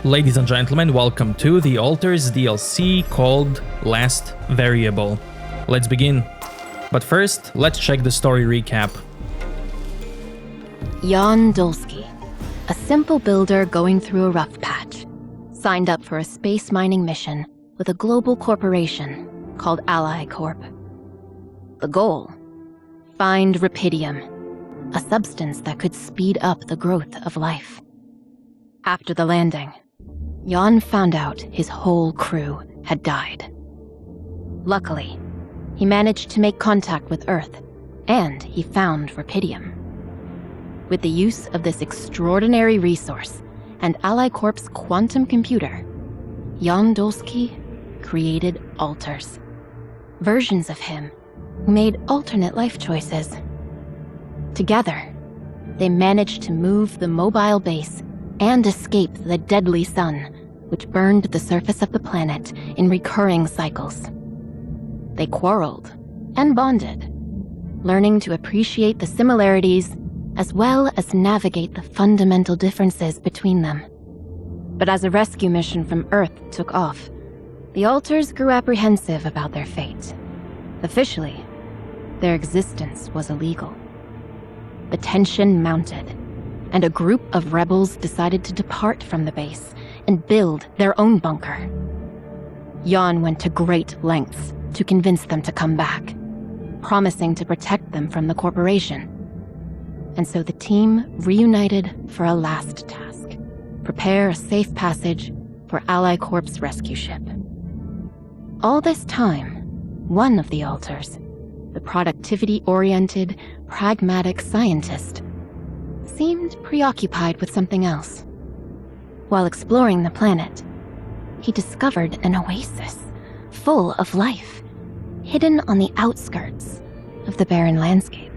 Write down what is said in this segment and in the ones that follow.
Ladies and gentlemen, welcome to the Altars DLC called Last Variable. Let's begin. But first, let's check the story recap. Jan Geologist, a simple builder going through a rough patch, signed up for a space mining mission with a global corporation called Ally Corp. The goal? Find rupidium, a substance that could speed up the growth of life. After the landing, Jan found out his whole crew had died. Luckily, he managed to make contact with Earth, and he found rupidium. With the use of this extraordinary resource and Ally Corp's quantum computer, Jan Geologist created alters. Versions of him who made alternate life choices. Together, they managed to move the mobile base and escape the deadly sun, which burned the surface of the planet in recurring cycles. They quarreled and bonded, learning to appreciate the similarities as well as navigate the fundamental differences between them. But as a rescue mission from Earth took off, the alters grew apprehensive about their fate. Officially, their existence was illegal. The tension mounted, and a group of rebels decided to depart from the base and build their own bunker. Jan went to great lengths to convince them to come back, promising to protect them from the corporation. And so the team reunited for a last task: prepare a safe passage for Ally Corp's rescue ship. All this time, one of the alters, the productivity-oriented, pragmatic scientist, seemed preoccupied with something else. While exploring the planet, he discovered an oasis full of life, hidden on the outskirts of the barren landscape.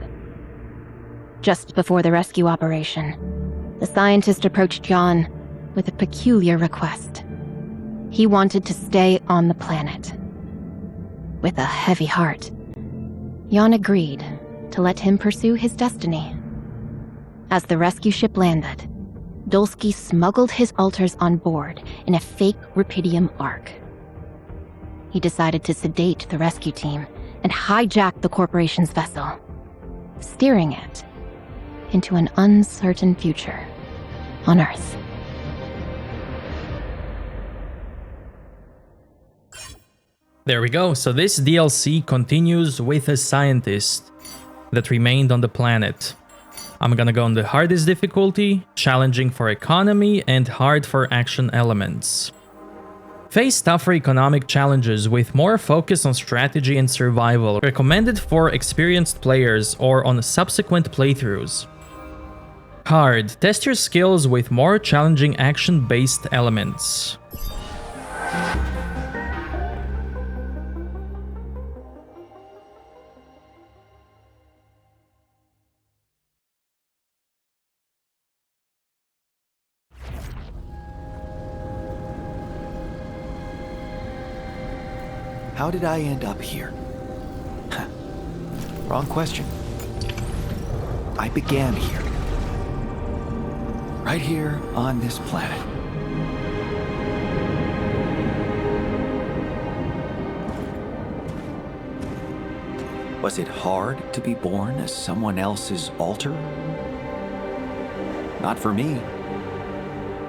Just before the rescue operation, the scientist approached Jan with a peculiar request. He wanted to stay on the planet. With a heavy heart, Jan agreed to let him pursue his destiny. As the rescue ship landed, Geologist smuggled his alters on board in a fake rupidium ark. He decided to sedate the rescue team and hijack the corporation's vessel, steering it into an uncertain future on Earth. There we go. So this DLC continues with a scientist that remained on the planet. I'm gonna go on the hardest difficulty, challenging for economy, and hard for action elements. Face tougher economic challenges with more focus on strategy and survival, recommended for experienced players or on subsequent playthroughs. Hard, test your skills with more challenging action-based elements. How did I end up here? Wrong question. I began here. Right here on this planet. Was it hard to be born as someone else's alter? Not for me.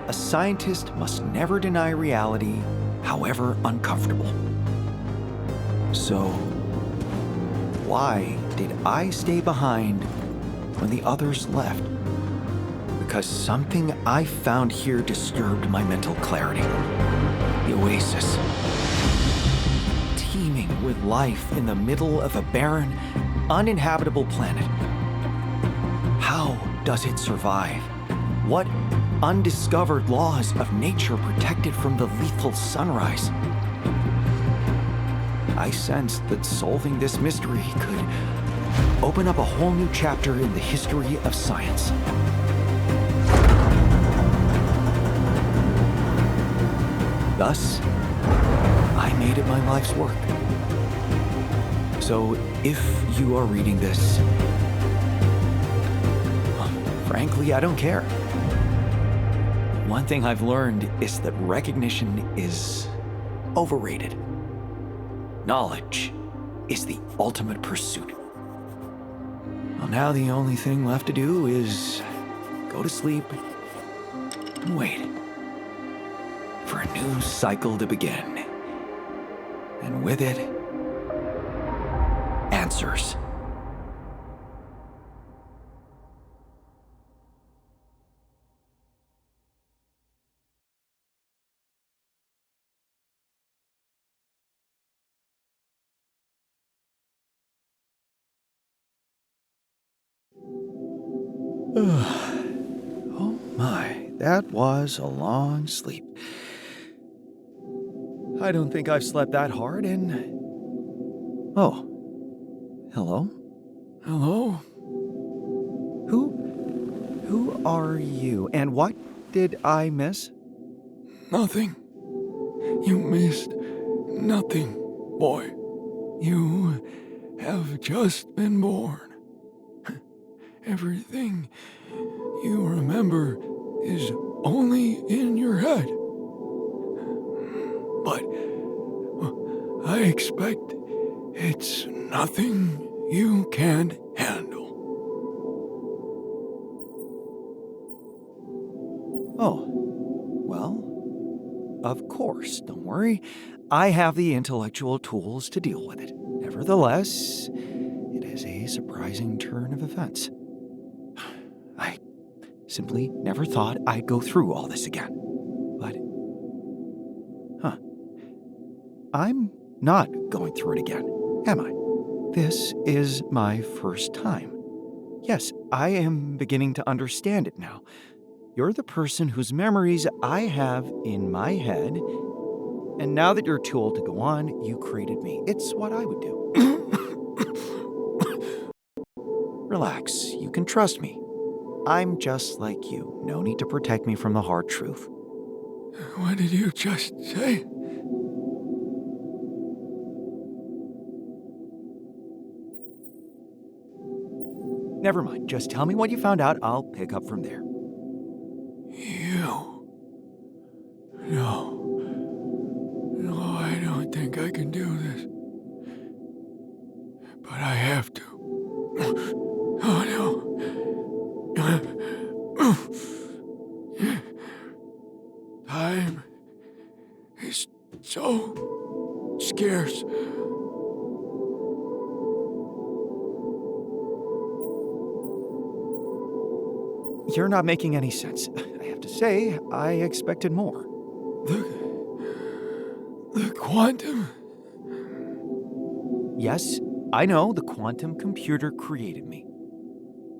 A scientist must never deny reality, however uncomfortable. So, why did I stay behind when the others left? Because something I found here disturbed my mental clarity. The Oasis. Teeming with life in the middle of a barren, uninhabitable planet. How does it survive? What undiscovered laws of nature protect it from the lethal sunrise? I sensed that solving this mystery could open up a whole new chapter in the history of science. Thus, I made it my life's work. So, if you are reading this, well, frankly, I don't care. One thing I've learned is that recognition is overrated. Knowledge is the ultimate pursuit. Well, now the only thing left to do is go to sleep and wait for a new cycle to begin. And with it, answers. Oh my, that was a long sleep. I don't think I've slept that hard in... Oh. Hello? Hello? Who are you? And what did I miss? Nothing. You missed nothing, boy. You have just been born. Everything you remember is only in your head. But I expect it's nothing you can't handle. Oh. Well, of course, don't worry. I have the intellectual tools to deal with it. Nevertheless, it is a surprising turn of events. I simply never thought I'd go through all this again. But, I'm not going through it again, am I? This is my first time. Yes, I am beginning to understand it now. You're the person whose memories I have in my head, and now that you're too old to go on, you created me. It's what I would do. Relax, you can trust me. I'm just like you. No need to protect me from the hard truth. What did you just say? Never mind, just tell me what you found out. I'll pick up from there. You? No, I don't think I can do this. But I have to. Oh no. Time is so scarce. You're not making any sense. I have to say, I expected more. The quantum? Yes, I know the quantum computer created me.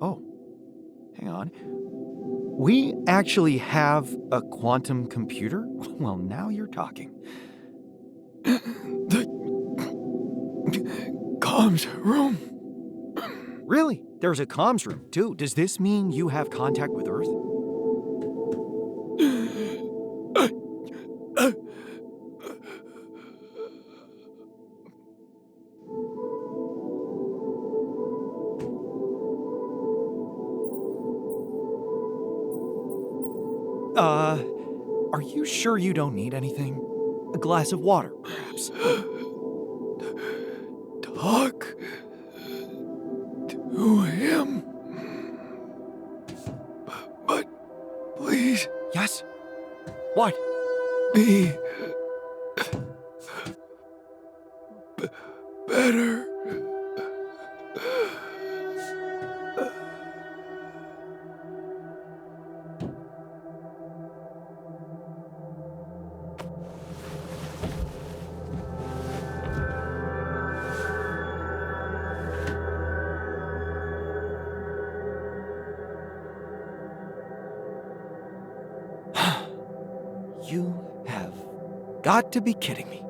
Oh, hang on. We actually have a quantum computer? Well, now you're talking. The comms room? Really? There's a comms room, too. Does this mean you have contact with Earth? Are you sure you don't need anything? A glass of water, perhaps? Talk to him. But please. Yes? What? Be better. You have got to be kidding me.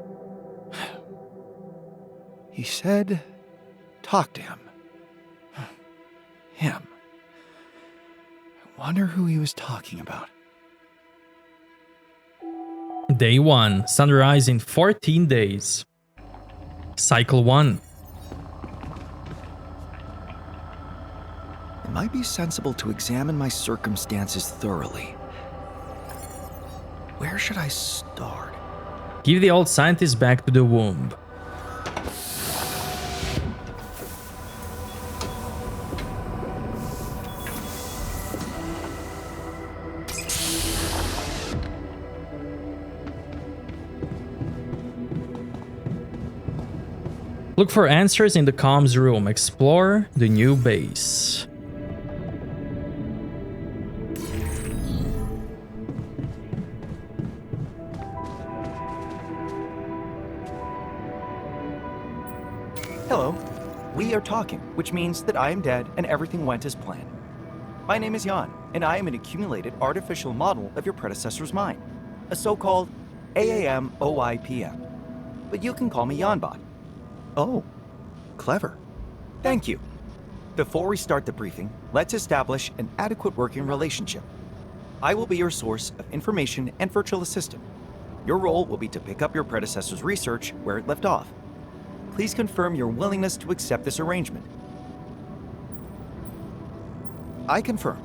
He said, talk to him. Him. I wonder who he was talking about. Day 1. Sunrise in 14 days. Cycle 1. It might be sensible to examine my circumstances thoroughly. Where should I start? Give the old scientist back to the womb. Look for answers in the comms room. Explore the new base. Hello. We are talking, which means that I am dead and everything went as planned. My name is Jan, and I am an accumulated artificial model of your predecessor's mind, a so-called AAM-OIPM. But you can call me Janbot. Oh, clever. Thank you. Before we start the briefing, let's establish an adequate working relationship. I will be your source of information and virtual assistant. Your role will be to pick up your predecessor's research where it left off. Please confirm your willingness to accept this arrangement. I confirm.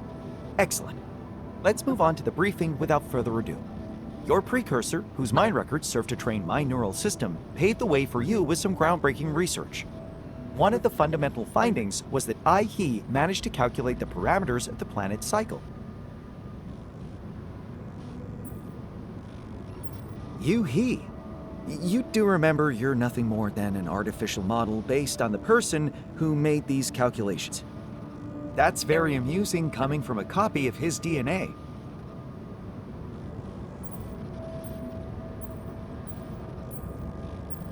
Excellent. Let's move on to the briefing without further ado. Your precursor, whose mind records served to train my neural system, paved the way for you with some groundbreaking research. One of the fundamental findings was that he managed to calculate the parameters of the planet's cycle. He? You do remember you're nothing more than an artificial model based on the person who made these calculations. That's very amusing coming from a copy of his DNA.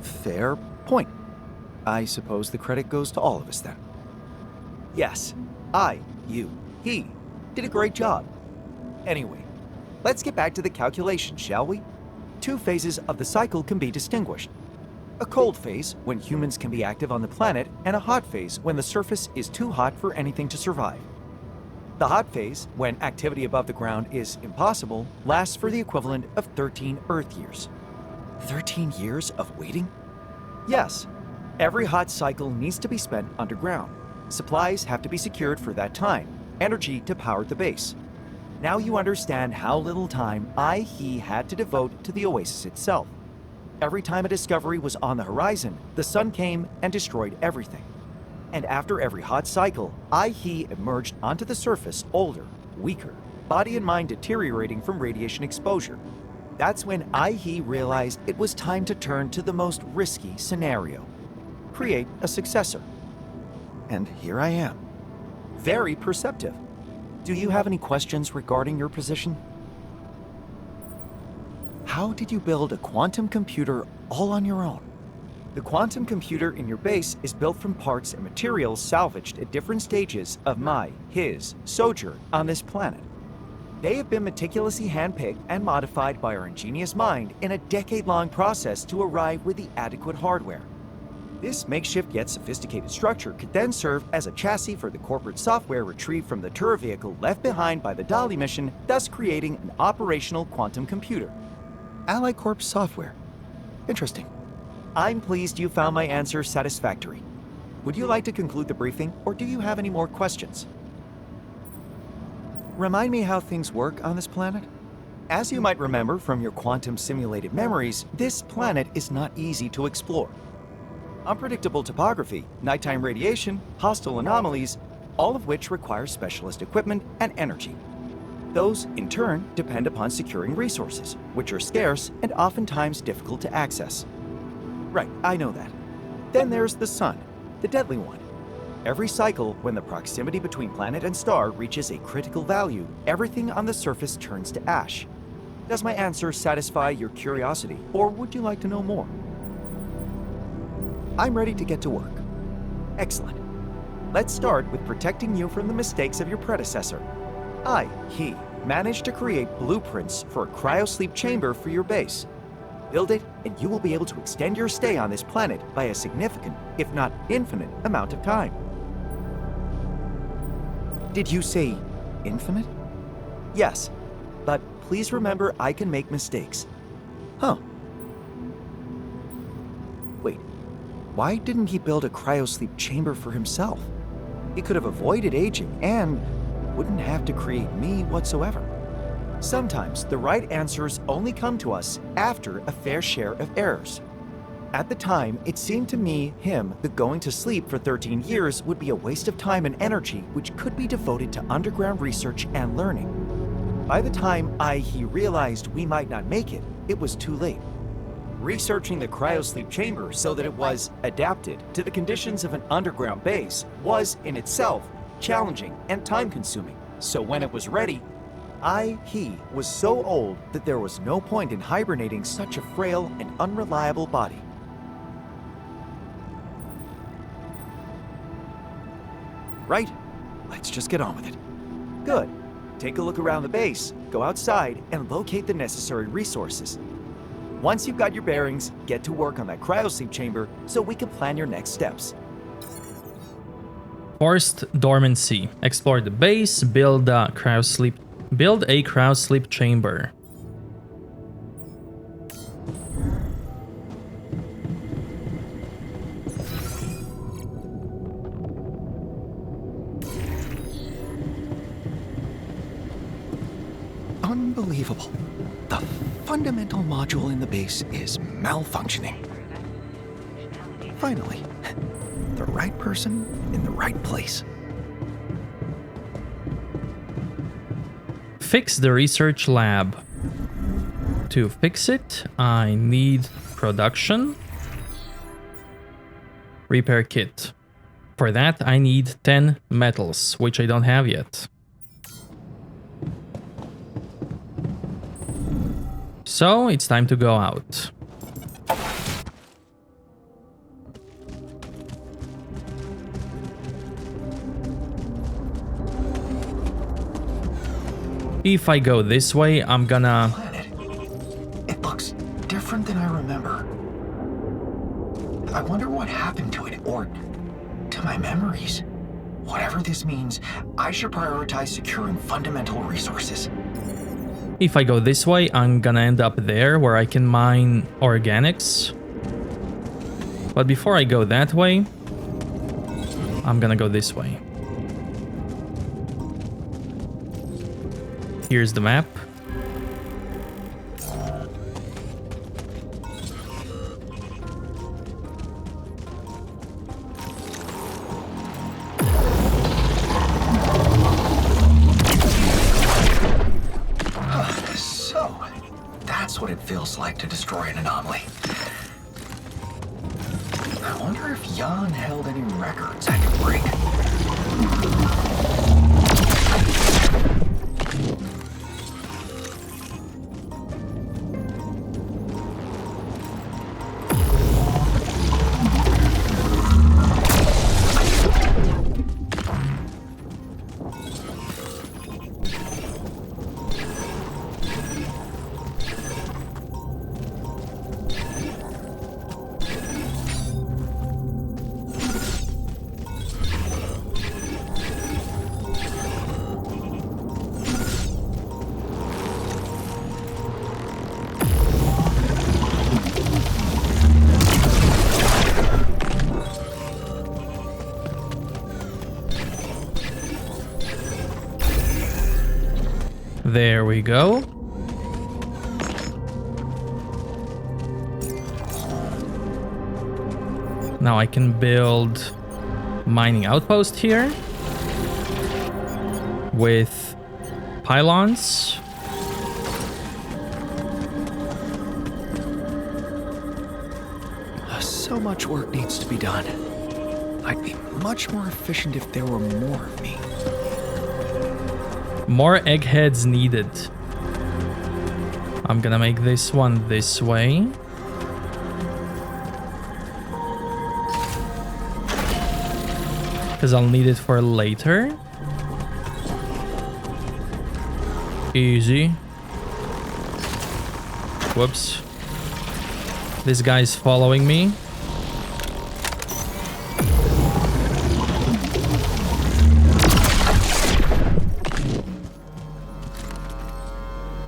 Fair point. I suppose the credit goes to all of us then. Yes, he did a great job. Anyway, let's get back to the calculation, shall we? Two phases of the cycle can be distinguished. A cold phase, when humans can be active on the planet, and a hot phase, when the surface is too hot for anything to survive. The hot phase, when activity above the ground is impossible, lasts for the equivalent of 13 Earth years. 13 years of waiting? Yes. Every hot cycle needs to be spent underground. Supplies have to be secured for that time, energy to power the base. Now you understand how little time he had to devote to the Oasis itself. Every time a discovery was on the horizon, the sun came and destroyed everything. And after every hot cycle, he emerged onto the surface older, weaker, body and mind deteriorating from radiation exposure. That's when he realized it was time to turn to the most risky scenario. Create a successor. And here I am. Very perceptive. Do you have any questions regarding your position? How did you build a quantum computer all on your own? The quantum computer in your base is built from parts and materials salvaged at different stages of his sojourn on this planet. They have been meticulously handpicked and modified by our ingenious mind in a decade-long process to arrive with the adequate hardware. This makeshift yet sophisticated structure could then serve as a chassis for the corporate software retrieved from the tour vehicle left behind by the Dali mission, thus creating an operational quantum computer. Ally Corp software. Interesting. I'm pleased you found my answer satisfactory. Would you like to conclude the briefing, or do you have any more questions? Remind me how things work on this planet? As you might remember from your quantum simulated memories, this planet is not easy to explore. Unpredictable topography, nighttime radiation, hostile anomalies, all of which require specialist equipment and energy. Those, in turn, depend upon securing resources, which are scarce and oftentimes difficult to access. Right, I know that. Then there's the sun, the deadly one. Every cycle, when the proximity between planet and star reaches a critical value, everything on the surface turns to ash. Does my answer satisfy your curiosity, or would you like to know more? I'm ready to get to work. Excellent. Let's start with protecting you from the mistakes of your predecessor. He managed to create blueprints for a cryosleep chamber for your base. Build it, and you will be able to extend your stay on this planet by a significant, if not infinite, amount of time. Did you say infinite? Yes, but please remember I can make mistakes. Huh. Wait, why didn't he build a cryosleep chamber for himself? He could have avoided aging and wouldn't have to create me whatsoever. Sometimes the right answers only come to us after a fair share of errors. At the time, it seemed to me, him, that going to sleep for 13 years would be a waste of time and energy which could be devoted to underground research and learning. By the time he realized we might not make it, it was too late. Researching the cryosleep chamber so that it was adapted to the conditions of an underground base was, in itself, challenging and time-consuming. So when it was ready, he was so old that there was no point in hibernating such a frail and unreliable body. Right? Let's just get on with it. Good. Take a look around the base, go outside, and locate the necessary resources. Once you've got your bearings, get to work on that cryosleep chamber so we can plan your next steps. Forced dormancy. Explore the base, build a cryosleep chamber. Unbelievable. The fundamental module in the base is malfunctioning. Finally, the right person in the right place. Fix the research lab. To fix it, I need production. Repair kit. For that, I need 10 metals, which I don't have yet. So, it's time to go out. If I go this way, I'm gonna... Planet. It looks different than I remember. I wonder what happened to it, or to my memories. Whatever this means, I should prioritize securing fundamental resources. If I go this way, I'm gonna end up there where I can mine organics. But before I go that way, I'm gonna go this way. Here's the map. So, that's what it feels like to destroy an anomaly. I wonder if Jan held any records I could break. There we go. Now I can build mining outpost here with pylons. So much work needs to be done. I'd be much more efficient if there were more of me. More eggheads needed. I'm gonna make this one this way. Because I'll need it for later. Easy. Whoops. This guy's following me.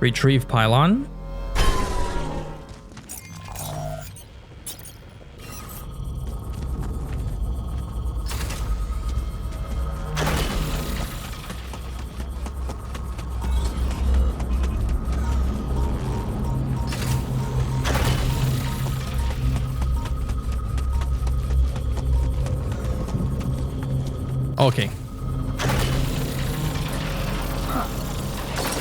Retrieve pylon. Okay.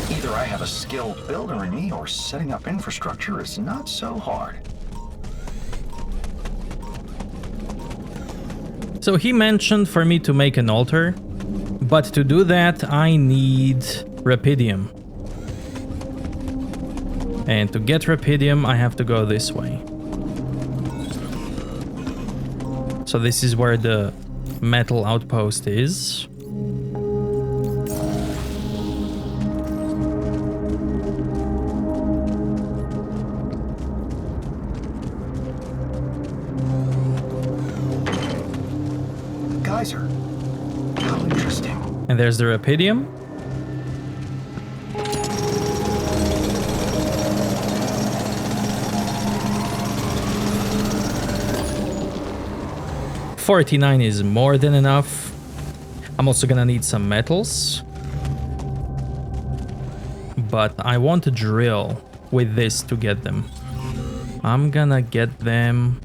Either I have a skilled builder in me, or setting up infrastructure is not so hard. So he mentioned for me to make an altar, but to do that I need Rapidium. And to get Rapidium I have to go this way. So this is where the metal outpost is. Geyser. How interesting. And there's the Rapidium. $49 is more than enough. I'm also gonna need some metals. But I want to drill with this to get them. I'm gonna get them.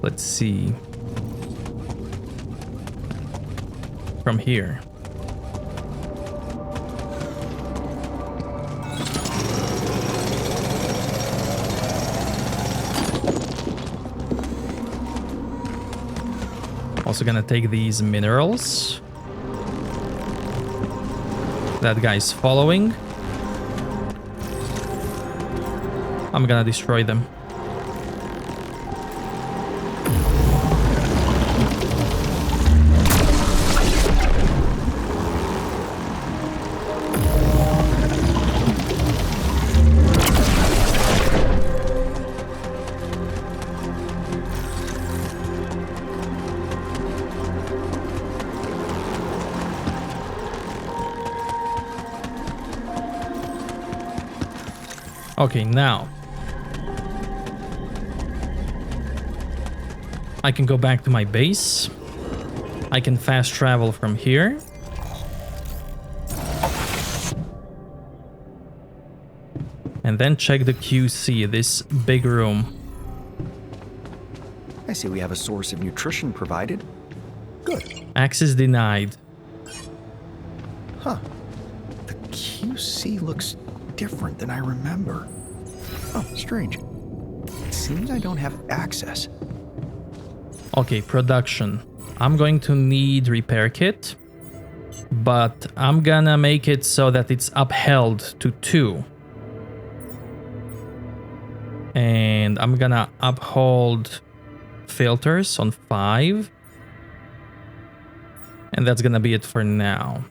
Let's see. From here. Also gonna take these minerals. That guy's following. I'm gonna destroy them. Okay, now I can go back to my base. I can fast travel from here. And then check the QC, this big room. I see we have a source of nutrition provided. Good. Access denied. Huh. The QC looks different than I remember. Oh, strange. It seems I don't have access. Okay, production. I'm going to need repair kit, but I'm gonna make it so that it's upheld to 2. And I'm gonna uphold filters on 5. And that's gonna be it for now.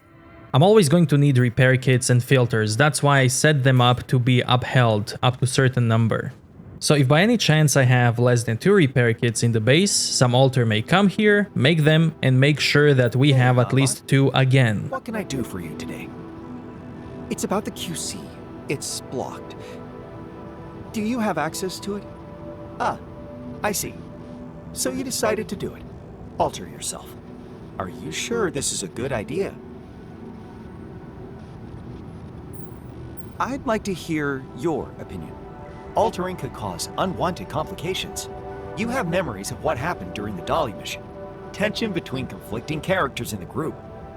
I'm always going to need repair kits and filters. That's why I set them up to be upheld up to a certain number. So if by any chance I have less than 2 repair kits in the base, some altar may come here, make them, and make sure that we have at least 2 again. What can I do for you today? It's about the QC. It's blocked. Do you have access to it? Ah, I see. So you decided to do it. Alter yourself. Are you sure this is a good idea? I'd like to hear your opinion. Altering could cause unwanted complications. You have memories of what happened during the Dolly mission. Tension between conflicting characters in the group.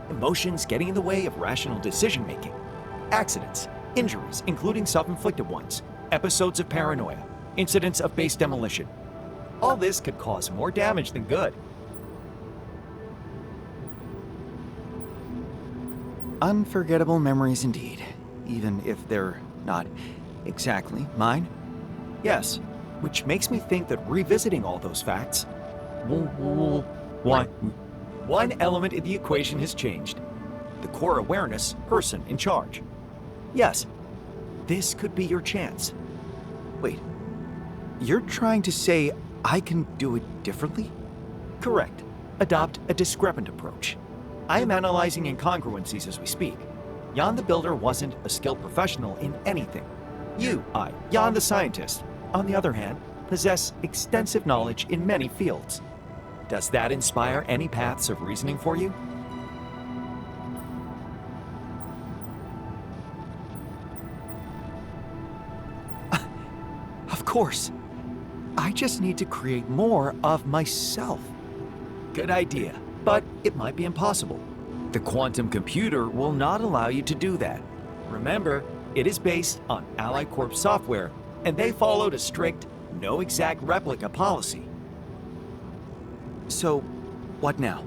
Emotions getting in the way of rational decision-making. Accidents, injuries, including self-inflicted ones. Episodes of paranoia. Incidents of base demolition. All this could cause more damage than good. Unforgettable memories indeed. Even if they're not exactly mine. Yes, which makes me think that revisiting all those facts, one element in the equation has changed. The core awareness person in charge. Yes, this could be your chance. Wait, you're trying to say I can do it differently? Correct. Adopt a discrepant approach. I am analyzing incongruencies as we speak. Jan the Builder wasn't a skilled professional in anything. You, Jan the Scientist, on the other hand, possess extensive knowledge in many fields. Does that inspire any paths of reasoning for you? Of course. I just need to create more of myself. Good idea, but it might be impossible. The quantum computer will not allow you to do that. Remember, it is based on Ally Corp software, and they followed a strict, no exact replica policy. So, what now?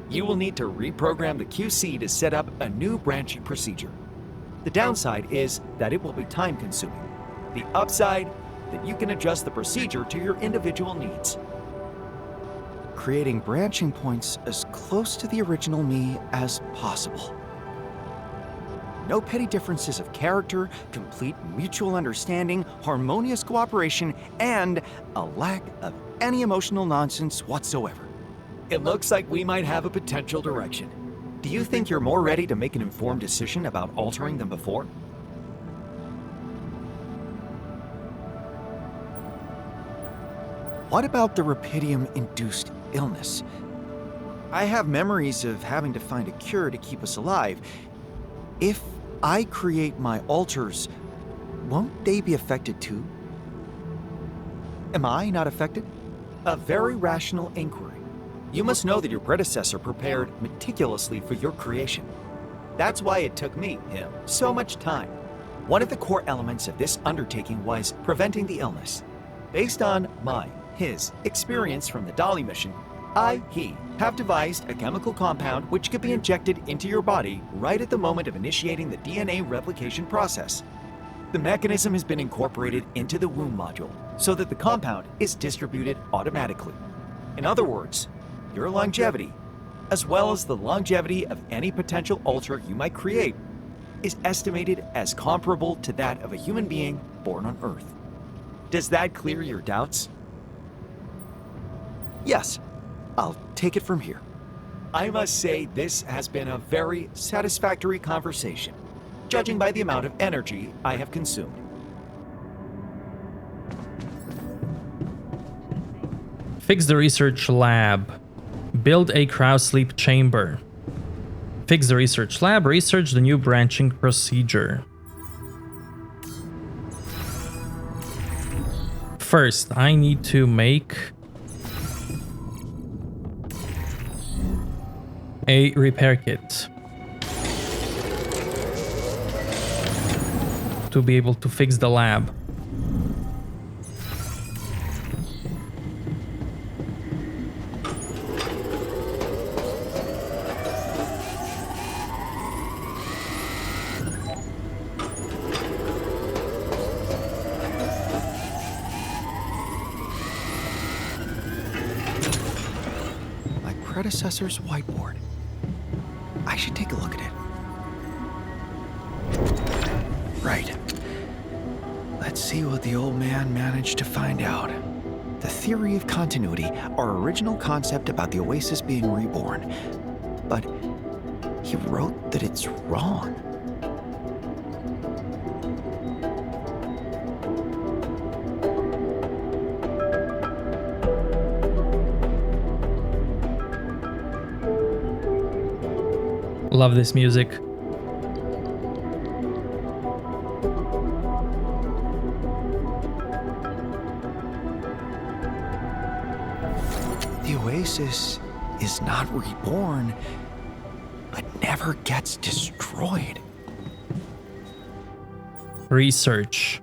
You will need to reprogram the QC to set up a new branching procedure. The downside is that it will be time-consuming. The upside, that you can adjust the procedure to your individual needs. Creating branching points as close to the original me as possible. No petty differences of character, complete mutual understanding, harmonious cooperation, and a lack of any emotional nonsense whatsoever. It looks like we might have a potential direction. Do you think you're more ready to make an informed decision about altering than before? What about the Rapidium-induced illness? I have memories of having to find a cure to keep us alive. If I create my alters, won't they be affected too? Am I not affected? A very rational inquiry. You must know that your predecessor prepared meticulously for your creation. That's why it took him, so much time. One of the core elements of this undertaking was preventing the illness. Based on his experience from the Dolly mission, he have devised a chemical compound which could be injected into your body right at the moment of initiating the DNA replication process. The mechanism has been incorporated into the womb module so that the compound is distributed automatically. In other words, your longevity, as well as the longevity of any potential alter you might create, is estimated as comparable to that of a human being born on Earth. Does that clear your doubts? Yes, I'll take it from here. I must say this has been a very satisfactory conversation, judging by the amount of energy I have consumed. Fix the research lab. Build a cryosleep chamber. Fix the research lab. Research the new branching procedure. First, I need to make a repair kit to be able to fix the lab. My predecessor's whiteboard. I should take a look at it. Right. Let's see what the old man managed to find out. The theory of continuity, our original concept about the Oasis being reborn. But he wrote that it's wrong. Love this music. The Oasis is not reborn, but never gets destroyed. Research.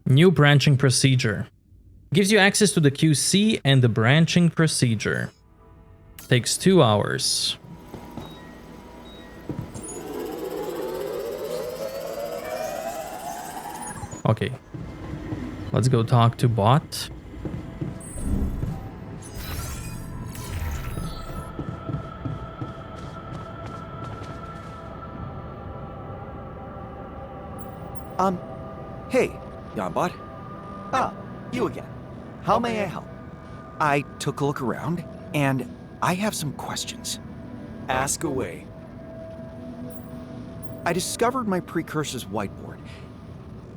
New branching procedure. Gives you access to the QC and the branching procedure. Takes 2 hours. Okay. Let's go talk to bot. Hey, Janbot. Ah, you again. How may I help? I took a look around, and I have some questions. Ask away. I discovered my precursor's whiteboard.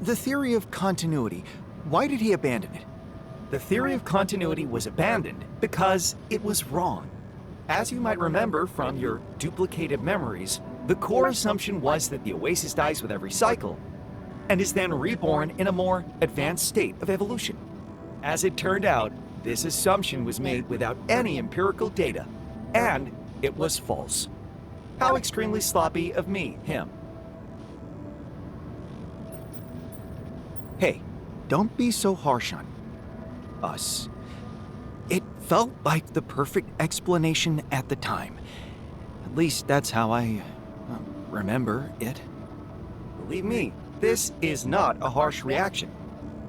The theory of continuity, why did he abandon it? The theory of continuity was abandoned because it was wrong. As you might remember from your duplicated memories, The core assumption was that the Oasis dies with every cycle, and is then reborn in a more advanced state of evolution. As it turned out, this assumption was made without any empirical data, and it was false. How extremely sloppy of me, him. Hey, don't be so harsh on us. It felt like the perfect explanation at the time. At least that's how I remember it. Believe me, this is not a harsh reaction.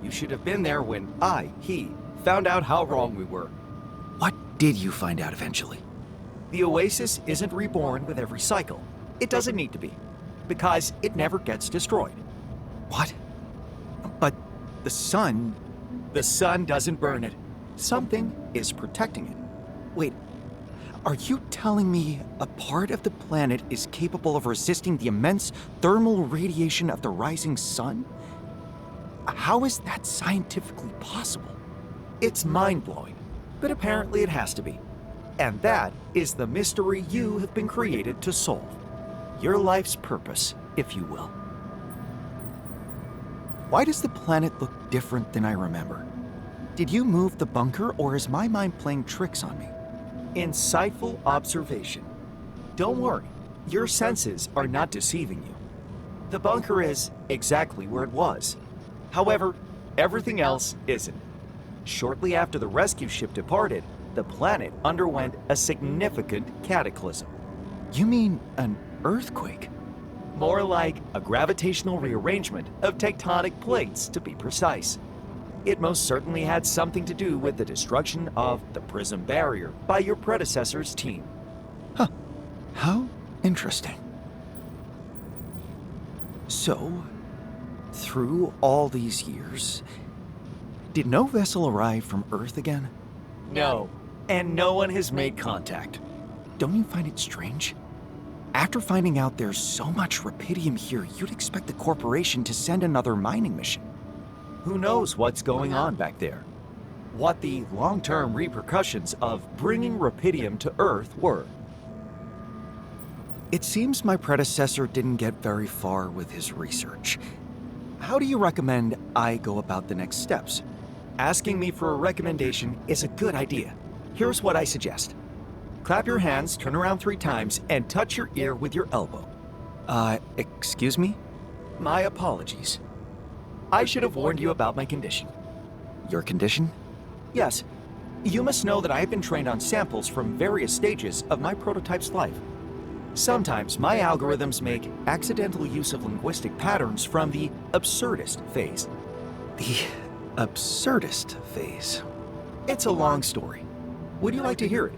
You should have been there when he found out how wrong we were. What did you find out eventually? The Oasis isn't reborn with every cycle. It doesn't need to be, because it never gets destroyed. What? But the sun... The sun doesn't burn it. Something is protecting it. Wait, are you telling me a part of the planet is capable of resisting the immense thermal radiation of the rising sun? How is that scientifically possible? It's mind-blowing, but apparently it has to be. And that is the mystery you have been created to solve. Your life's purpose, if you will. Why does the planet look different than I remember? Did you move the bunker, or is my mind playing tricks on me? Insightful observation. Don't worry, your senses are not deceiving you. The bunker is exactly where it was. However, everything else isn't. Shortly after the rescue ship departed, the planet underwent a significant cataclysm. You mean an earthquake? More like a gravitational rearrangement of tectonic plates, to be precise. It most certainly had something to do with the destruction of the Prism Barrier by your predecessor's team. Huh. How interesting. So, through all these years, did no vessel arrive from Earth again? No, and no one has made contact. Don't you find it strange? After finding out there's so much rubidium here, you'd expect the corporation to send another mining mission. Who knows what's going on back there? What the long-term repercussions of bringing rubidium to Earth were. It seems my predecessor didn't get very far with his research. How do you recommend I go about the next steps? Asking me for a recommendation is a good idea. Here's what I suggest. Clap your hands, turn around 3 times, and touch your ear with your elbow. Excuse me? My apologies. I should have warned you about my condition. Your condition? Yes. You must know that I have been trained on samples from various stages of my prototype's life. Sometimes my algorithms make accidental use of linguistic patterns from the absurdist phase. The absurdist phase? It's a long story. Would you like to hear it?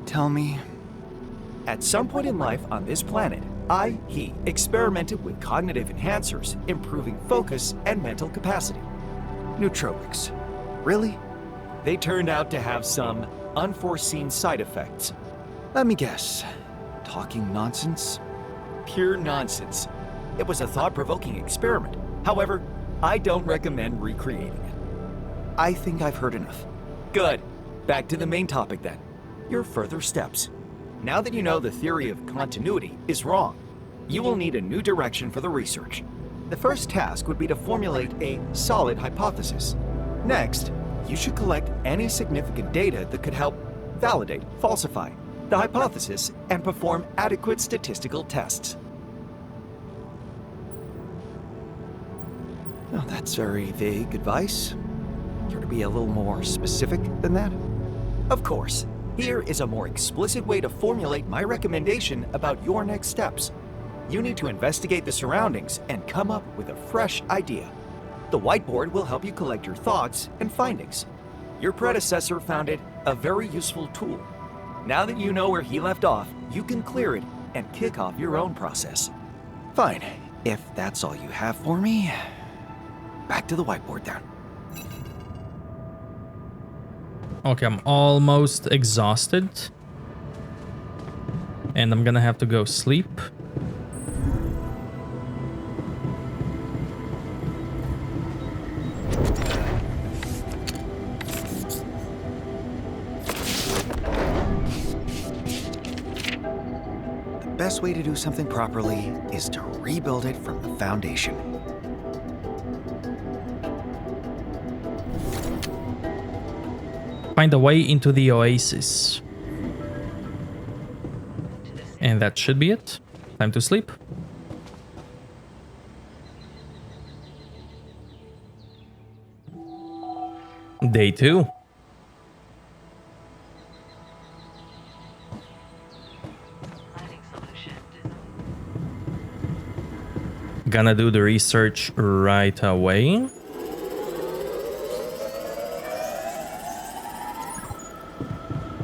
Tell me. At some point in life on this planet, he experimented with cognitive enhancers, improving focus and mental capacity. Nootropics. Really? They turned out to have some unforeseen side effects. Let me guess. Talking nonsense? Pure nonsense. It was a thought-provoking experiment. However, I don't recommend recreating it. I think I've heard enough. Good. Back to the main topic then. Your further steps. Now that you know the theory of continuity is wrong, you will need a new direction for the research. The first task would be to formulate a solid hypothesis. Next, you should collect any significant data that could help validate, falsify the hypothesis, and perform adequate statistical tests. Well, that's very vague advice. Care to be a little more specific than that? Of course. Here is a more explicit way to formulate my recommendation about your next steps. You need to investigate the surroundings and come up with a fresh idea. The whiteboard will help you collect your thoughts and findings. Your predecessor found it a very useful tool. Now that you know where he left off, you can clear it and kick off your own process. Fine. If that's all you have for me, back to the whiteboard then. Okay, I'm almost exhausted. And I'm gonna have to go sleep. best way to do something properly is to rebuild it from the foundation. Find a way into the Oasis. And that should be it. Time to sleep. Day 2. Gonna do the research right away.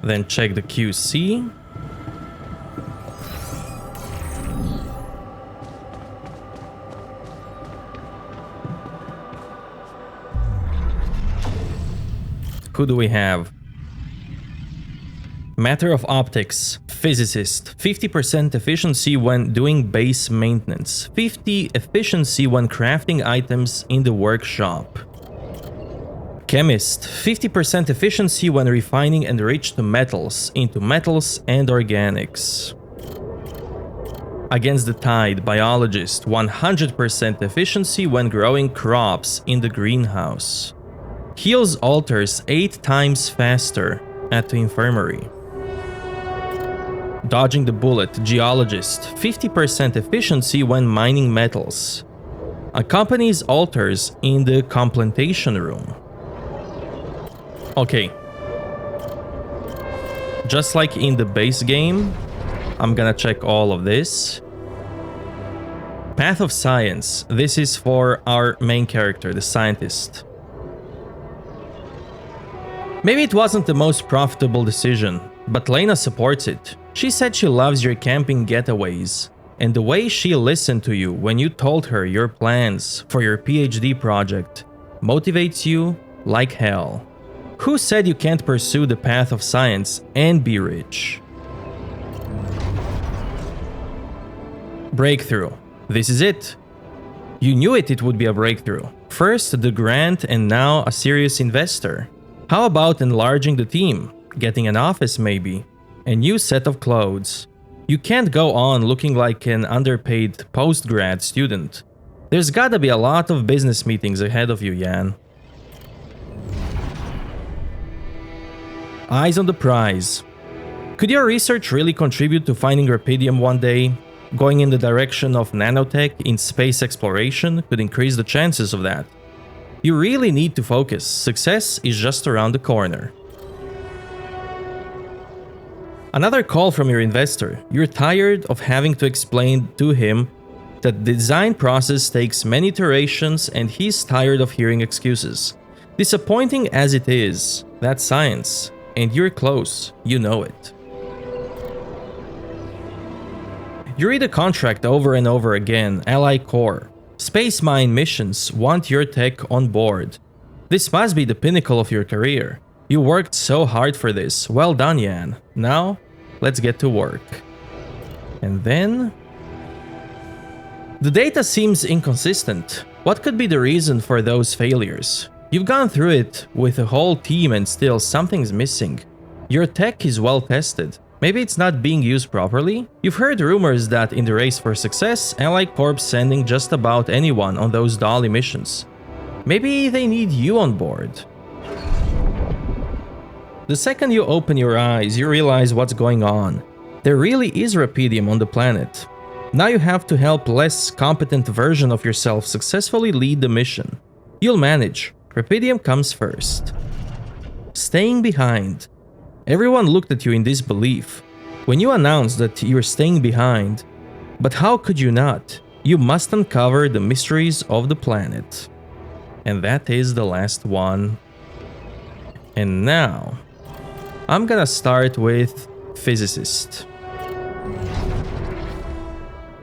Then check the QC. Who do we have? Matter of optics, physicist, 50% efficiency when doing base maintenance, 50 efficiency when crafting items in the workshop. Chemist, 50% efficiency when refining enriched metals into metals and organics. Against the tide, biologist, 100% efficiency when growing crops in the greenhouse. Heals altars 8 times faster at the infirmary. Dodging the bullet, geologist, 50% efficiency when mining metals. Accompanies altars in the complantation room. Okay. Just like in the base game, I'm gonna check all of this. Path of Science. This is for our main character, the scientist. Maybe it wasn't the most profitable decision, but Lena supports it. She said she loves your camping getaways, and the way she listened to you when you told her your plans for your PhD project motivates you like hell. Who said you can't pursue the path of science and be rich? Breakthrough. This is it. You knew it would be a breakthrough. First the grant and now a serious investor. How about enlarging the team? Getting an office maybe? A new set of clothes. You can't go on looking like an underpaid postgrad student. There's gotta be a lot of business meetings ahead of you, Jan. Eyes on the prize. Could your research really contribute to finding Rapidium one day? Going in the direction of nanotech in space exploration could increase the chances of that. You really need to focus. Success is just around the corner. Another call from your investor. You're tired of having to explain to him that the design process takes many iterations and he's tired of hearing excuses. Disappointing as it is, that's science. And you're close, you know it. You read a contract over and over again, Ally Corps. Space mine missions want your tech on board. This must be the pinnacle of your career. You worked so hard for this. Well done, Jan. Now, let's get to work. And then... the data seems inconsistent. What could be the reason for those failures? You've gone through it with a whole team and still something's missing. Your tech is well tested. Maybe it's not being used properly? You've heard rumors that in the race for success, Ally Corp sending just about anyone on those Dolly missions. Maybe they need you on board. The second you open your eyes, you realize what's going on. There really is Rapidium on the planet. Now you have to help less competent version of yourself successfully lead the mission. You'll manage. Rapidium comes first. Staying behind. Everyone looked at you in disbelief when you announced that you're staying behind. But how could you not? You must uncover the mysteries of the planet. And that is the last one. And now, I'm gonna start with Physicist.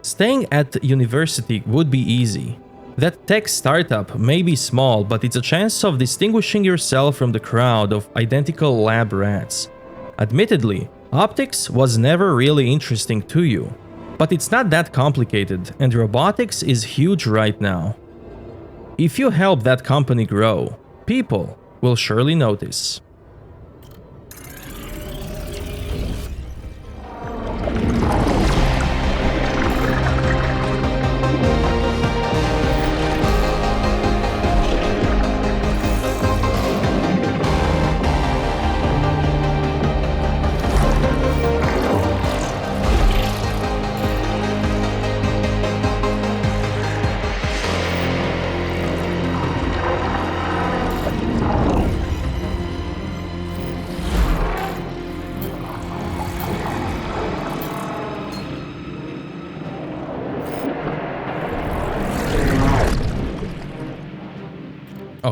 Staying at university would be easy. That tech startup may be small, but it's a chance of distinguishing yourself from the crowd of identical lab rats. Admittedly, optics was never really interesting to you, but it's not that complicated, and robotics is huge right now. If you help that company grow, people will surely notice.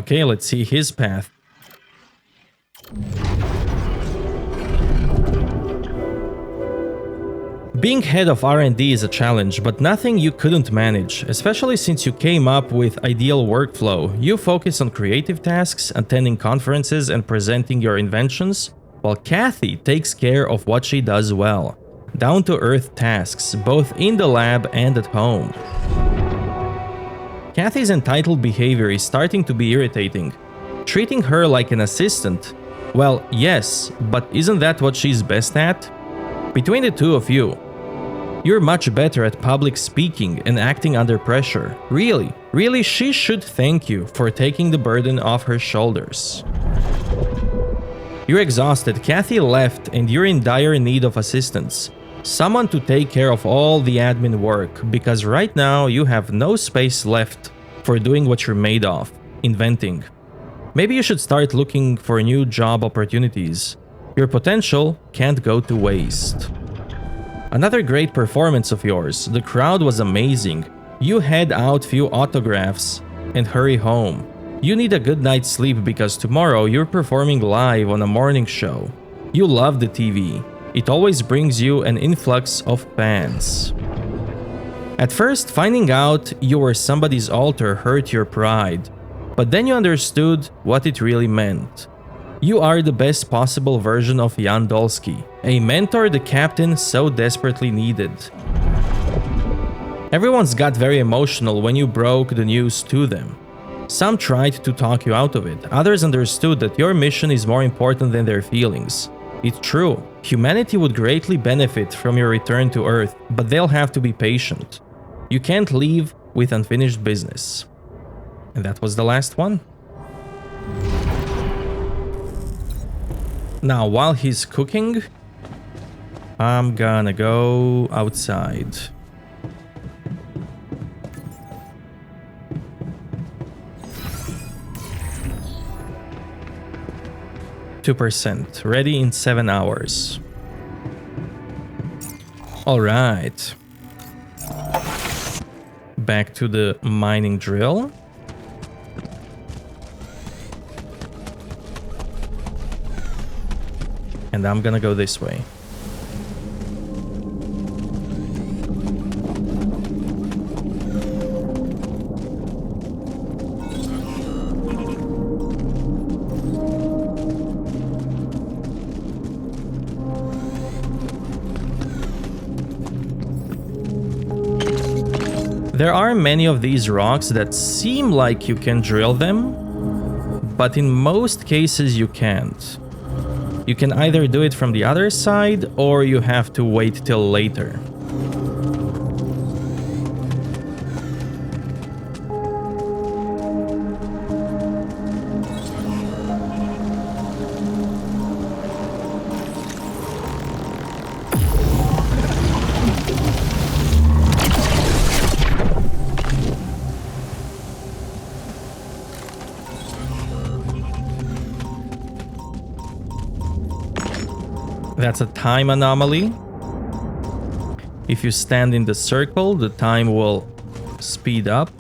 Okay, let's see his path. Being head of R&D is a challenge, but nothing you couldn't manage, especially since you came up with ideal workflow. You focus on creative tasks, attending conferences and presenting your inventions, while Kathy takes care of what she does well. Down-to-earth tasks, both in the lab and at home. Kathy's entitled behavior is starting to be irritating. Treating her like an assistant? Well, yes, but isn't that what she's best at? Between the two of you, you're much better at public speaking and acting under pressure. Really, she should thank you for taking the burden off her shoulders. You're exhausted, Kathy left, and you're in dire need of assistance. Someone to take care of all the admin work, because right now you have no space left for doing what you're made of, inventing. Maybe you should start looking for new job opportunities. Your potential can't go to waste. Another great performance of yours. The crowd was amazing. You head out few autographs and hurry home. You need a good night's sleep because tomorrow you're performing live on a morning show. You love the TV. It always brings you an influx of fans. At first, finding out you were somebody's alter hurt your pride, but then you understood what it really meant. You are the best possible version of Jan Geologist, a mentor the captain so desperately needed. Everyone's got very emotional when you broke the news to them. Some tried to talk you out of it, others understood that your mission is more important than their feelings. It's true, humanity would greatly benefit from your return to Earth, but they'll have to be patient. You can't leave with unfinished business. And that was the last one. Now, while he's cooking, I'm gonna go outside. %, ready in 7 hours. All right. Back to the mining drill. And I'm gonna go this way. There are many of these rocks that seem like you can drill them, but in most cases you can't. You can either do it from the other side, or you have to wait till later. That's a time anomaly. If you stand in the circle, the time will speed up.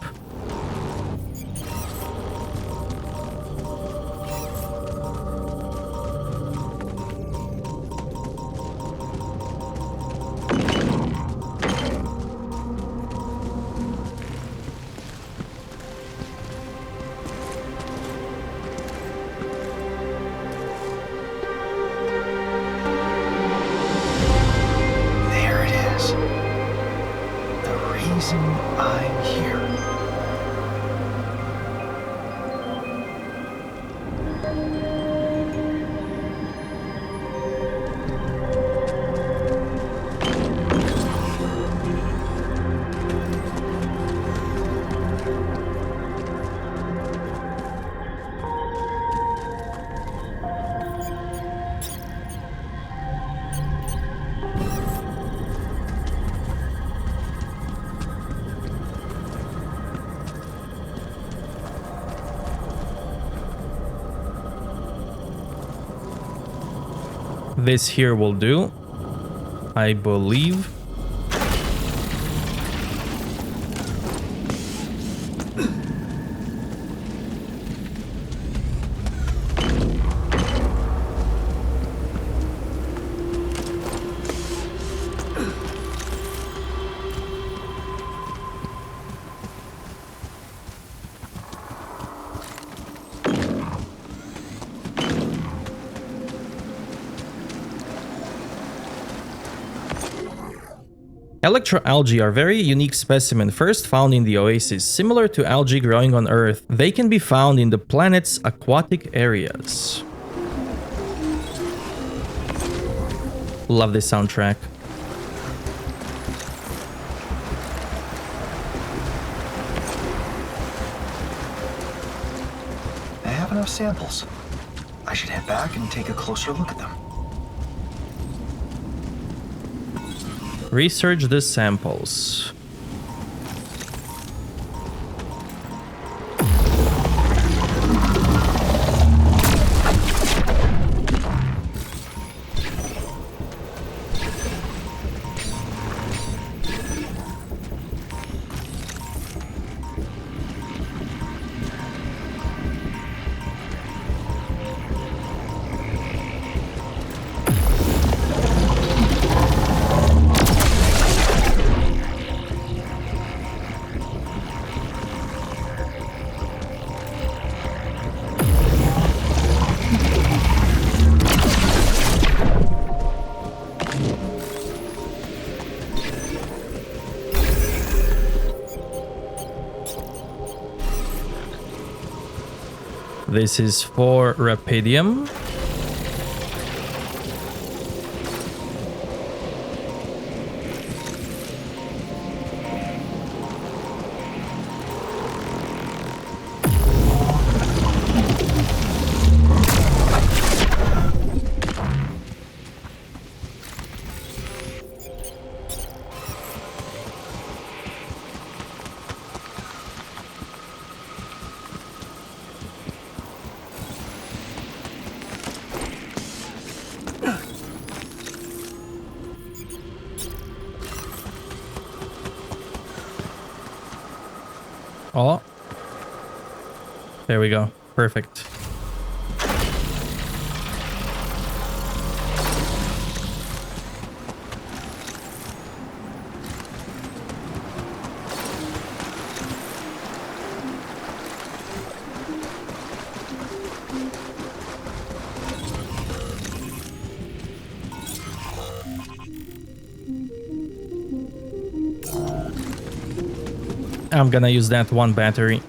I'm here. This here will do, I believe. Electroalgae are very unique specimen first found in the Oasis. Similar to algae growing on Earth, they can be found in the planet's aquatic areas. Love this soundtrack. I have enough samples. I should head back and take a closer look at them. Research the samples. This is for Rapidium. Oh, there we go. Perfect. I'm gonna use that one battery.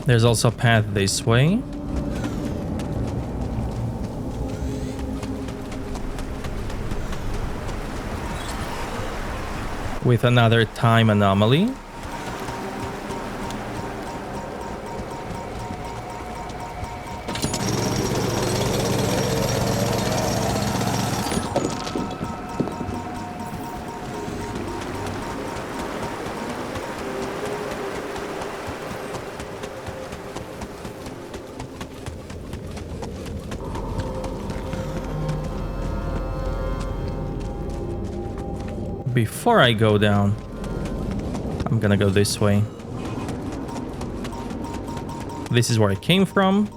There's also a path this way. With another time anomaly. Before I go down, I'm gonna go this way. This is where I came from.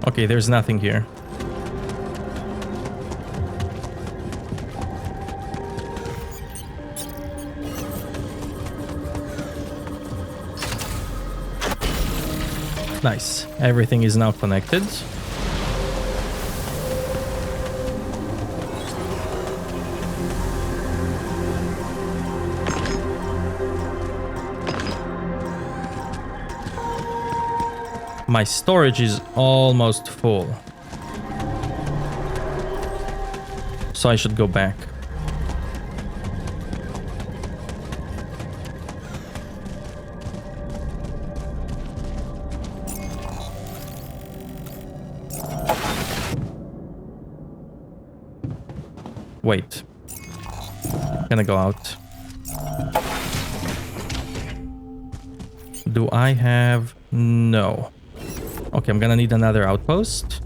Okay, there's nothing here. Nice. Everything is now connected. My storage is almost full. So I should go back. Wait. Gonna go out. Do I have... No. Okay, I'm gonna need another outpost.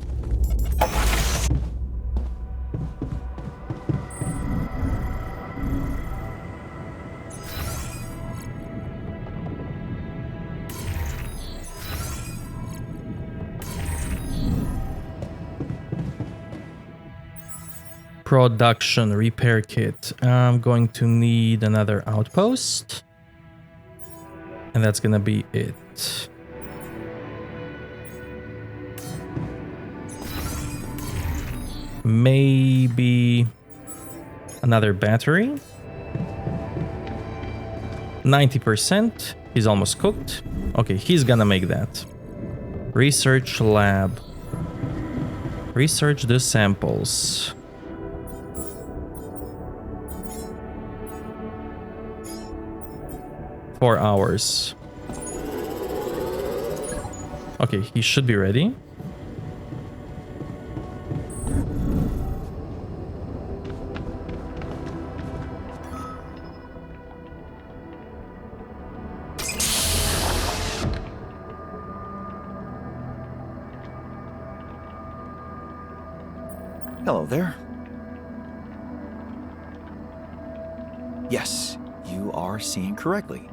Production repair kit. I'm going to need another outpost. And that's gonna be it. Maybe another battery. 90%. He's almost cooked. Okay, he's gonna make that. Research lab. Research the samples. $4 hours. Okay, he should be ready. Hello there. Yes, you are seeing correctly.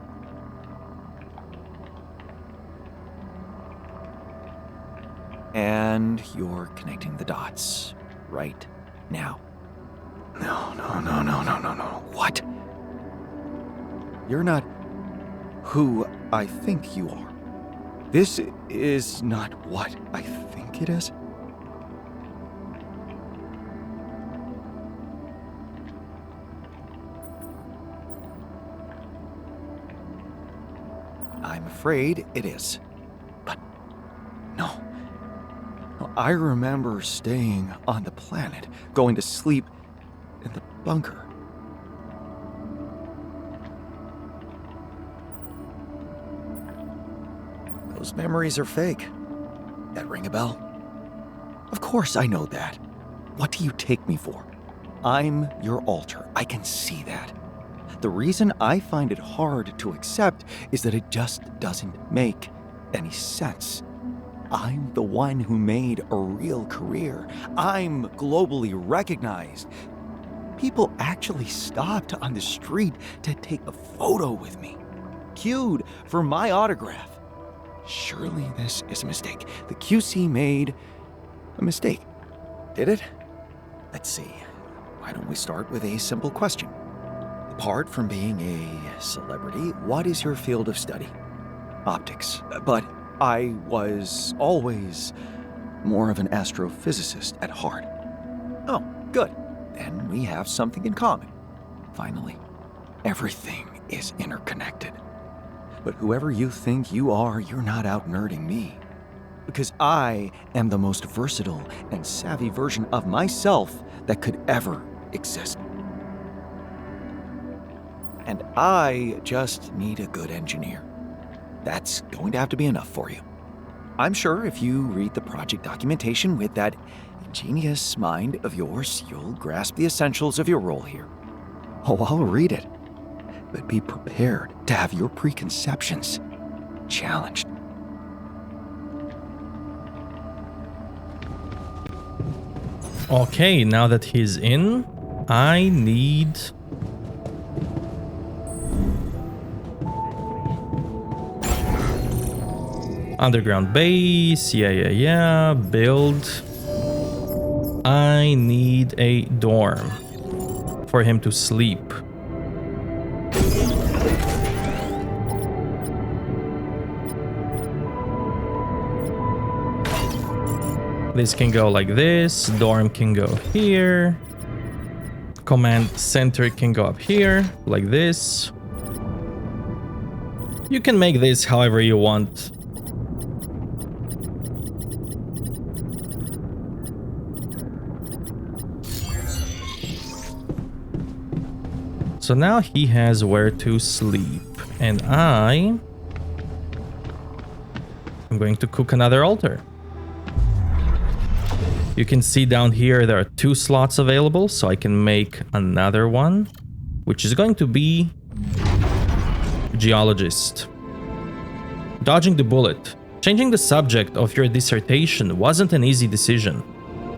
And you're connecting the dots right now. No. What? You're not who I think you are. This is not what I think it is. I'm afraid it is. But no. I remember staying on the planet, going to sleep in the bunker. Those memories are fake. That ring a bell? Of course I know that. What do you take me for? I'm your alter. I can see that. The reason I find it hard to accept is that it just doesn't make any sense. I'm the one who made a real career. I'm globally recognized. People actually stopped on the street to take a photo with me, queued for my autograph. Surely this is a mistake. The QC made a mistake. Did it? Let's see. Why don't we start with a simple question? Apart from being a celebrity, what is your field of study? Optics. But I was always more of an astrophysicist at heart. Oh, good. Then we have something in common. Finally, everything is interconnected. But whoever you think you are, you're not out nerding me. Because I am the most versatile and savvy version of myself that could ever exist. And I just need a good engineer. That's going to have to be enough for you. I'm sure if you read the project documentation with that ingenious mind of yours, you'll grasp the essentials of your role here. Oh, I'll read it. But be prepared to have your preconceptions challenged. Okay, now that he's in, I need... underground base, yeah, build. I need a dorm for him to sleep. This can go like this, dorm can go here, command center can go up here, like this. You can make this however you want. So now he has where to sleep, and I'm going to cook another altar. You can see down here there are 2 slots available, so I can make another one, which is going to be Geologist. Dodging the bullet. Changing the subject of your dissertation wasn't an easy decision,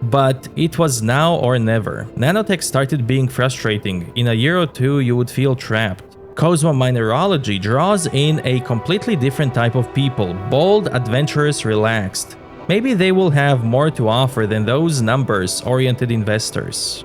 but it was now or never. Nanotech started being frustrating. In a year or two, you would feel trapped. Cosmomineralogy draws in a completely different type of people, bold, adventurous, relaxed. Maybe they will have more to offer than those numbers-oriented investors.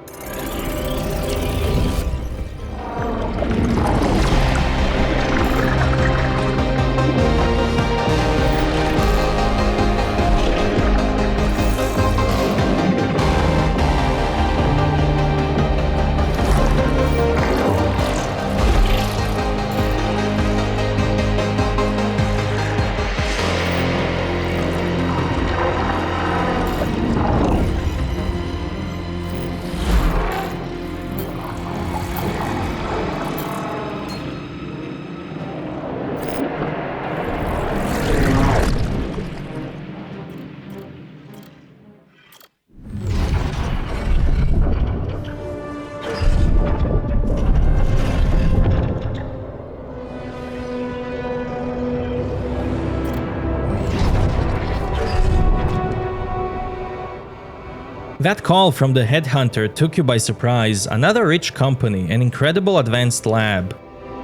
That call from the headhunter took you by surprise. Another rich company, an incredible advanced lab.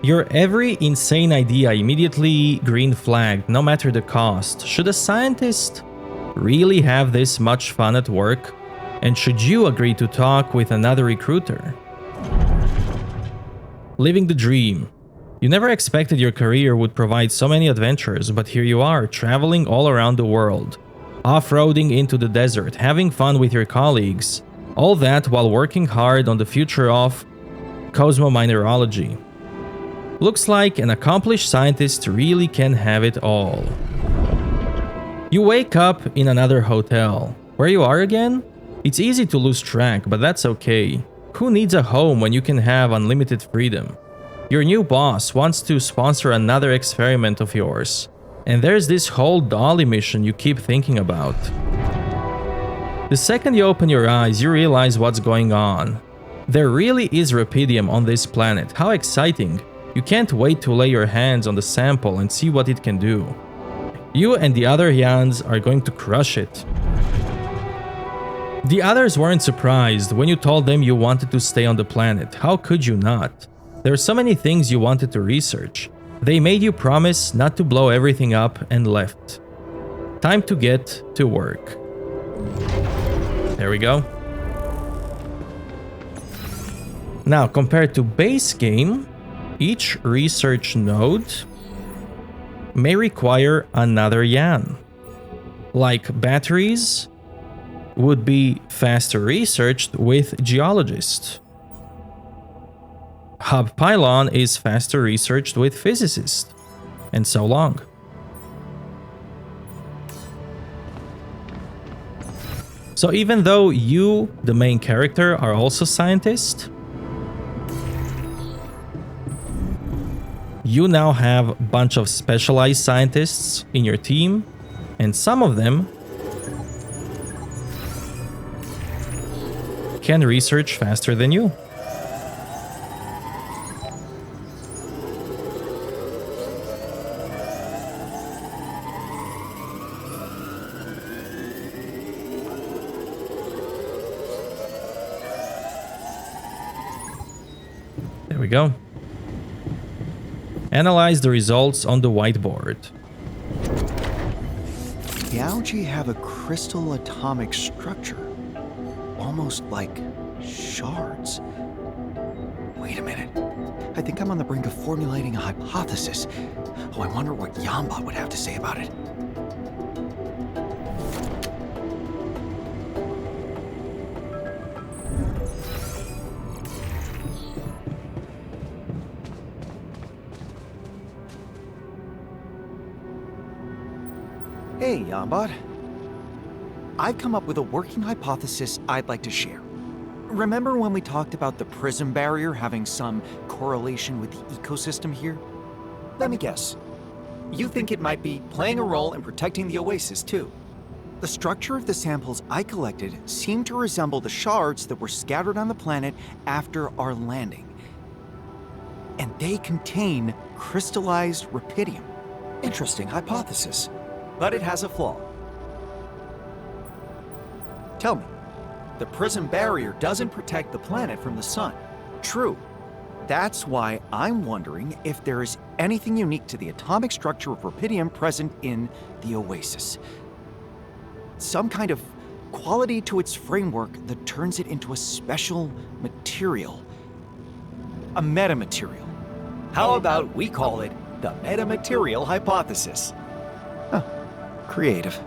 Your every insane idea immediately green flagged, no matter the cost. Should a scientist really have this much fun at work? And should you agree to talk with another recruiter? Living the dream. You never expected your career would provide so many adventures, but here you are, traveling all around the world. Off-roading into the desert, having fun with your colleagues, all that while working hard on the future of cosmomineralogy. Looks like an accomplished scientist really can have it all. You wake up in another hotel. Where you are again? It's easy to lose track, but that's okay. Who needs a home when you can have unlimited freedom? Your new boss wants to sponsor another experiment of yours. And there's this whole dolly mission you keep thinking about. The second you open your eyes, you realize what's going on. There really is rubidium on this planet. How exciting! You can't wait to lay your hands on the sample and see what it can do. You and the other Jans are going to crush it. The others weren't surprised when you told them you wanted to stay on the planet. How could you not? There are so many things you wanted to research. They made you promise not to blow everything up and left. Time to get to work. There we go. Now, compared to base game, each research node may require another Jan. Like batteries would be faster researched with Geologist. Hub pylon is faster researched with Physicist, and so long. So even though you, the main character, are also scientist, you now have a bunch of specialized scientists in your team, and some of them can research faster than you. There we go. Analyze the results on the whiteboard. The algae have a crystal atomic structure, almost like shards. Wait a minute. I think I'm on the brink of formulating a hypothesis. Oh, I wonder what Jambot would have to say about it. Hey, Jambot. I've come up with a working hypothesis I'd like to share. Remember when we talked about the prism barrier having some correlation with the ecosystem here? Let me guess. You think it might be playing a role in protecting the Oasis, too. The structure of the samples I collected seemed to resemble the shards that were scattered on the planet after our landing. And they contain crystallized rubidium. Interesting hypothesis. but it has a flaw. Tell me, the prism barrier doesn't protect the planet from the sun. True. That's why I'm wondering if there is anything unique to the atomic structure of rubidium present in the Oasis. Some kind of quality to its framework that turns it into a special material. A metamaterial. How about we call it the metamaterial hypothesis? Huh. Creative.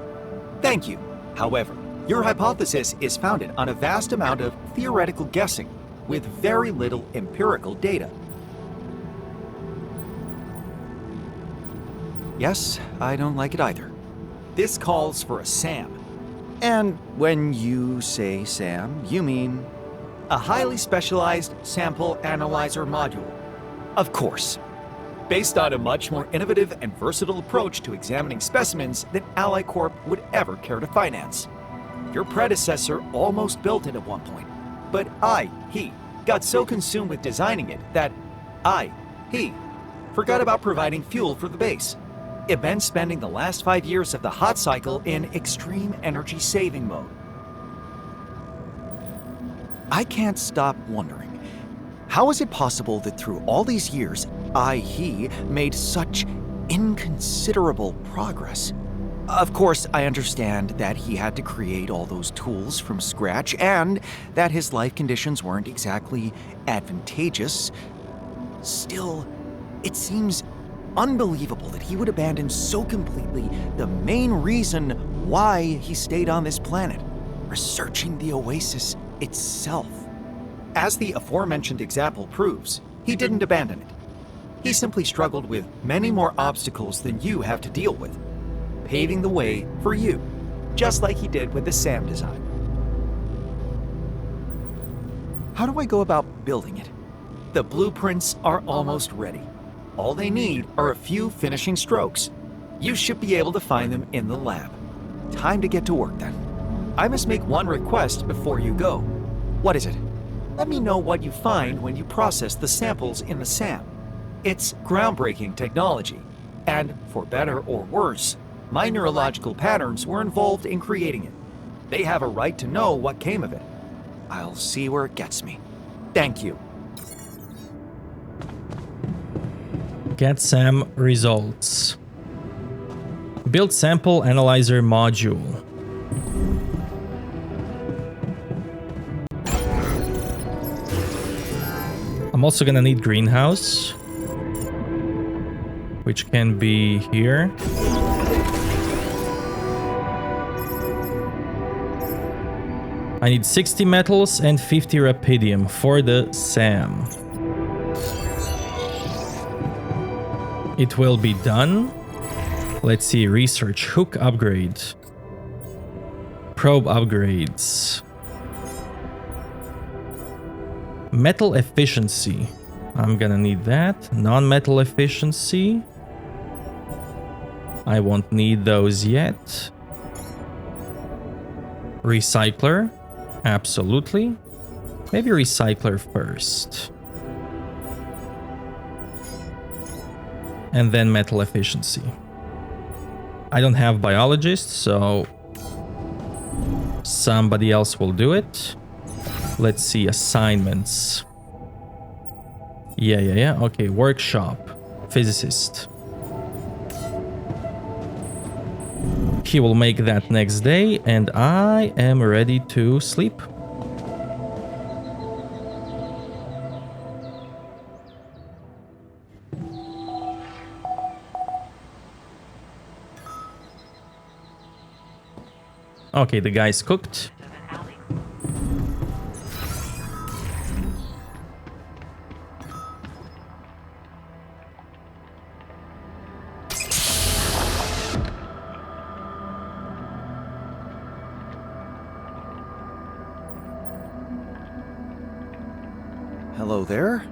Thank you. However, your hypothesis is founded on a vast amount of theoretical guessing with very little empirical data. Yes, I don't like it either. This calls for a SAM. And when you say SAM, you mean a highly specialized sample analyzer module. Of course. Based on a much more innovative and versatile approach to examining specimens than Ally Corp would ever care to finance. Your predecessor almost built it at one point, but he, got so consumed with designing it that he, forgot about providing fuel for the base. It meant spending the last 5 years of the hot cycle in extreme energy saving mode. I can't stop wondering, how is it possible that through all these years, he made such inconsiderable progress? Of course, I understand that he had to create all those tools from scratch and that his life conditions weren't exactly advantageous. Still, it seems unbelievable that he would abandon so completely the main reason why he stayed on this planet, researching the Oasis itself. As the aforementioned example proves, he didn't abandon it. He simply struggled with many more obstacles than you have to deal with, paving the way for you, just like he did with the SAM design. How do I go about building it? The blueprints are almost ready. All they need are a few finishing strokes. You should be able to find them in the lab. Time to get to work then. I must make one request before you go. What is it? Let me know what you find when you process the samples in the SAM. It's groundbreaking technology, and for better or worse, my neurological patterns were involved in creating it. They have a right to know what came of it. I'll see where it gets me. Thank you. Get SAM results. Build sample analyzer module. I'm also gonna need greenhouse, which can be here. I need 60 metals and 50 rapidium for the SAM. It will be done. Let's see, research, hook upgrade, probe upgrades, metal efficiency. I'm gonna need that. Non-metal efficiency. I won't need those yet. Recycler. Absolutely. Maybe recycler first. And then metal efficiency. I don't have biologist, so somebody else will do it. Let's see, assignments. Yeah. Okay, workshop. Physicist. He will make that next day, and I am ready to sleep. Okay, the guy's cooked. Hello there.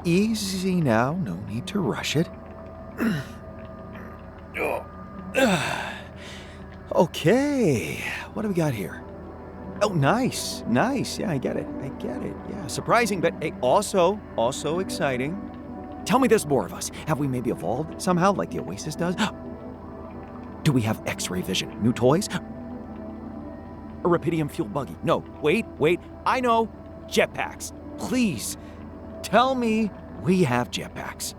Easy now, no need to rush it. Okay, what do we got here? Oh, nice. Yeah, I get it. Yeah, surprising, but also exciting. Tell me there's more of us. Have we maybe evolved somehow, like the Oasis does? Do we have X-ray vision? New toys? A rubidium-fueled buggy? No, wait. I know. Jetpacks. Please, tell me we have jetpacks.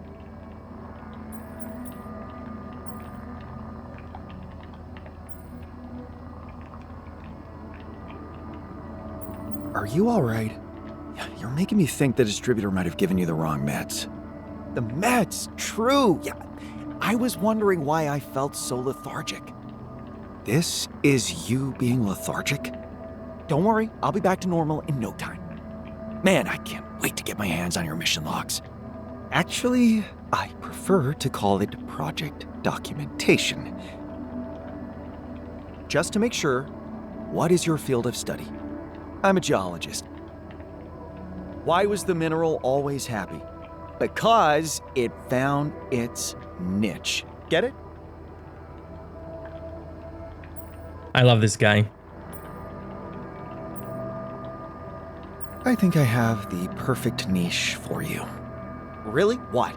Are you all right? You're making me think the distributor might have given you the wrong meds. The meds, true. Yeah, I was wondering why I felt so lethargic. This is you being lethargic? Don't worry, I'll be back to normal in no time. Man, I can't wait to get my hands on your mission logs. Actually, I prefer to call it project documentation. Just to make sure, what is your field of study? I'm a geologist. Why was the mineral always happy? Because it found its niche. Get it? I love this guy. I think I have the perfect niche for you. Really? What?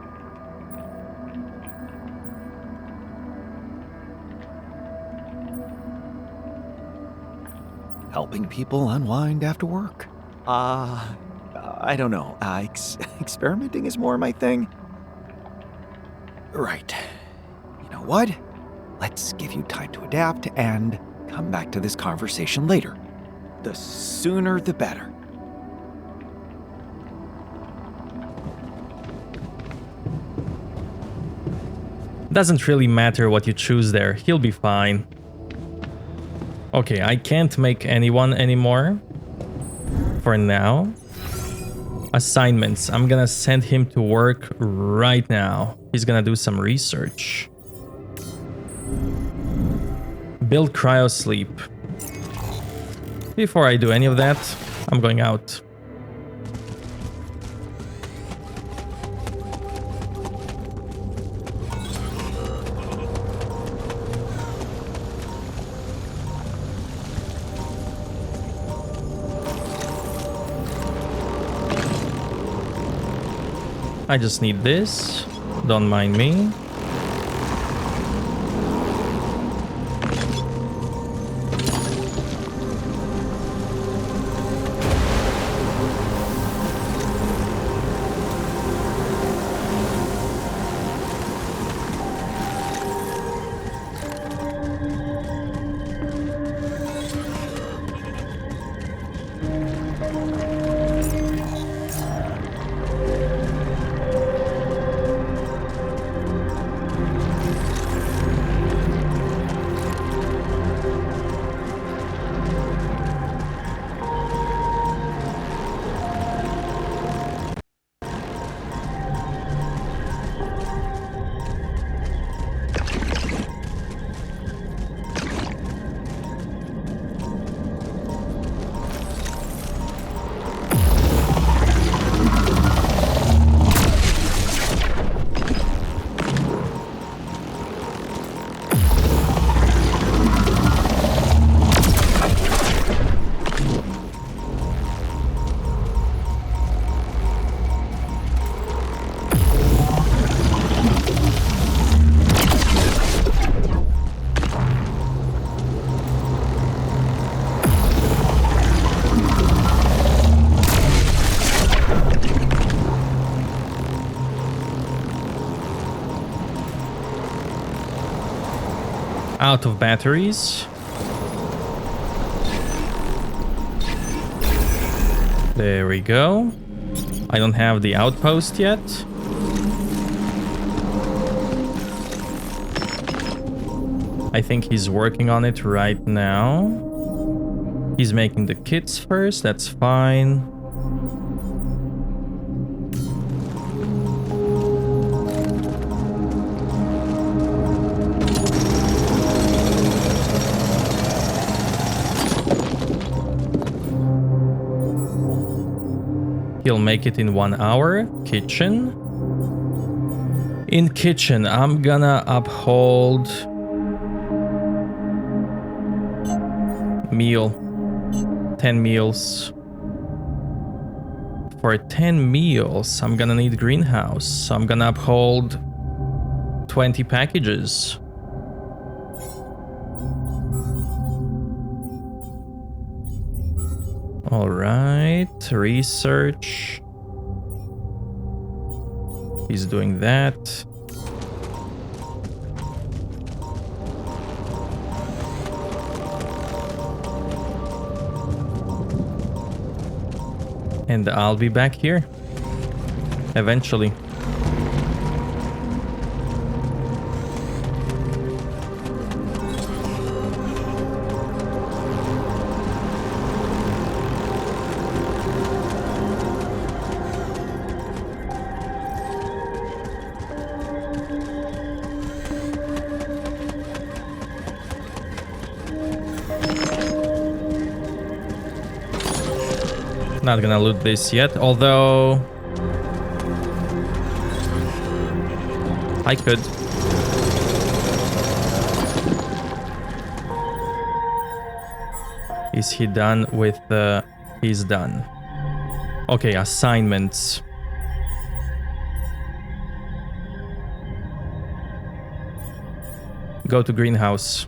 Helping people unwind after work. I don't know. Experimenting is more my thing. Right. You know what? Let's give you time to adapt and come back to this conversation later. The sooner the better. Doesn't really matter what you choose there. He'll be fine. Okay, I can't make anyone anymore. For now. Assignments. I'm gonna send him to work right now. He's gonna do some research. Build cryosleep. Before I do any of that, I'm going out. I just need this. Don't mind me. Out of batteries. There we go. I don't have the outpost yet. I think he's working on it right now. He's making the kits first, that's fine. He'll make it in 1 hour. Kitchen. In kitchen, I'm gonna uphold meal. 10 meals. For 10 meals, I'm gonna need greenhouse. So I'm gonna uphold 20 packages. All right, research. He's doing that. And I'll be back here eventually. Not gonna loot this yet, although I could. Is he done with the... He's done. Okay, assignments. Go to greenhouse.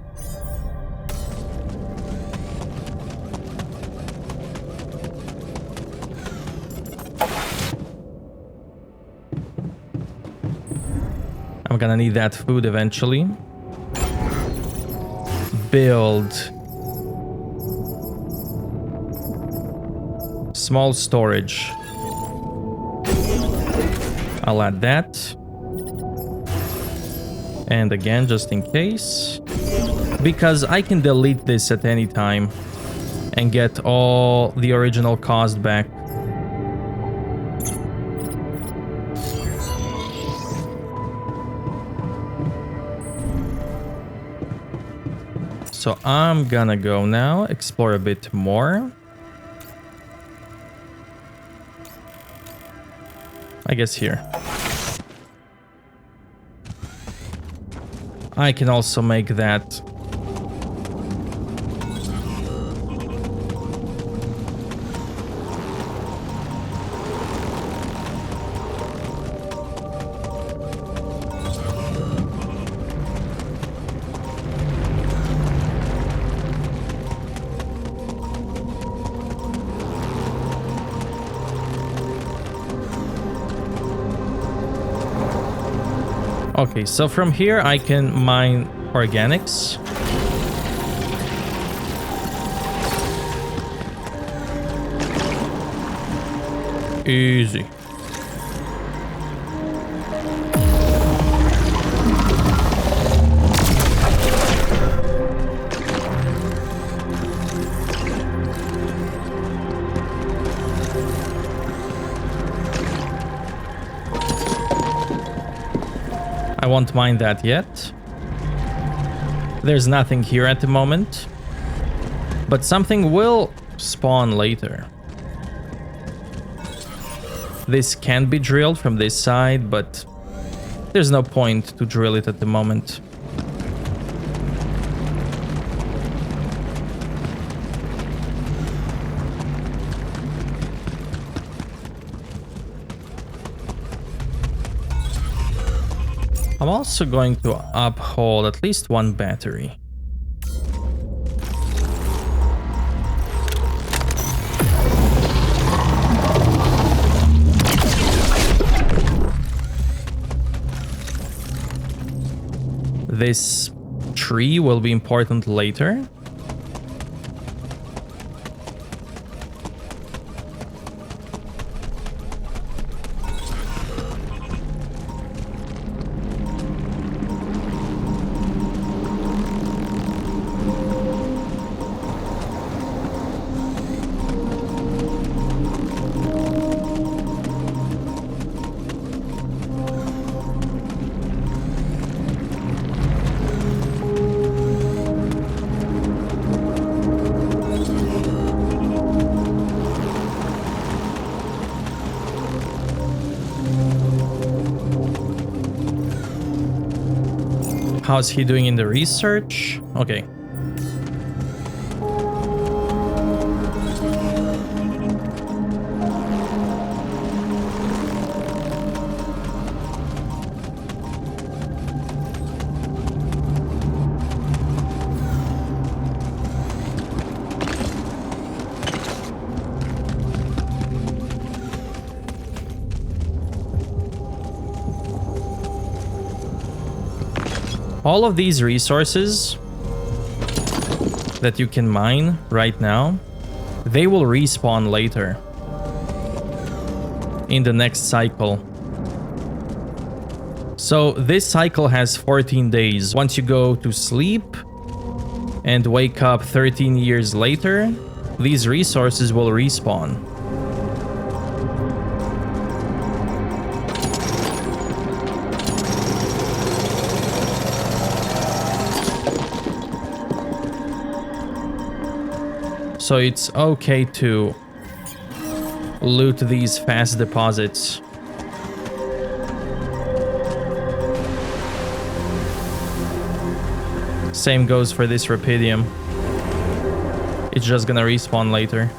I'm gonna need that food eventually. Build. Small storage. I'll add that. And again, just in case. Because I can delete this at any time and get all the original cost back. So I'm gonna go now, explore a bit more. I guess here. I can also make that. Okay, so from here I can mine organics. Easy. I won't mind that yet. There's nothing here at the moment, but something will spawn later. This can be drilled from this side, but there's no point to drill it at the moment. I'm also going to uphold at least one battery. This tree will be important later. How's he doing in the research? Okay. All of these resources that you can mine right now, they will respawn later in the next cycle. So this cycle has 14 days. Once you go to sleep and wake up 13 years later, these resources will respawn. So it's okay to loot these fast deposits. Same goes for this rubidium. It's just gonna respawn later.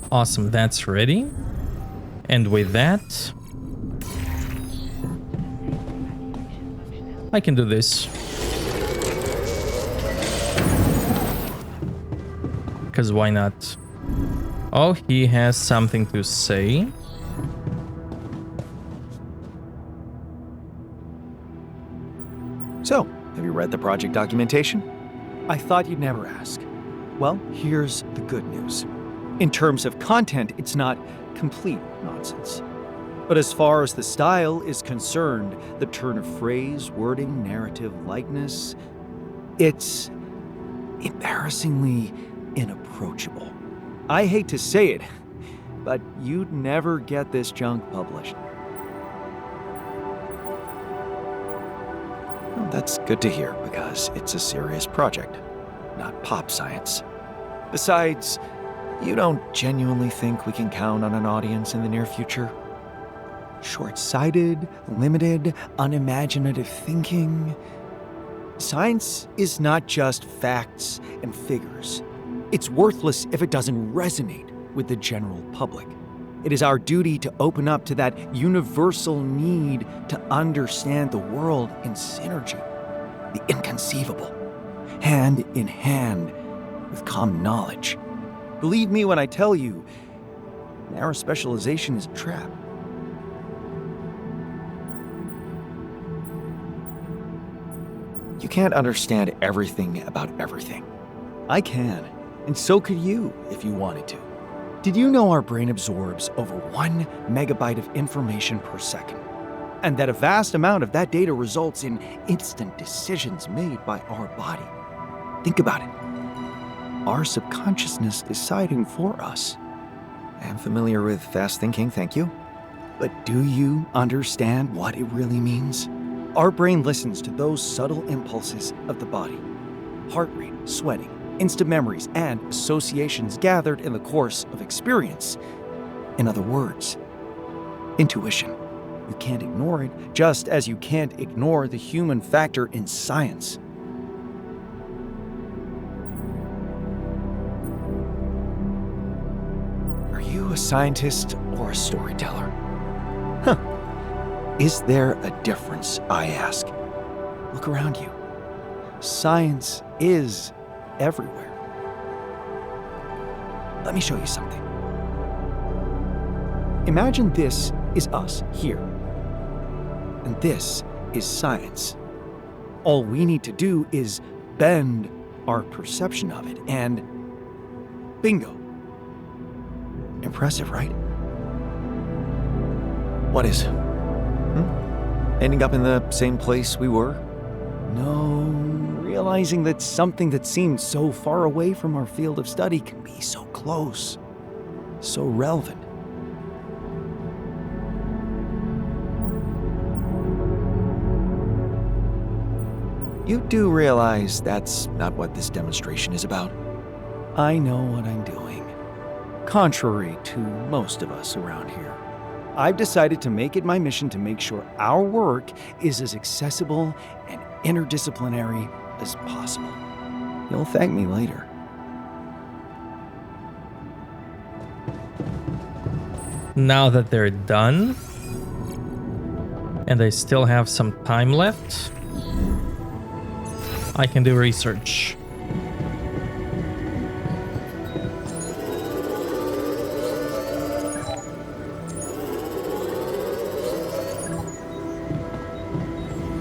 Awesome, that's ready. And with that, I can do this. Because why not? Oh, he has something to say. So, have you read the project documentation? I thought you'd never ask. Well, here's the good news. In terms of content, it's not complete nonsense. But as far as the style is concerned, the turn of phrase, wording, narrative, likeness, it's embarrassingly inapproachable. I hate to say it, but you'd never get this junk published. Well, that's good to hear, because it's a serious project, not pop science. Besides, you don't genuinely think we can count on an audience in the near future? Short-sighted, limited, unimaginative thinking. Science is not just facts and figures. It's worthless if it doesn't resonate with the general public. It is our duty to open up to that universal need to understand the world in synergy, the inconceivable, hand in hand with common knowledge. Believe me when I tell you, narrow specialization is a trap. You can't understand everything about everything. I can, and so could you if you wanted to. Did you know our brain absorbs over 1 megabyte of information per second? And that a vast amount of that data results in instant decisions made by our body? Think about it. Our subconsciousness deciding for us. I'm familiar with fast thinking, thank you. But do you understand what it really means? Our brain listens to those subtle impulses of the body. Heart rate, sweating, instant memories, and associations gathered in the course of experience. In other words, intuition. You can't ignore it, just as you can't ignore the human factor in science. Are you a scientist or a storyteller? Huh. Is there a difference, I ask? Look around you. Science is everywhere. Let me show you something. Imagine this is us here. And this is science. All we need to do is bend our perception of it, and bingo. Impressive, right? What is? Ending up in the same place we were? No, realizing that something that seemed so far away from our field of study can be so close, so relevant. You do realize that's not what this demonstration is about? I know what I'm doing, contrary to most of us around here. I've decided to make it my mission to make sure our work is as accessible and interdisciplinary as possible. You'll thank me later. Now that they're done, and I still have some time left, I can do research.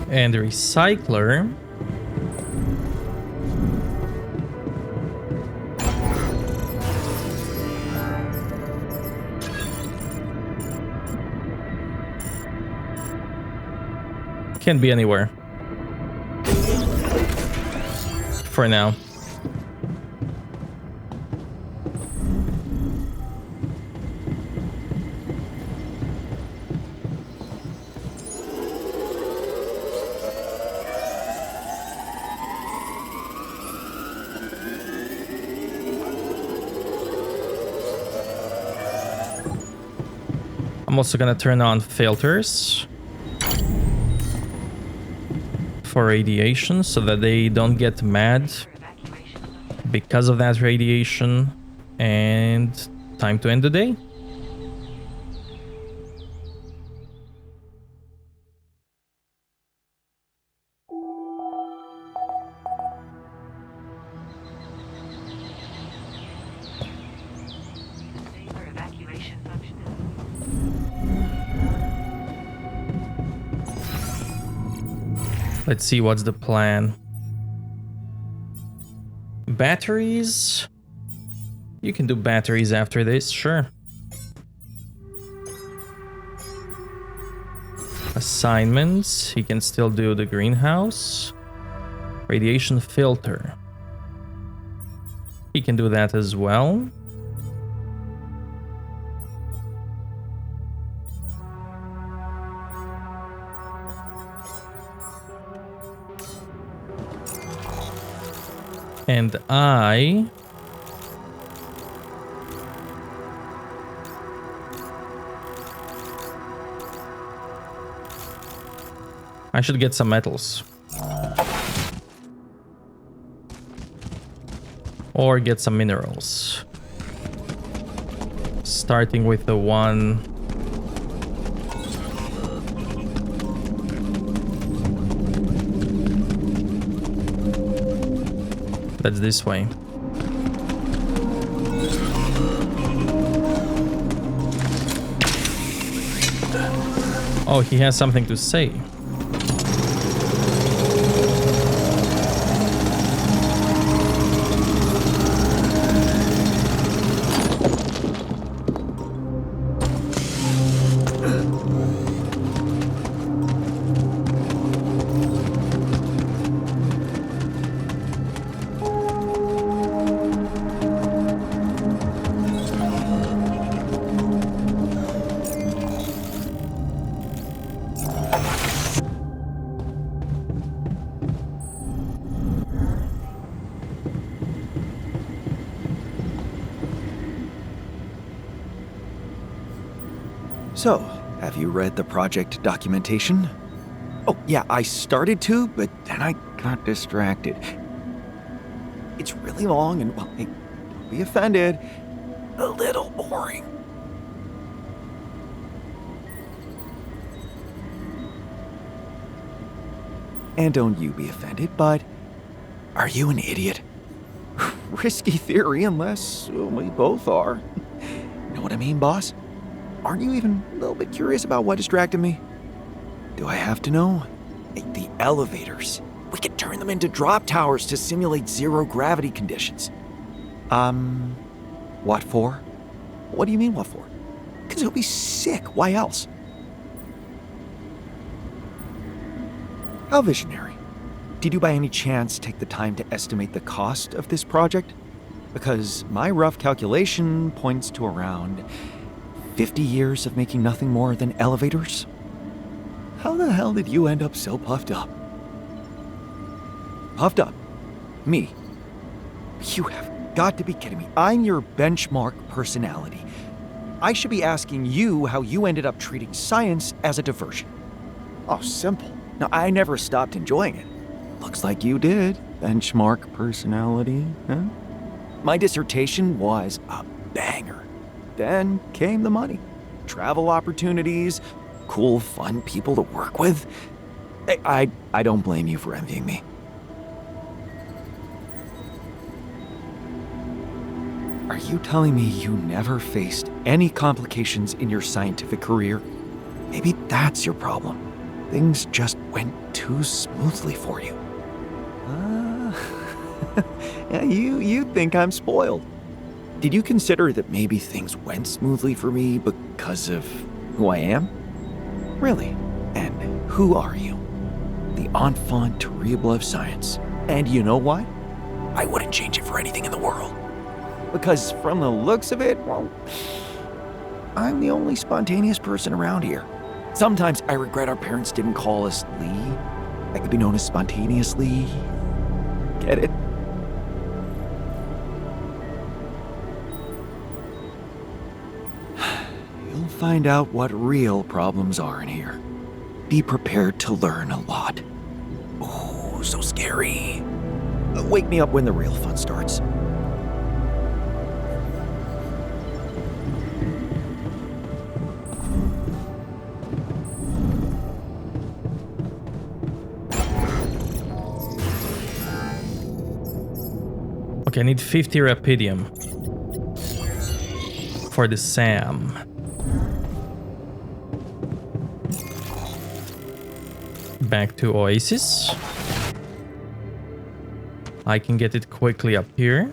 And the recycler can be anywhere for now. I'm also gonna turn on filters for radiation so that they don't get mad because of that radiation. And time to end the day. Let's see what's the plan. Batteries? You can do batteries after this, sure. Assignments, he can still do the greenhouse. Radiation filter. He can do that as well. And I should get some metals. Or get some minerals. Starting with the one that's this way. Oh, he has something to say. So, have you read the project documentation? Oh, yeah, I started to, but then I got distracted. It's really long and, well, hey, don't be offended, a little boring. And don't you be offended, but are you an idiot? Risky theory unless we both are. Know what I mean, boss? Aren't you even a little bit curious about what distracted me? Do I have to know? The elevators. We could turn them into drop towers to simulate zero gravity conditions. What for? What do you mean, what for? Because it'll be sick. Why else? How visionary. Did you by any chance take the time to estimate the cost of this project? Because my rough calculation points to around 50 years of making nothing more than elevators? How the hell did you end up so puffed up? Puffed up? Me? You have got to be kidding me. I'm your benchmark personality. I should be asking you how you ended up treating science as a diversion. Oh, simple. Now, I never stopped enjoying it. Looks like you did. Benchmark personality, huh? My dissertation was a banger. Then came the money. Travel opportunities, cool, fun people to work with. I don't blame you for envying me. Are you telling me you never faced any complications in your scientific career? Maybe that's your problem. Things just went too smoothly for you. Yeah, you think I'm spoiled. Did you consider that maybe things went smoothly for me because of who I am? Really? And who are you? The enfant terrible of science. And you know why? I wouldn't change it for anything in the world. Because from the looks of it, well, I'm the only spontaneous person around here. Sometimes I regret our parents didn't call us Lee. I could be known as Spontaneously. Get it? You'll find out what real problems are in here. Be prepared to learn a lot. Oh, so scary. Wake me up when the real fun starts. Okay, I need 50 rapidium for the SAM. Back to Oasis. I can get it quickly up here.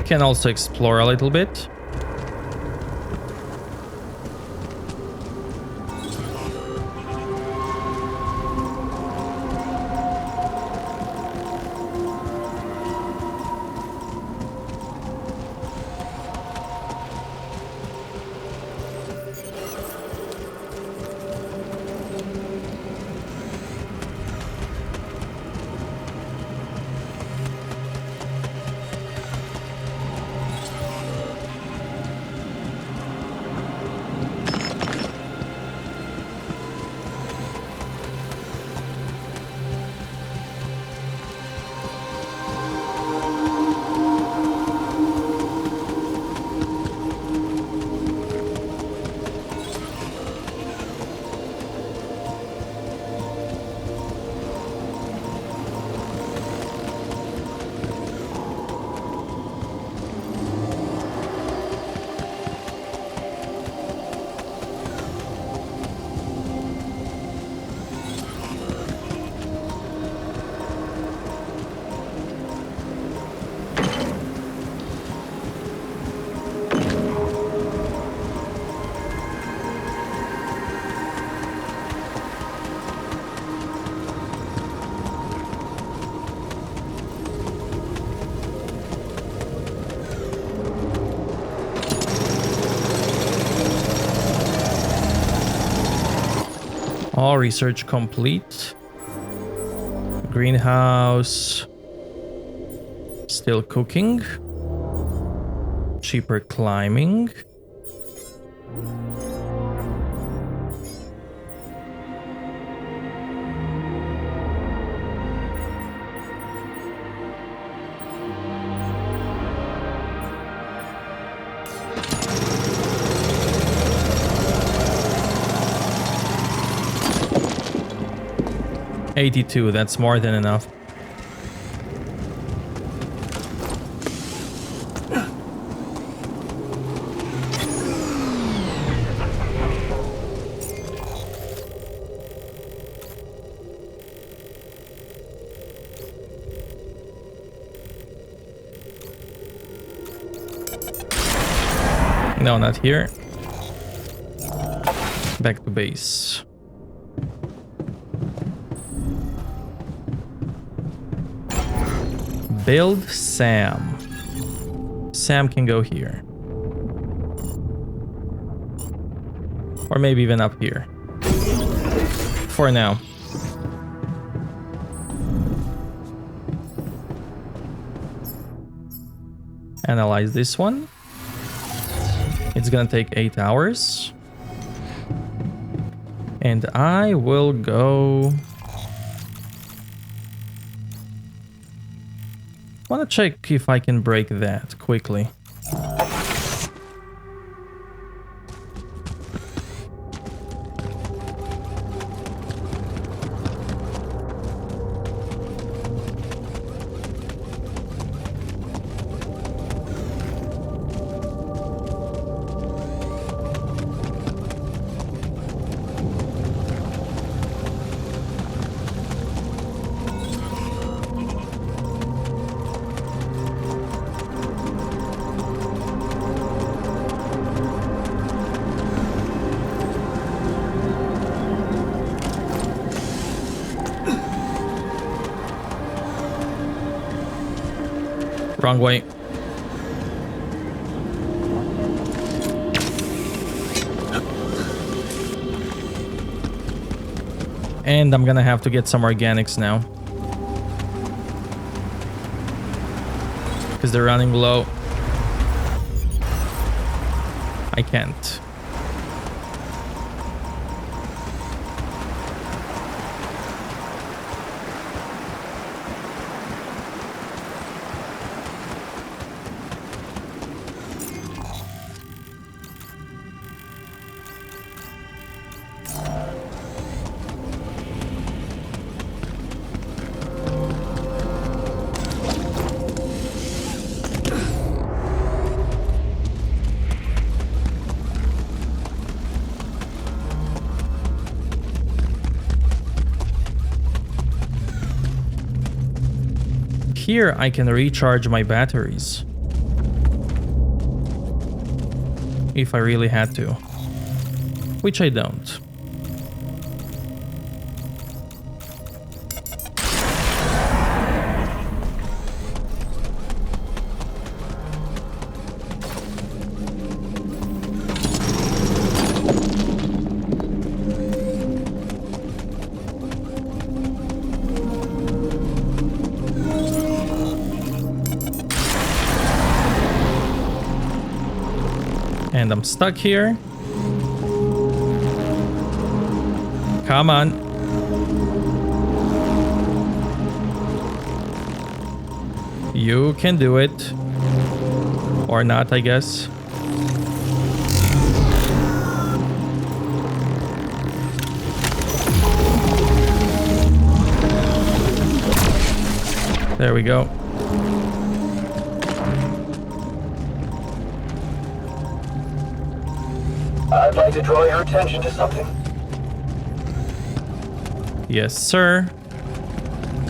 Can also explore a little bit. All research complete. Greenhouse. Still cooking. Cheaper climbing. $82, that's more than enough. No, not here. Back to base. Build Sam. Sam can go here. Or maybe even up here. For now. Analyze this one. It's gonna take 8 hours. And I will go... wanna check if I can break that quickly. Wrong way. And I'm gonna have to get some organics now. Because they're running low. I can't. Here I can recharge my batteries. If I really had to. Which I don't. And I'm stuck here. Come on. You can do it. Or not, I guess. There we go. I'd like to draw your attention to something. Yes, sir.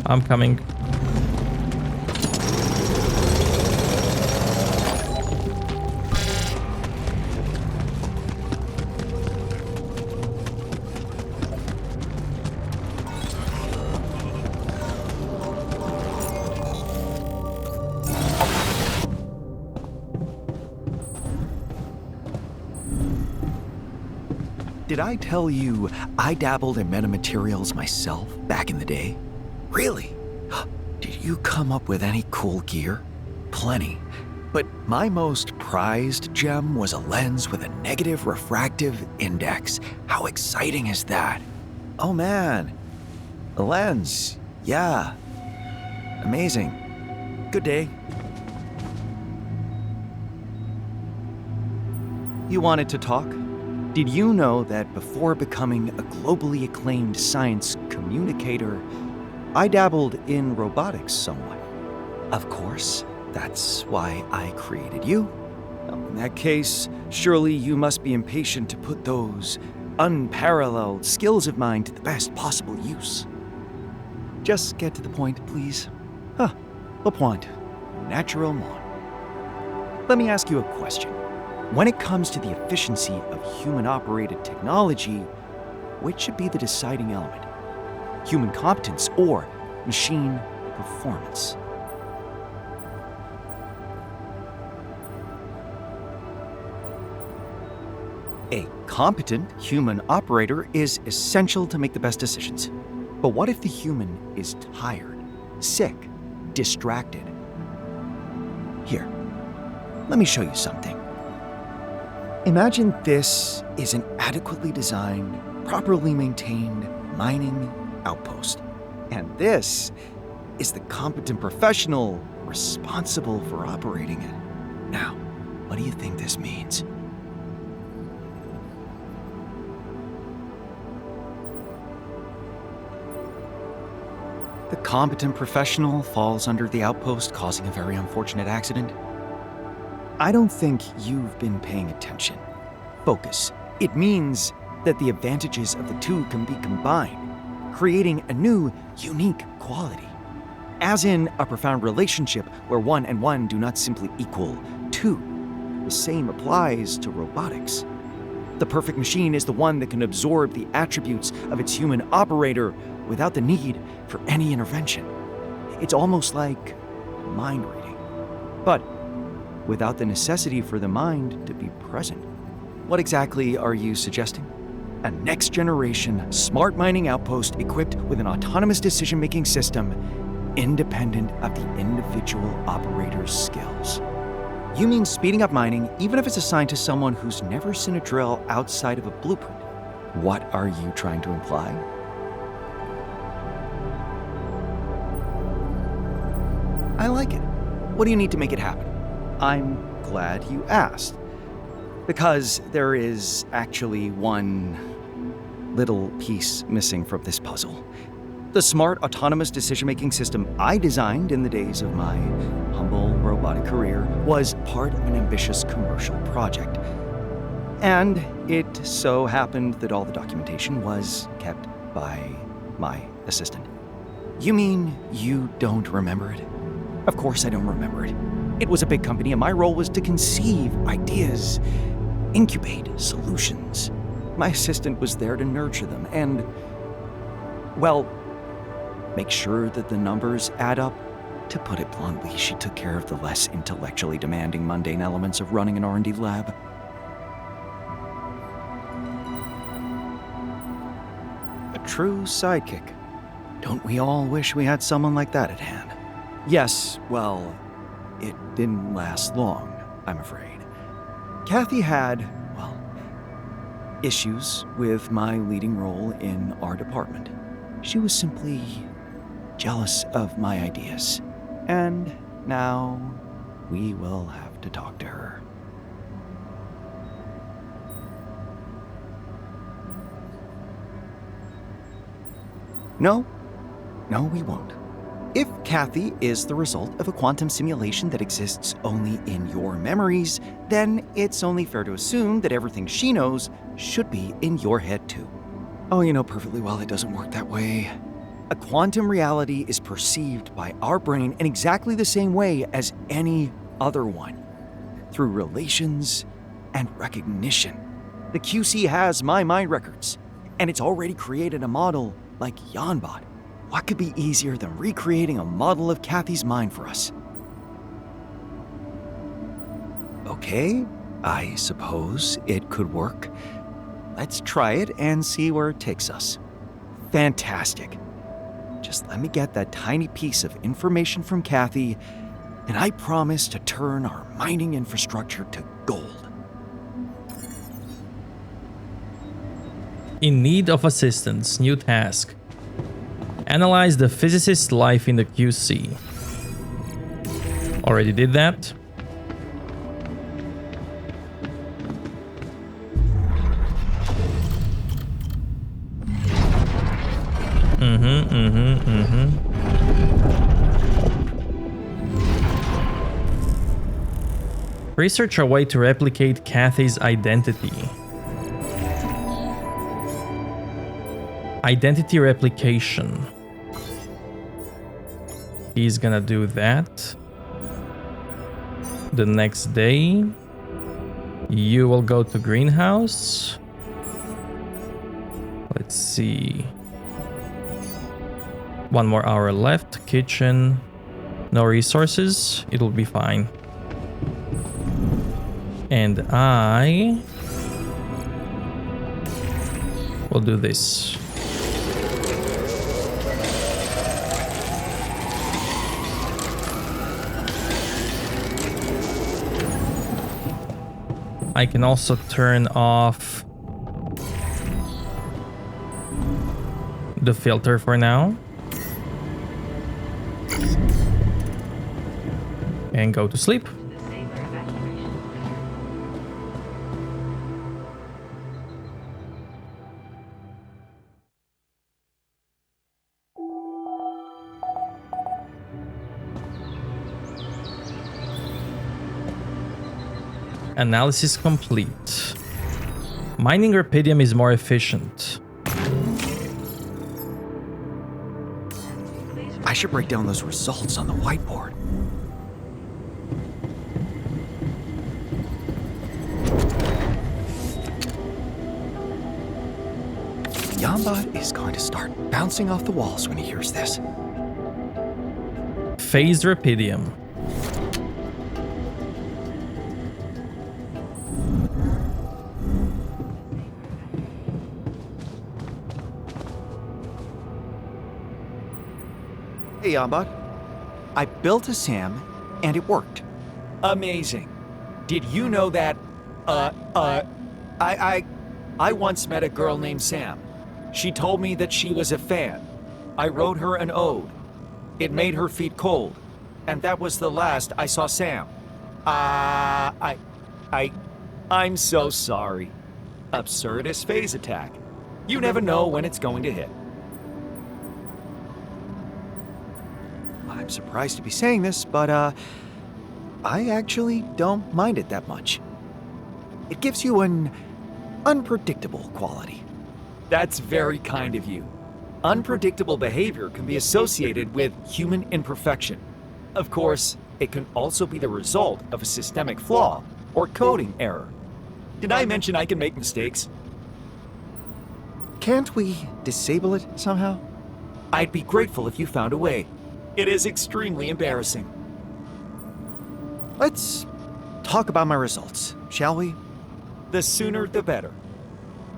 I'm coming. Did I tell you I dabbled in metamaterials myself back in the day? Really? Did you come up with any cool gear? Plenty. But my most prized gem was a lens with a negative refractive index. How exciting is that? Oh man, a lens. Yeah. Amazing. Good day. You wanted to talk? Did you know that before becoming a globally acclaimed science communicator, I dabbled in robotics somewhat? Of course, that's why I created you. In that case, surely you must be impatient to put those unparalleled skills of mine to the best possible use. Just get to the point, please. Au point. Naturellement. Let me ask you a question. When it comes to the efficiency of human-operated technology, which should be the deciding element? Human competence or machine performance? A competent human operator is essential to make the best decisions. But what if the human is tired, sick, distracted? Here, Let me show you something. Imagine this is an adequately designed, properly maintained mining outpost. And this is the competent professional responsible for operating it. Now, what do you think this means? The competent professional falls under the outpost, causing a very unfortunate accident. I don't think you've been paying attention. Focus. It means that the advantages of the two can be combined, creating a new, unique quality. As in a profound relationship where 1 and 1 do not simply equal 2. The same applies to robotics. The perfect machine is the one that can absorb the attributes of its human operator without the need for any intervention. It's almost like mind reading, but without the necessity for the mind to be present. What exactly are you suggesting? A next-generation smart mining outpost equipped with an autonomous decision-making system independent of the individual operator's skills. You mean speeding up mining even if it's assigned to someone who's never seen a drill outside of a blueprint? What are you trying to imply? I like it. What do you need to make it happen? I'm glad you asked. Because there is actually one little piece missing from this puzzle. The smart autonomous decision-making system I designed in the days of my humble robotic career was part of an ambitious commercial project. And it so happened that all the documentation was kept by my assistant. You mean you don't remember it? Of course I don't remember it. It was a big company and my role was to conceive ideas, incubate solutions. My assistant was there to nurture them and, well, make sure that the numbers add up. To put it bluntly, she took care of the less intellectually demanding mundane elements of running an R&D lab. A true sidekick. Don't we all wish we had someone like that at hand? Yes, well, it didn't last long, I'm afraid. Kathy had, well, issues with my leading role in our department. She was simply jealous of my ideas. And now we will have to talk to her. No, we won't. If Kathy is the result of a quantum simulation that exists only in your memories, then it's only fair to assume that everything she knows should be in your head too. Oh, you know perfectly well it doesn't work that way. A quantum reality is perceived by our brain in exactly the same way as any other one, through relations and recognition. The QC has my mind records, and it's already created a model like Janbot. What could be easier than recreating a model of Kathy's mind for us? Okay, I suppose it could work. Let's try it and see where it takes us. Fantastic. Just let me get that tiny piece of information from Kathy, and I promise to turn our mining infrastructure to gold. In need of assistance, new task. Analyze the physicist's life in the QC. Already did that. Research a way to replicate Kathy's identity. Identity replication. He's gonna do that. The next day, you will go to greenhouse. Let's see. 1 more hour left. Kitchen. No resources. It'll be fine. And I will do this. I can also turn off the filter for now. And go to sleep. Analysis complete. Mining rubidium is more efficient. I should break down those results on the whiteboard. Yambot is going to start bouncing off the walls when he hears this. Phase rubidium. Hey, Yambot. I built a SAM, and it worked. Amazing. Did you know that, I once met a girl named Sam. She told me that she was a fan. I wrote her an ode. It made her feet cold. And that was the last I saw Sam. I'm so sorry. Absurdist phase attack. You never know when it's going to hit. I'm surprised to be saying this, but, I actually don't mind it that much. It gives you an unpredictable quality. That's very kind of you. Unpredictable behavior can be associated with human imperfection. Of course, it can also be the result of a systemic flaw or coding error. Did I mention I can make mistakes? Can't we disable it somehow? I'd be grateful if you found a way. It is extremely embarrassing. Let's talk about my results, shall we? The sooner the better.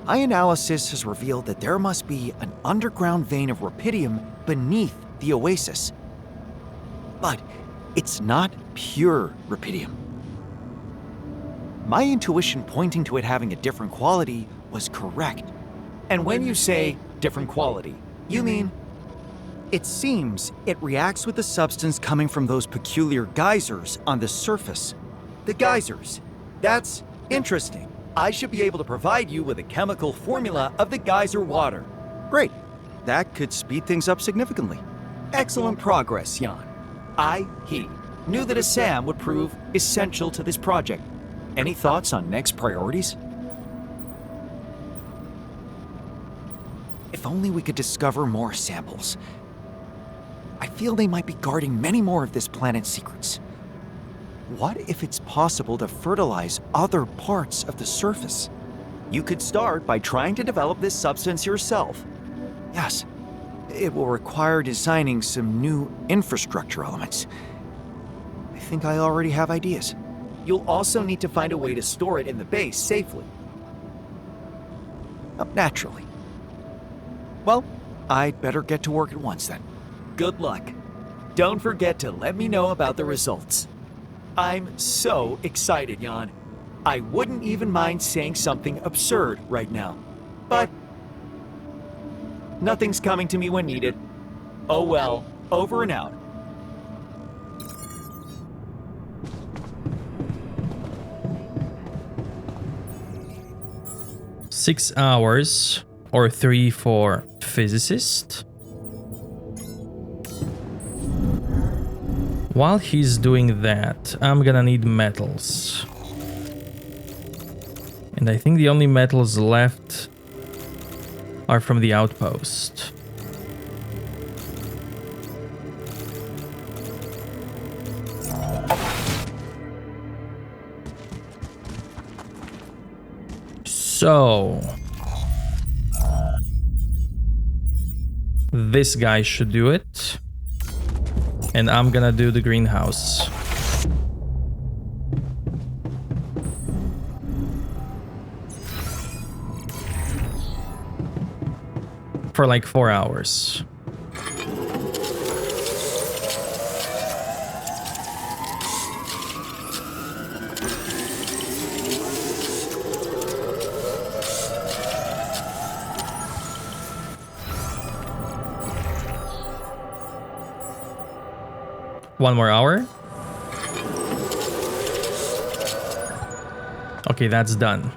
My analysis has revealed that there must be an underground vein of rubidium beneath the Oasis. But it's not pure rubidium. My intuition pointing to it having a different quality was correct. And when you say different quality, you mean? It seems it reacts with the substance coming from those peculiar geysers on the surface. The geysers. That's interesting. I should be able to provide you with a chemical formula of the geyser water. Great. That could speed things up significantly. Excellent progress, Jan. He knew that a SAM would prove essential to this project. Any thoughts on next priorities? If only we could discover more samples. I feel they might be guarding many more of this planet's secrets. What if it's possible to fertilize other parts of the surface? You could start by trying to develop this substance yourself. Yes. It will require designing some new infrastructure elements. I think I already have ideas. You'll also need to find a way to store it in the base safely. Naturally. Well, I'd better get to work at once then. Good luck. Don't forget to let me know about the results. I'm so excited, Jan. I wouldn't even mind saying something absurd right now. But nothing's coming to me when needed. Oh well, over and out. Six hours or 3 for Physicist. While he's doing that, I'm gonna need metals. And I think the only metals left are from the outpost. So this guy should do it. And I'm gonna do the greenhouse. For like 4 hours. 1 more hour. Okay, that's done.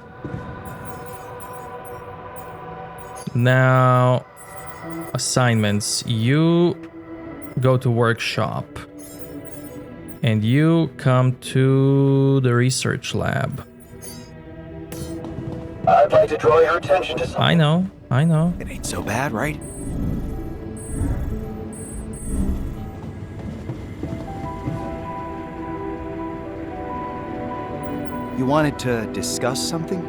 Now, assignments. You go to workshop. And you come to the research lab. I'd like to draw your attention to something. I know. It ain't so bad, right? You wanted to discuss something?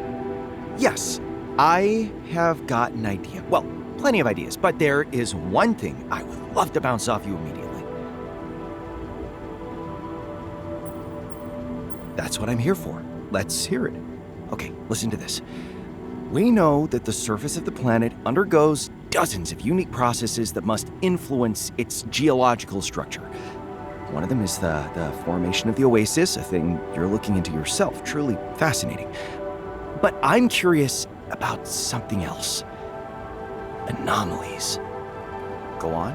Yes, I have got an idea. Well, plenty of ideas, but there is one thing I would love to bounce off you immediately. That's what I'm here for. Let's hear it. Okay, listen to this. We know that the surface of the planet undergoes dozens of unique processes that must influence its geological structure. One of them is the formation of the Oasis, a thing you're looking into yourself. Truly fascinating. But I'm curious about something else. Anomalies. Go on.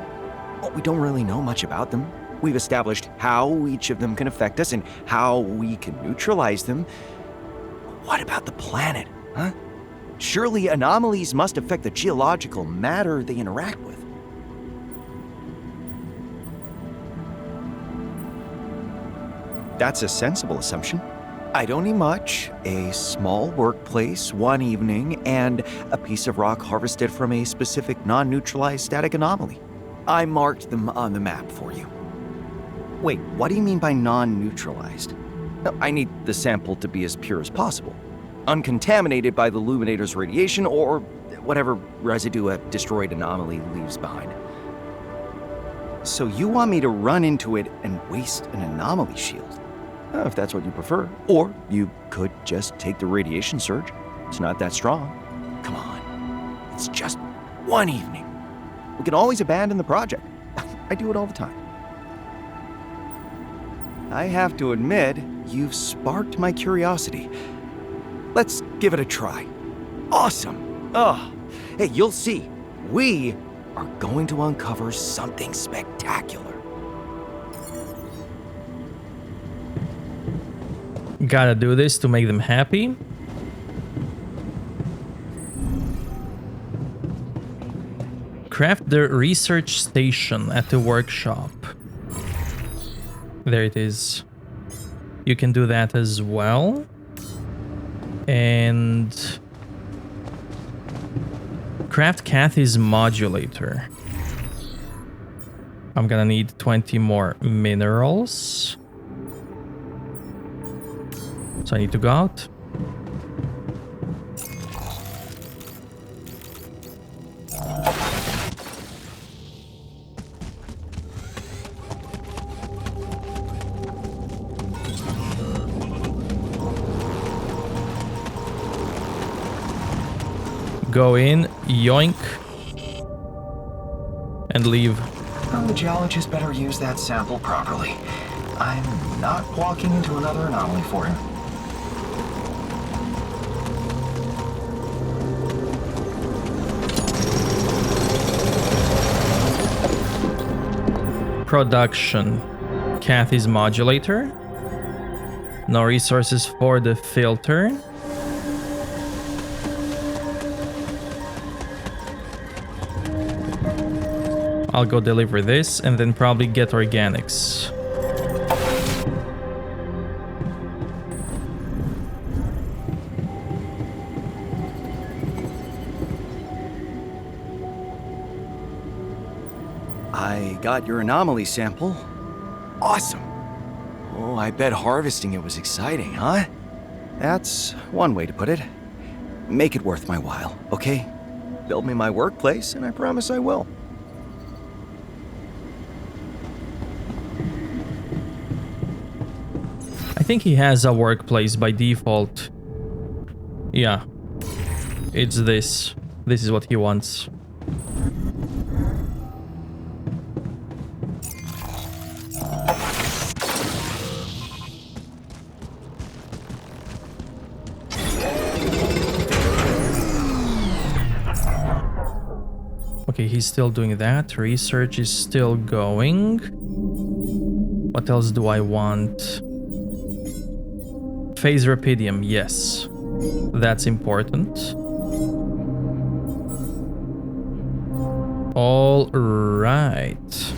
Well, we don't really know much about them. We've established how each of them can affect us and how we can neutralize them. What about the planet, huh? Surely anomalies must affect the geological matter they interact with. That's a sensible assumption. I don't need much. A small workplace, one evening, and a piece of rock harvested from a specific non-neutralized static anomaly. I marked them on the map for you. Wait, what do you mean by non-neutralized? No, I need the sample to be as pure as possible. Uncontaminated by the illuminator's radiation or whatever residue a destroyed anomaly leaves behind. So you want me to run into it and waste an anomaly shield? If that's what you prefer. Or you could just take the radiation surge. It's not that strong. Come on. It's just one evening. We can always abandon the project. I do it all the time. I have to admit, you've sparked my curiosity. Let's give it a try. Awesome. Oh, hey, you'll see. We are going to uncover something spectacular. Gotta do this to make them happy. Craft the research station at the workshop. There it is. You can do that as well. And craft Kathy's modulator. I'm gonna need 20 more minerals. So I need to go out. Go in, yoink, and leave. The geologist better use that sample properly. I'm not walking into another anomaly for him. Production. Kathy's modulator. No resources for the filter. I'll go deliver this and then probably get organics. I got your anomaly sample. Awesome. Oh, I bet harvesting it was exciting, huh? That's one way to put it. Make it worth my while, okay? Build me my workplace, and I promise I will. I think he has a workplace by default. Yeah. It's this. This is what he wants. Okay, he's still doing that. Research is still going. What else do I want? Phase Rapidium, yes. That's important. All right.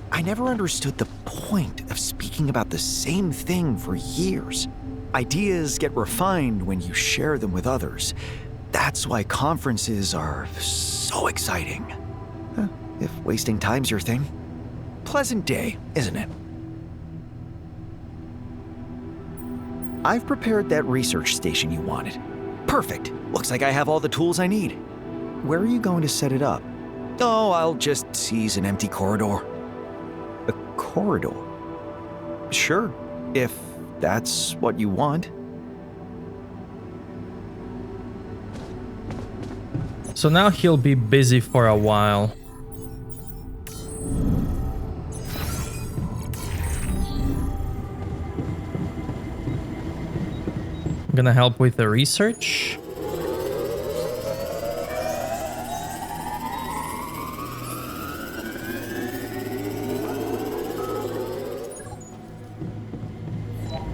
I never understood the point of speaking about the same thing for years. Ideas get refined when you share them with others. That's why conferences are so exciting. If wasting time's your thing, pleasant day, isn't it? I've prepared that research station you wanted. Perfect. Looks like I have all the tools I need. Where are you going to set it up? Oh, I'll just seize an empty corridor. A corridor? Sure, if that's what you want. So now he'll be busy for a while. I'm gonna help with the research.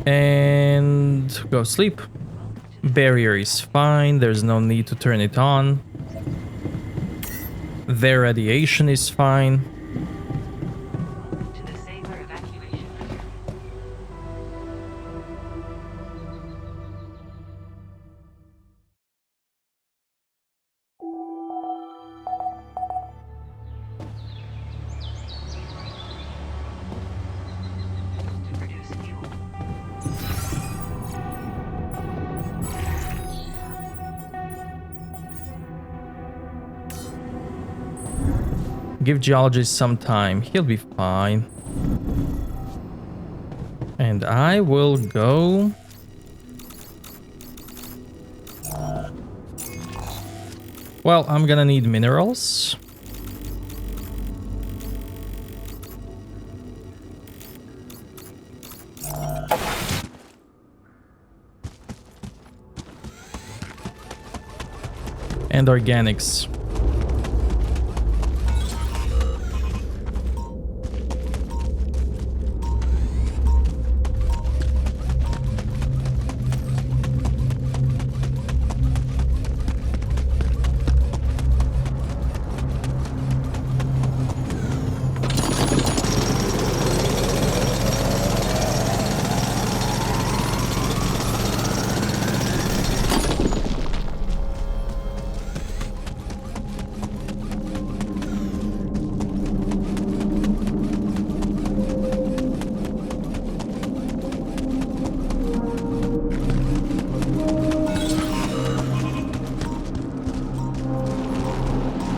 And go sleep. Barrier is fine, there's no need to turn it on. Their radiation is fine. To the safer evacuation. To produce fuel. Give Geologist some time, he'll be fine. And I will go... Well, I'm gonna need minerals. And organics.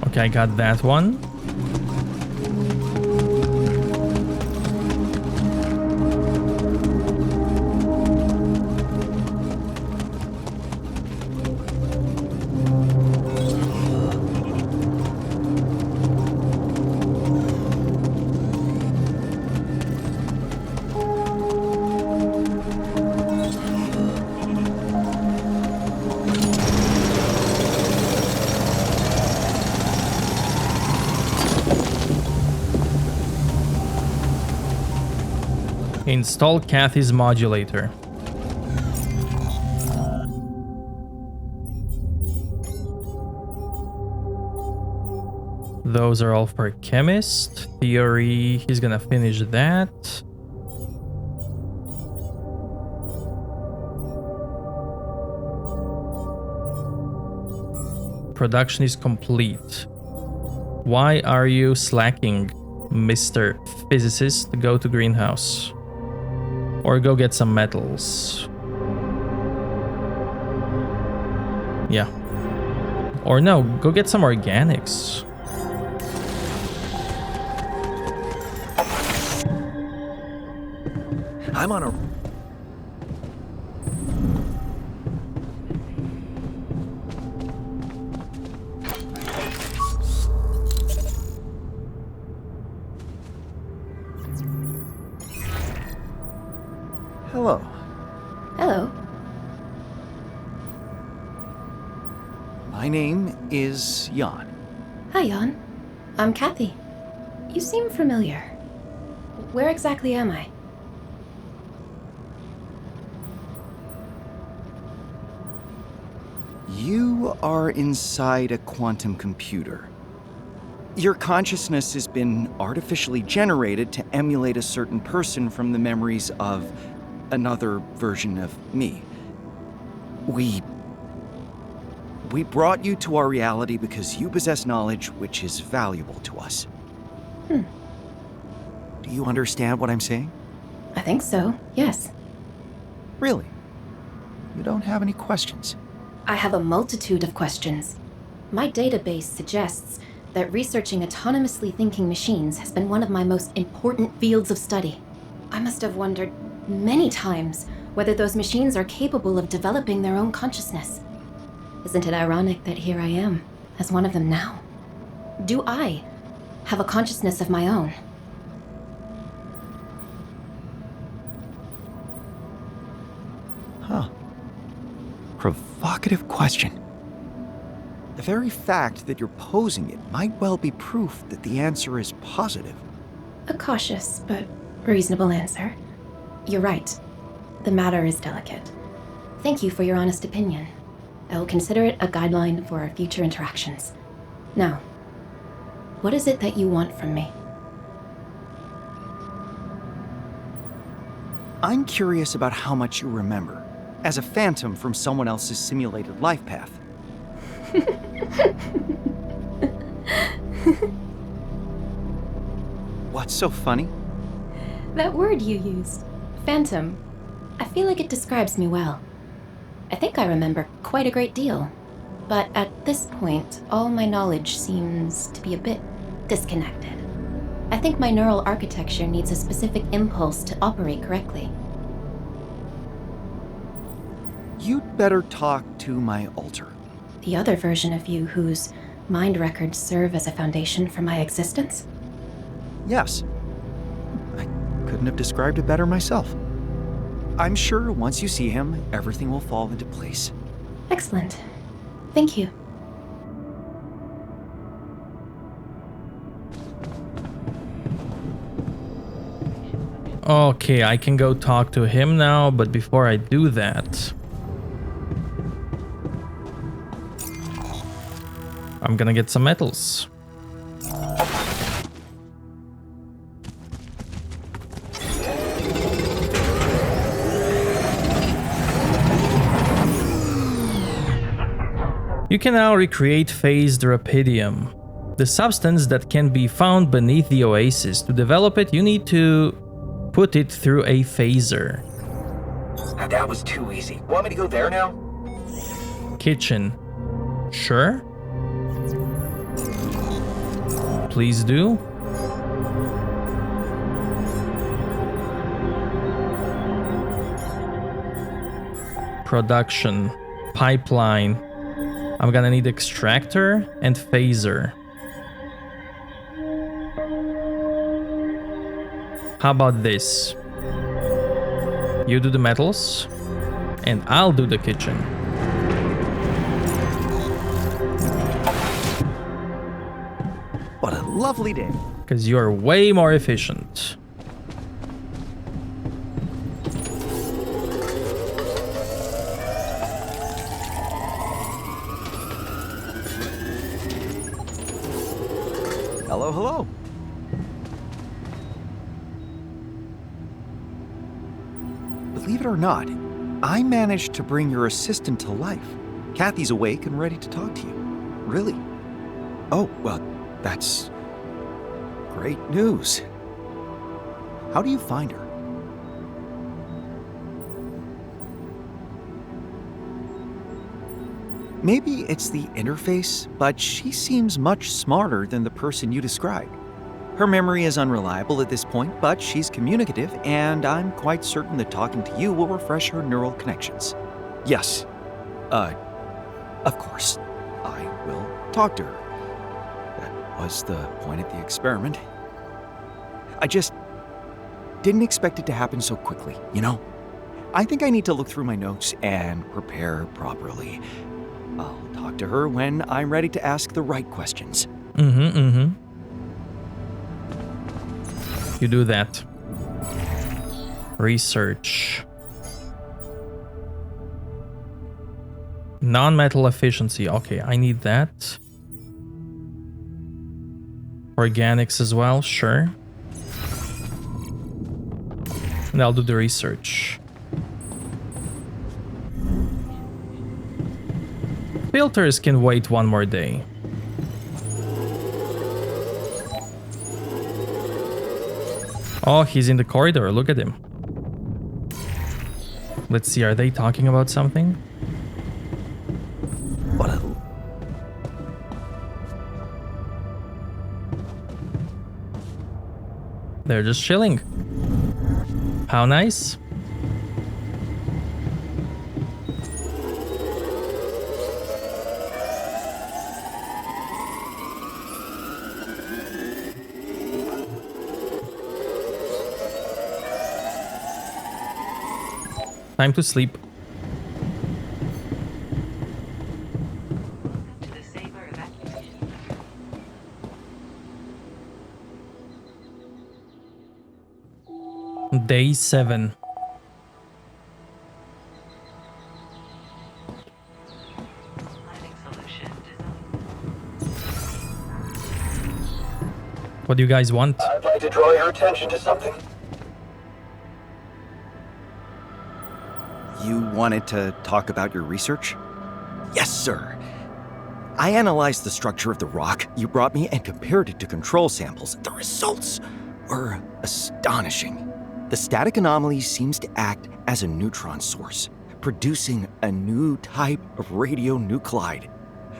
Okay, I got that one. Install Cathy's modulator. Those are all for Chemist. Theory, he's gonna finish that. Production is complete. Why are you slacking, Mr. Physicist? Go to greenhouse. Or go get some metals. Yeah. Or no, go get some organics. I'm on a... Hello. Hello. My name is Jan. Hi, Jan. I'm Kathy. You seem familiar. Where exactly am I? You are inside a quantum computer. Your consciousness has been artificially generated to emulate a certain person from the memories of another version of me. We brought you to our reality because you possess knowledge which is valuable to us. Do you understand what I'm saying? I think so, yes. Really? You don't have any questions? I have a multitude of questions. My database suggests that researching autonomously thinking machines has been one of my most important fields of study. I must have wondered many times whether those machines are capable of developing their own consciousness. Isn't it ironic that here I am, as one of them now? Do I have a consciousness of my own? Huh. Provocative question. The very fact that you're posing it might well be proof that the answer is positive. A cautious but reasonable answer. You're right. The matter is delicate. Thank you for your honest opinion. I will consider it a guideline for our future interactions. Now, what is it that you want from me? I'm curious about how much you remember, as a phantom from someone else's simulated life path. What's so funny? That word you used, phantom. I feel like it describes me well. I think I remember quite a great deal. But at this point, all my knowledge seems to be a bit disconnected. I think my neural architecture needs a specific impulse to operate correctly. You'd better talk to my alter. The other version of you whose mind records serve as a foundation for my existence? Yes. I couldn't have described it better myself. I'm sure once you see him, everything will fall into place. Excellent. Thank you. Okay, I can go talk to him now, but before I do that, I'm gonna get some metals. You can now recreate phased rapidium, the substance that can be found beneath the Oasis. To develop it, you need to put it through a phaser. Now that was too easy. Want me to go there now? Kitchen. Sure. Please do. Production. Pipeline. I'm gonna need extractor and phaser. How about this? You do the metals, and I'll do the kitchen. What a lovely day. Because you're way more efficient. Hello, hello. Believe it or not, I managed to bring your assistant to life. Kathy's awake and ready to talk to you. Really? Oh, well, that's great news. How do you find her? Maybe it's the interface, but she seems much smarter than the person you described. Her memory is unreliable at this point, but she's communicative, and I'm quite certain that talking to you will refresh her neural connections. Yes. Of course. I will talk to her. That was the point of the experiment. I just didn't expect it to happen so quickly, you know? I think I need to look through my notes and prepare properly. I'll talk to her when I'm ready to ask the right questions. You do that. Research. Non-metal efficiency. Okay, I need that. Organics as well, sure. And I'll do the research. Filters can wait one more day. Oh, he's in the corridor. Look at him. Let's see, are they talking about something? What a... They're just chilling. How nice. Time to sleep. To the saber evacuation. Day 7. Planning solution design. What do you guys want? I'd like to draw your attention to something. You wanted to talk about your research? Yes, sir. I analyzed the structure of the rock you brought me and compared it to control samples. The results were astonishing. The static anomaly seems to act as a neutron source, producing a new type of radionuclide.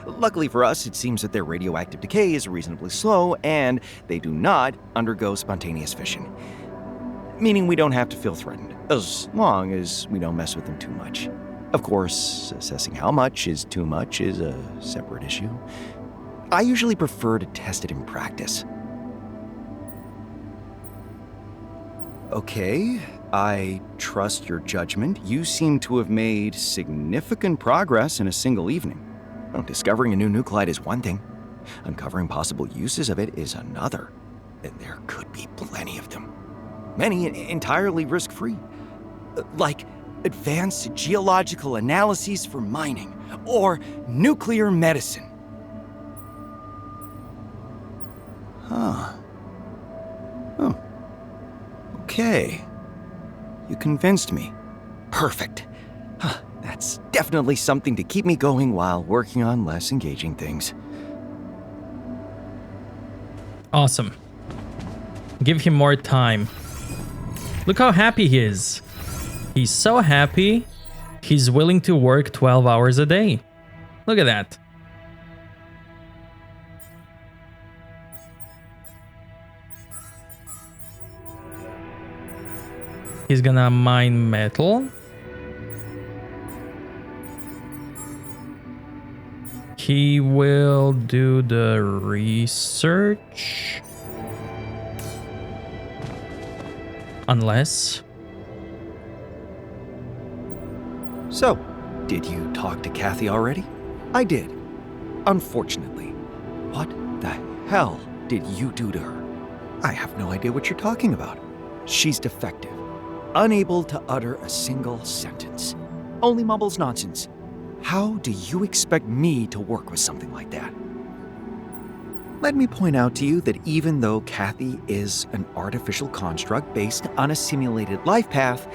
Luckily for us, it seems that their radioactive decay is reasonably slow and they do not undergo spontaneous fission. Meaning we don't have to feel threatened, as long as we don't mess with them too much. Of course, assessing how much is too much is a separate issue. I usually prefer to test it in practice. Okay, I trust your judgment. You seem to have made significant progress in a single evening. Well, discovering a new nuclide is one thing. Uncovering possible uses of it is another. And there could be plenty of them. Many entirely risk-free. Like advanced geological analyses for mining, or nuclear medicine. Huh. Oh. Okay. You convinced me. Perfect. Huh. That's definitely something to keep me going while working on less engaging things. Awesome. Give him more time. Look how happy he is. He's so happy, he's willing to work 12 hours a day. Look at that. He's gonna mine metal. He will do the research. Unless... So, did you talk to Kathy already? I did. Unfortunately. What the hell did you do to her? I have no idea what you're talking about. She's defective. Unable to utter a single sentence. Only mumbles nonsense. How do you expect me to work with something like that? Let me point out to you that even though Kathy is an artificial construct based on a simulated life path,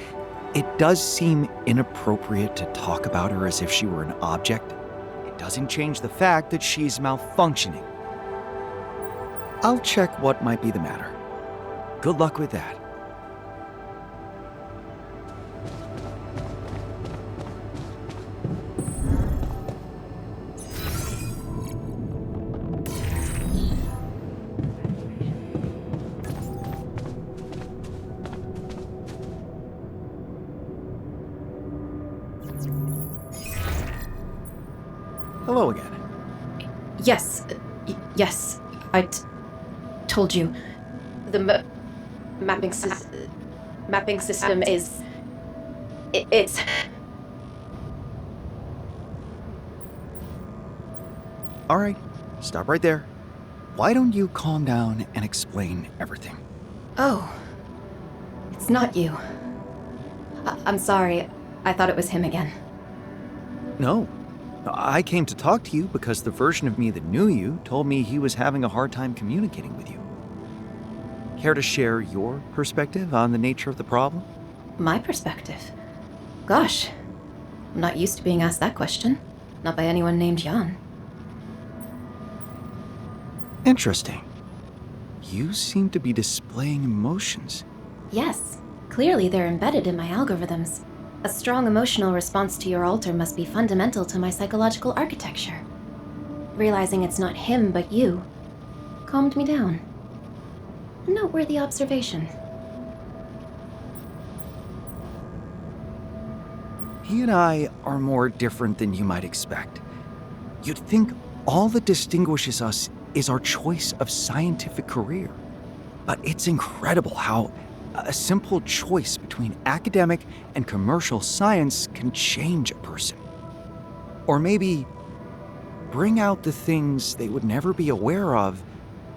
it does seem inappropriate to talk about her as if she were an object. It doesn't change the fact that she's malfunctioning. I'll check what might be the matter. Good luck with that. Hello again. Yes. Yes. Told you. The mapping system is... It's... All right, stop right there. Why don't you calm down and explain everything? Oh. It's not you. I'm sorry. I thought it was him again. No. I came to talk to you because the version of me that knew you told me he was having a hard time communicating with you. Care to share your perspective on the nature of the problem? My perspective? Gosh. I'm not used to being asked that question. Not by anyone named Jan. Interesting. You seem to be displaying emotions. Yes. Clearly they're embedded in my algorithms. A strong emotional response to your altar must be fundamental to my psychological architecture. Realizing it's not him but you calmed me down. A noteworthy observation. He and I are more different than you might expect. You'd think all that distinguishes us is our choice of scientific career. But it's incredible how a simple choice between academic and commercial science can change a person. Or maybe bring out the things they would never be aware of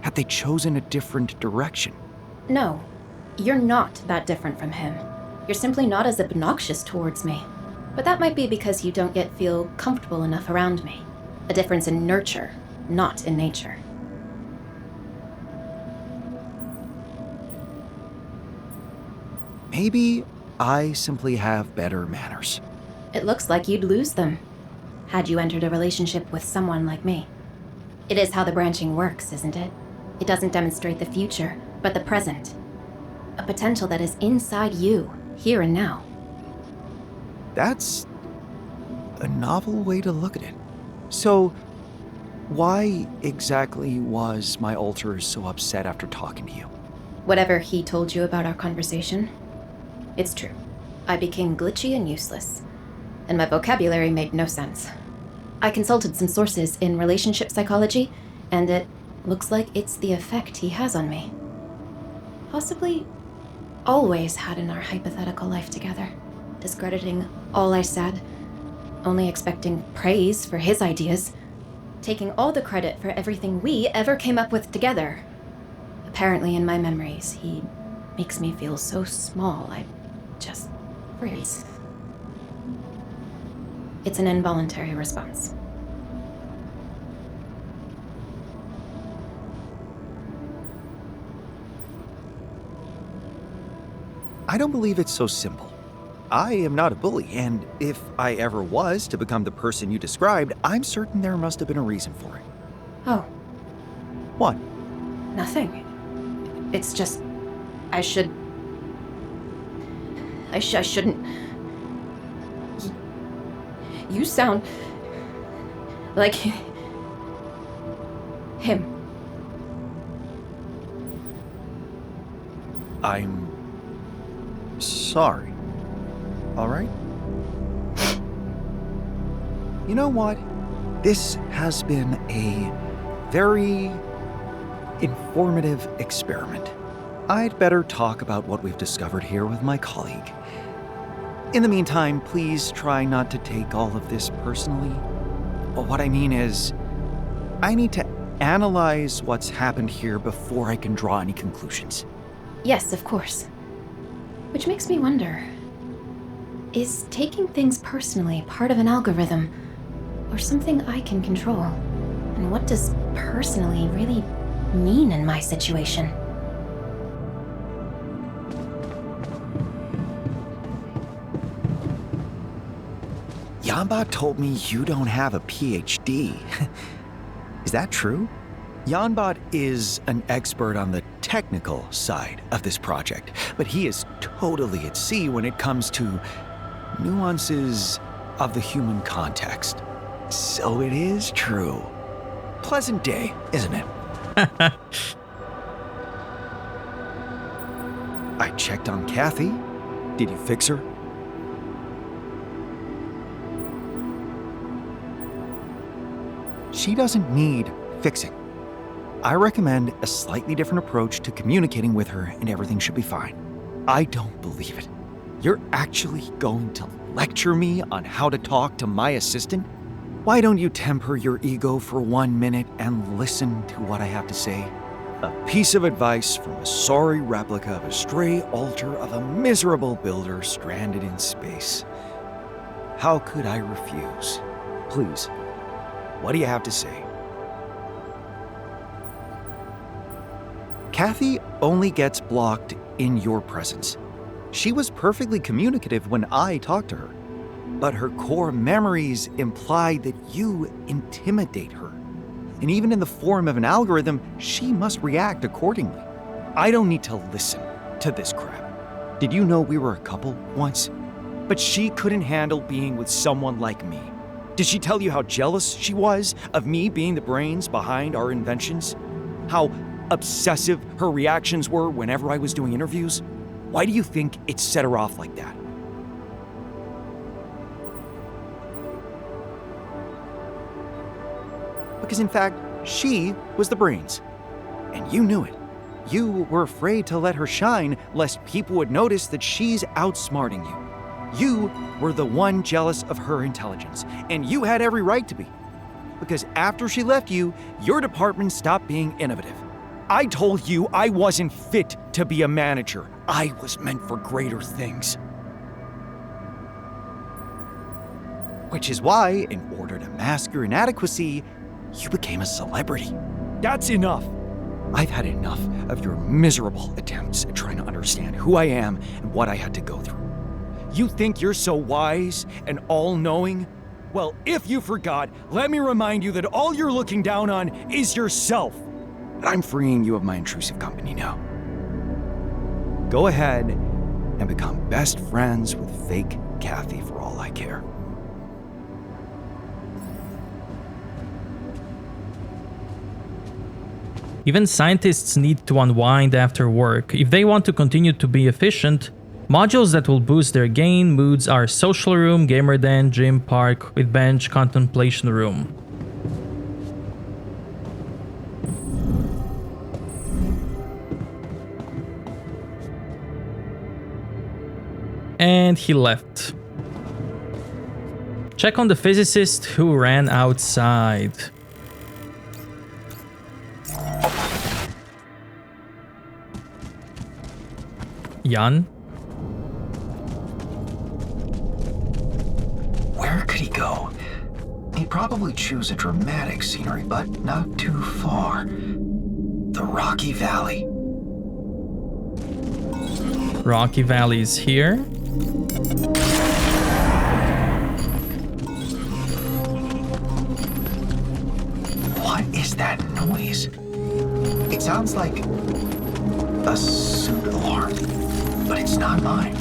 had they chosen a different direction. No, you're not that different from him. You're simply not as obnoxious towards me. But that might be because you don't yet feel comfortable enough around me. A difference in nurture, not in nature. Maybe I simply have better manners. It looks like you'd lose them, had you entered a relationship with someone like me. It is how the branching works, isn't it? It doesn't demonstrate the future, but the present. A potential that is inside you, here and now. That's a novel way to look at it. So, why exactly was my alter so upset after talking to you? Whatever he told you about our conversation, it's true. I became glitchy and useless, and my vocabulary made no sense. I consulted some sources in relationship psychology, and it looks like it's the effect he has on me. Possibly always had in our hypothetical life together, discrediting all I said, only expecting praise for his ideas, taking all the credit for everything we ever came up with together. Apparently, in my memories, he makes me feel so small, I just freeze. It's an involuntary response. I don't believe it's so simple. I am not a bully, and if I ever was to become the person you described, I'm certain there must have been a reason for it. Oh, What? nothing. It's just, I shouldn't. You sound like him. I'm sorry. All right? You know what? This has been a very informative experiment. I'd better talk about what we've discovered here with my colleague. In the meantime, please try not to take all of this personally. What I mean is, I need to analyze what's happened here before I can draw any conclusions. Yes, of course. Which makes me wonder, is taking things personally part of an algorithm, or something I can control? And what does personally really mean in my situation? Janbot told me you don't have a PhD. Is that true? Janbot is an expert on the technical side of this project, but he is totally at sea when it comes to nuances of the human context. So it is true. Pleasant day, isn't it? I checked on Kathy. Did you fix her? She doesn't need fixing. I recommend a slightly different approach to communicating with her and everything should be fine. I don't believe it. You're actually going to lecture me on how to talk to my assistant? Why don't you temper your ego for 1 minute and listen to what I have to say? A piece of advice from a sorry replica of a stray altar of a miserable builder stranded in space. How could I refuse? Please, what do you have to say? Kathy only gets blocked in your presence. She was perfectly communicative when I talked to her, but her core memories imply that you intimidate her. And even in the form of an algorithm, she must react accordingly. I don't need to listen to this crap. Did you know we were a couple once? But she couldn't handle being with someone like me. Did she tell you how jealous she was of me being the brains behind our inventions? How obsessive her reactions were whenever I was doing interviews? Why do you think it set her off like that? Because in fact, she was the brains. And you knew it. You were afraid to let her shine lest people would notice that she's outsmarting you. You were the one jealous of her intelligence, and you had every right to be. Because after she left you, your department stopped being innovative. I told you I wasn't fit to be a manager. I was meant for greater things. Which is why, in order to mask your inadequacy, you became a celebrity. That's enough. I've had enough of your miserable attempts at trying to understand who I am and what I had to go through. You think you're so wise and all-knowing? Well, if you forgot, let me remind you that all you're looking down on is yourself. And I'm freeing you of my intrusive company now. Go ahead and become best friends with fake Kathy for all I care. Even scientists need to unwind after work. If they want to continue to be efficient, modules that will boost their gain moods are social room, gamer den, gym, park with bench, contemplation room. And he left. Check on the physicist who ran outside. Jan? Where could he go? He'd probably choose a dramatic scenery, but not too far. The Rocky Valley. Rocky Valley is here. What is that noise? It sounds like a suit alarm, but it's not mine.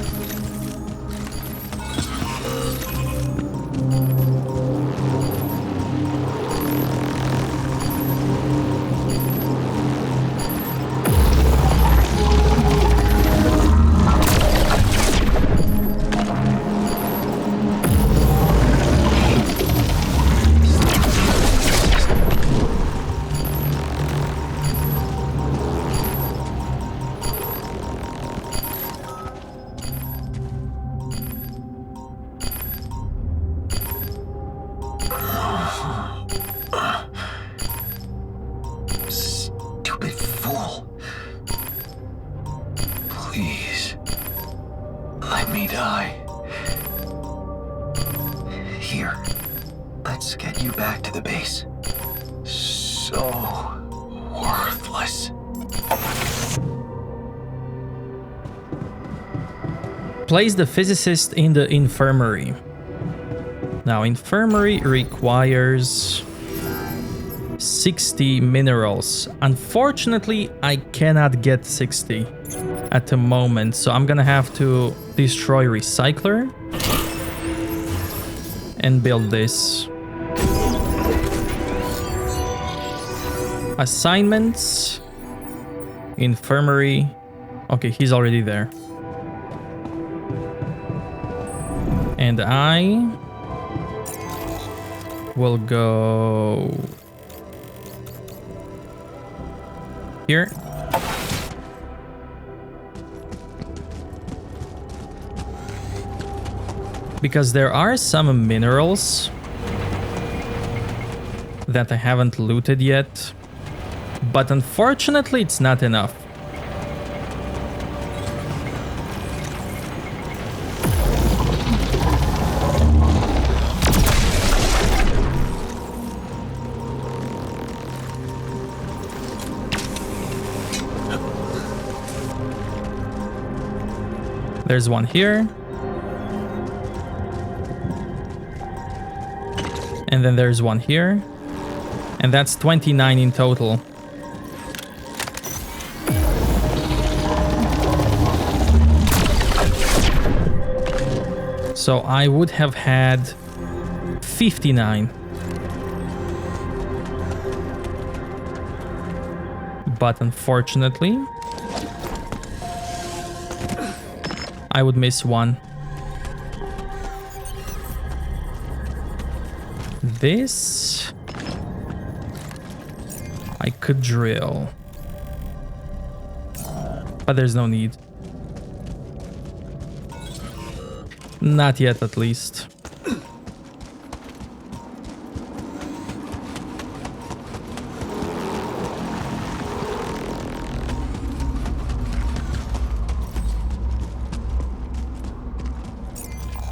Please, let me die. Here, let's get you back to the base. So worthless. Place the physicist in the infirmary. Now, infirmary requires 60 minerals. Unfortunately, I cannot get 60 at the moment, so I'm gonna have to destroy recycler and build this. Assignments, infirmary. Okay, he's already there. And I will go Here. Because there are some minerals that I haven't looted yet, but unfortunately it's not enough. There's one here. And then there's one here. And that's 29 in total. So I would have had 59. But unfortunately, I would miss one. This I could drill, but there's no need. Not yet, at least.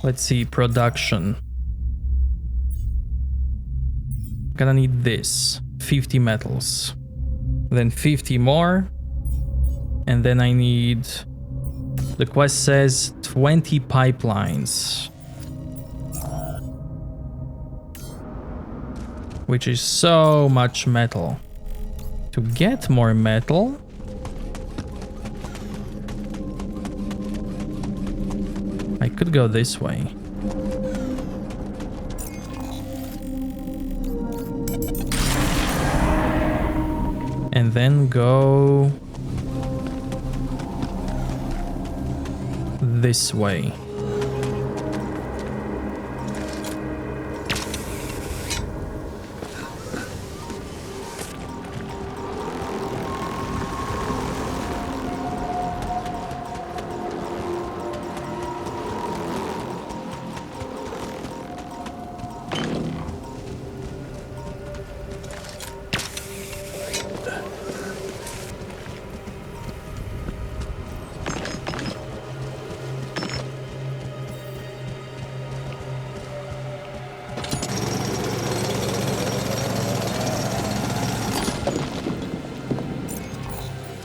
Let's see, production. Gonna need this, 50 metals. Then 50 more. And then I need, the quest says 20 pipelines. Which is so much metal. To get more metal, I could go this way. And then go this way.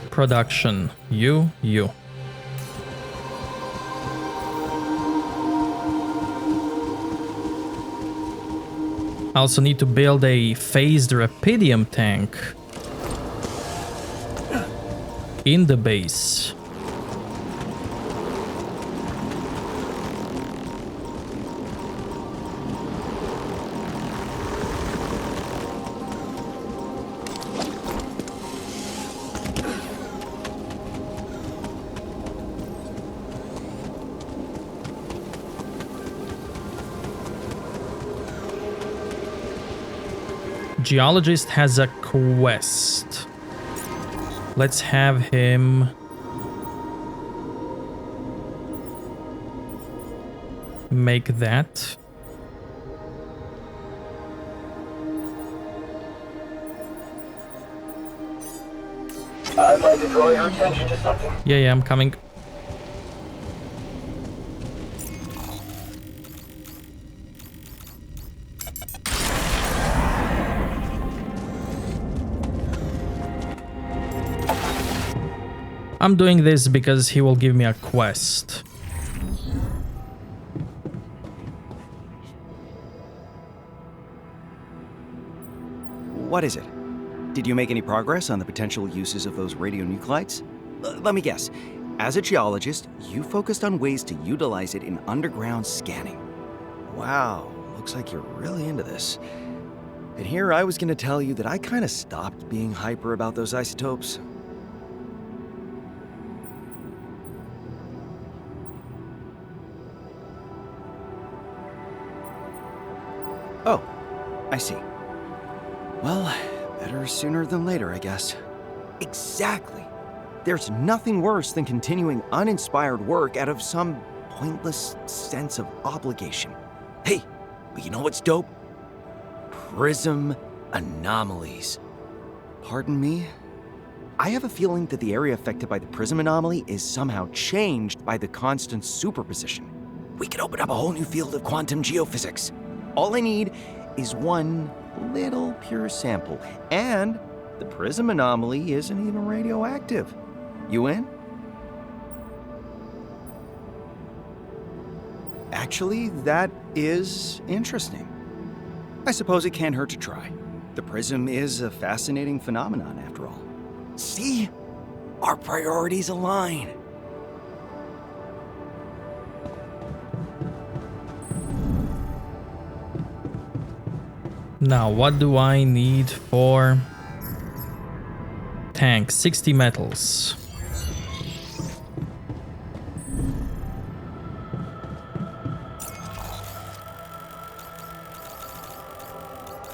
Production. You. I also need to build a phased rapidium tank in the base. Geologist has a quest. Let's have him make that. I'd like to draw your attention to something. Yeah, I'm coming. I'm doing this because he will give me a quest. What is it? Did you make any progress on the potential uses of those radionuclides? Let me guess. As a geologist, you focused on ways to utilize it in underground scanning. Wow, looks like you're really into this. And here I was gonna tell you that I kinda stopped being hyper about those isotopes. Oh, I see. Well, better sooner than later, I guess. Exactly. There's nothing worse than continuing uninspired work out of some pointless sense of obligation. Hey, but you know what's dope? Prism anomalies. Pardon me? I have a feeling that the area affected by the prism anomaly is somehow changed by the constant superposition. We could open up a whole new field of quantum geophysics. All I need is one little pure sample, and the prism anomaly isn't even radioactive. You in? Actually, that is interesting. I suppose it can't hurt to try. The prism is a fascinating phenomenon, after all. See? Our priorities align. Now, what do I need for tank? 60 metals.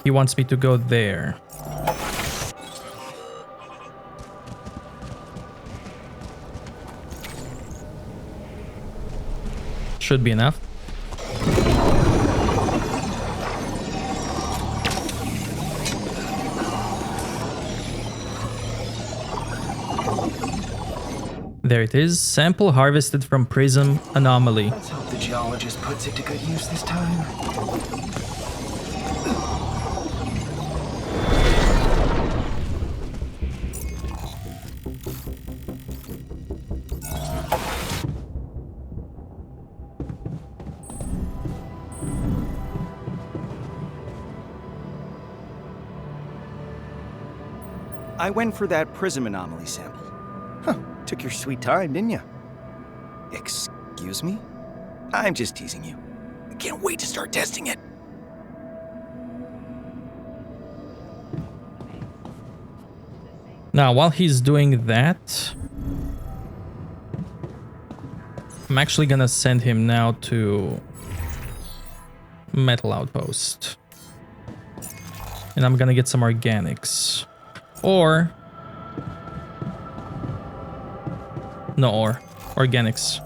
He wants me to go there. Should be enough. There it is. Sample harvested from prism anomaly. Let's hope the geologist puts it to good use this time. I went for that prism anomaly sample. Huh, took your sweet time, didn't you? Excuse me? I'm just teasing you. I can't wait to start testing it. Now, while he's doing that, I'm actually gonna send him now to Metal Outpost. And I'm gonna get some organics. Or... No, or. Organics.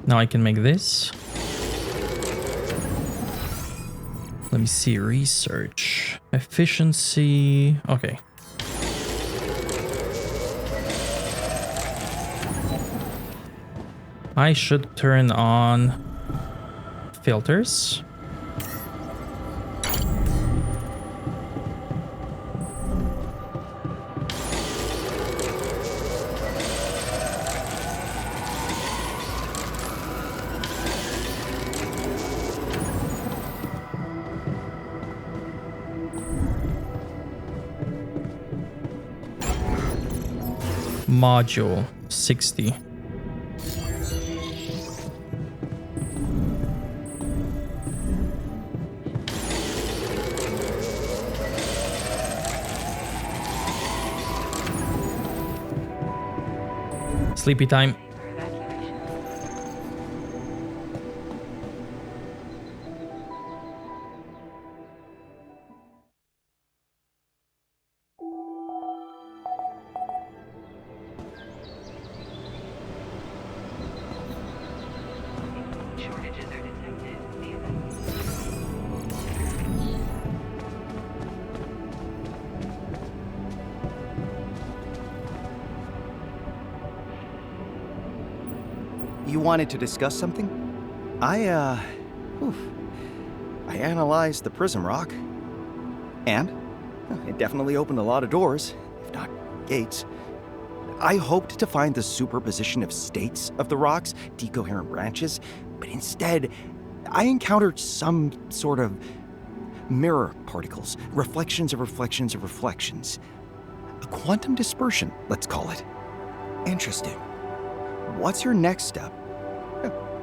Now I can make this. Let me see, research. Efficiency. Okay. I should turn on filters. Module 60. Sleepy time. Shortages are detected. You wanted to discuss something? I analyzed the prism rock. And it definitely opened a lot of doors, if not gates. I hoped to find the superposition of states of the rocks, decoherent branches, but instead, I encountered some sort of mirror particles, reflections of reflections of reflections. A quantum dispersion, let's call it. Interesting. What's your next step?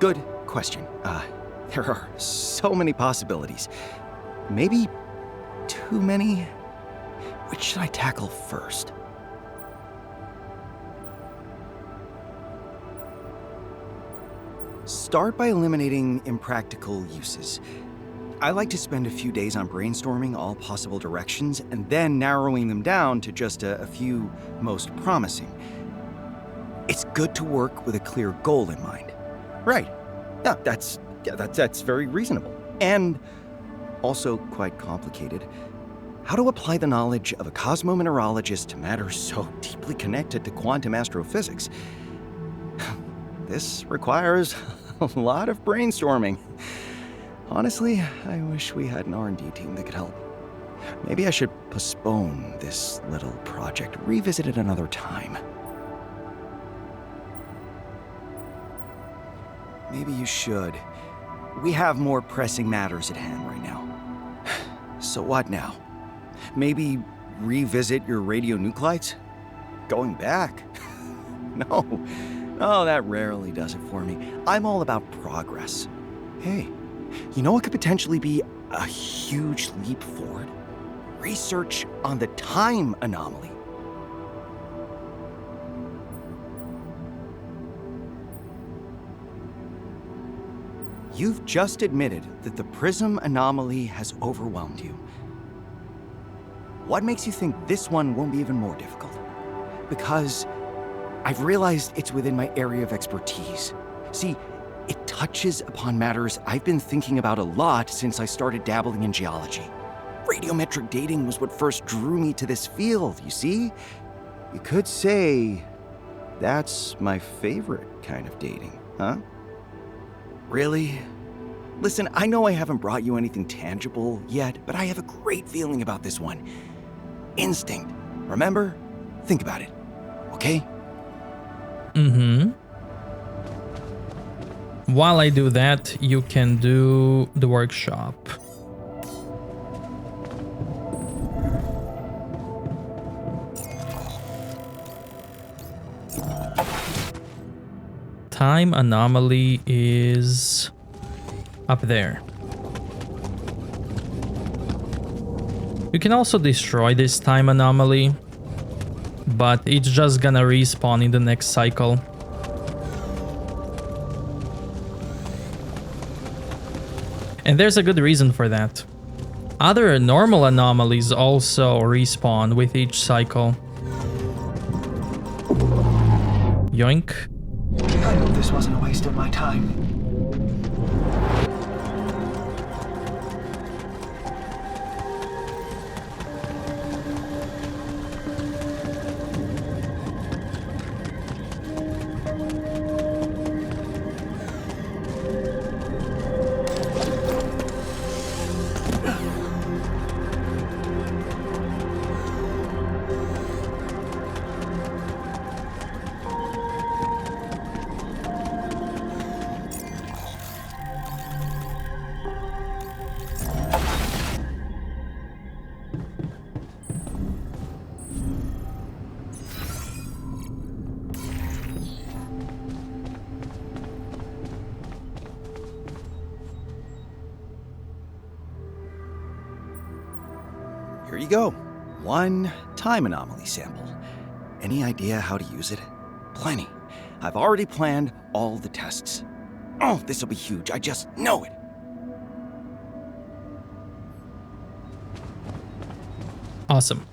Good question. There are so many possibilities. Maybe too many. Which should I tackle first? Start by eliminating impractical uses. I like to spend a few days on brainstorming all possible directions and then narrowing them down to just a few most promising. It's good to work with a clear goal in mind. Right. Yeah, that's very reasonable. And also quite complicated. How to apply the knowledge of a cosmomineralogist to matters so deeply connected to quantum astrophysics. This requires a lot of brainstorming. Honestly, I wish we had an R&D team that could help. Maybe I should postpone this little project, revisit it another time. Maybe you should. We have more pressing matters at hand right now. So what now? Maybe revisit your radionuclides? Going back? No, that rarely does it for me. I'm all about progress. Hey, you know what could potentially be a huge leap forward? Research on the time anomaly. You've just admitted that the prism anomaly has overwhelmed you. What makes you think this one won't be even more difficult? Because I've realized it's within my area of expertise. See, it touches upon matters I've been thinking about a lot since I started dabbling in geology. Radiometric dating was what first drew me to this field, you see? You could say that's my favorite kind of dating, huh? Really? Listen, I know I haven't brought you anything tangible yet, but I have a great feeling about this one. Instinct. Remember? Think about it. Okay? While I do that, you can do the workshop. Time anomaly is up there. You can also destroy this time anomaly, but it's just gonna respawn in the next cycle. And there's a good reason for that. Other normal anomalies also respawn with each cycle. Yoink. I hope this wasn't a waste of my time. Here you go. One time anomaly sample. Any idea how to use it? Plenty. I've already planned all the tests. Oh, this'll be huge. I just know it. Awesome.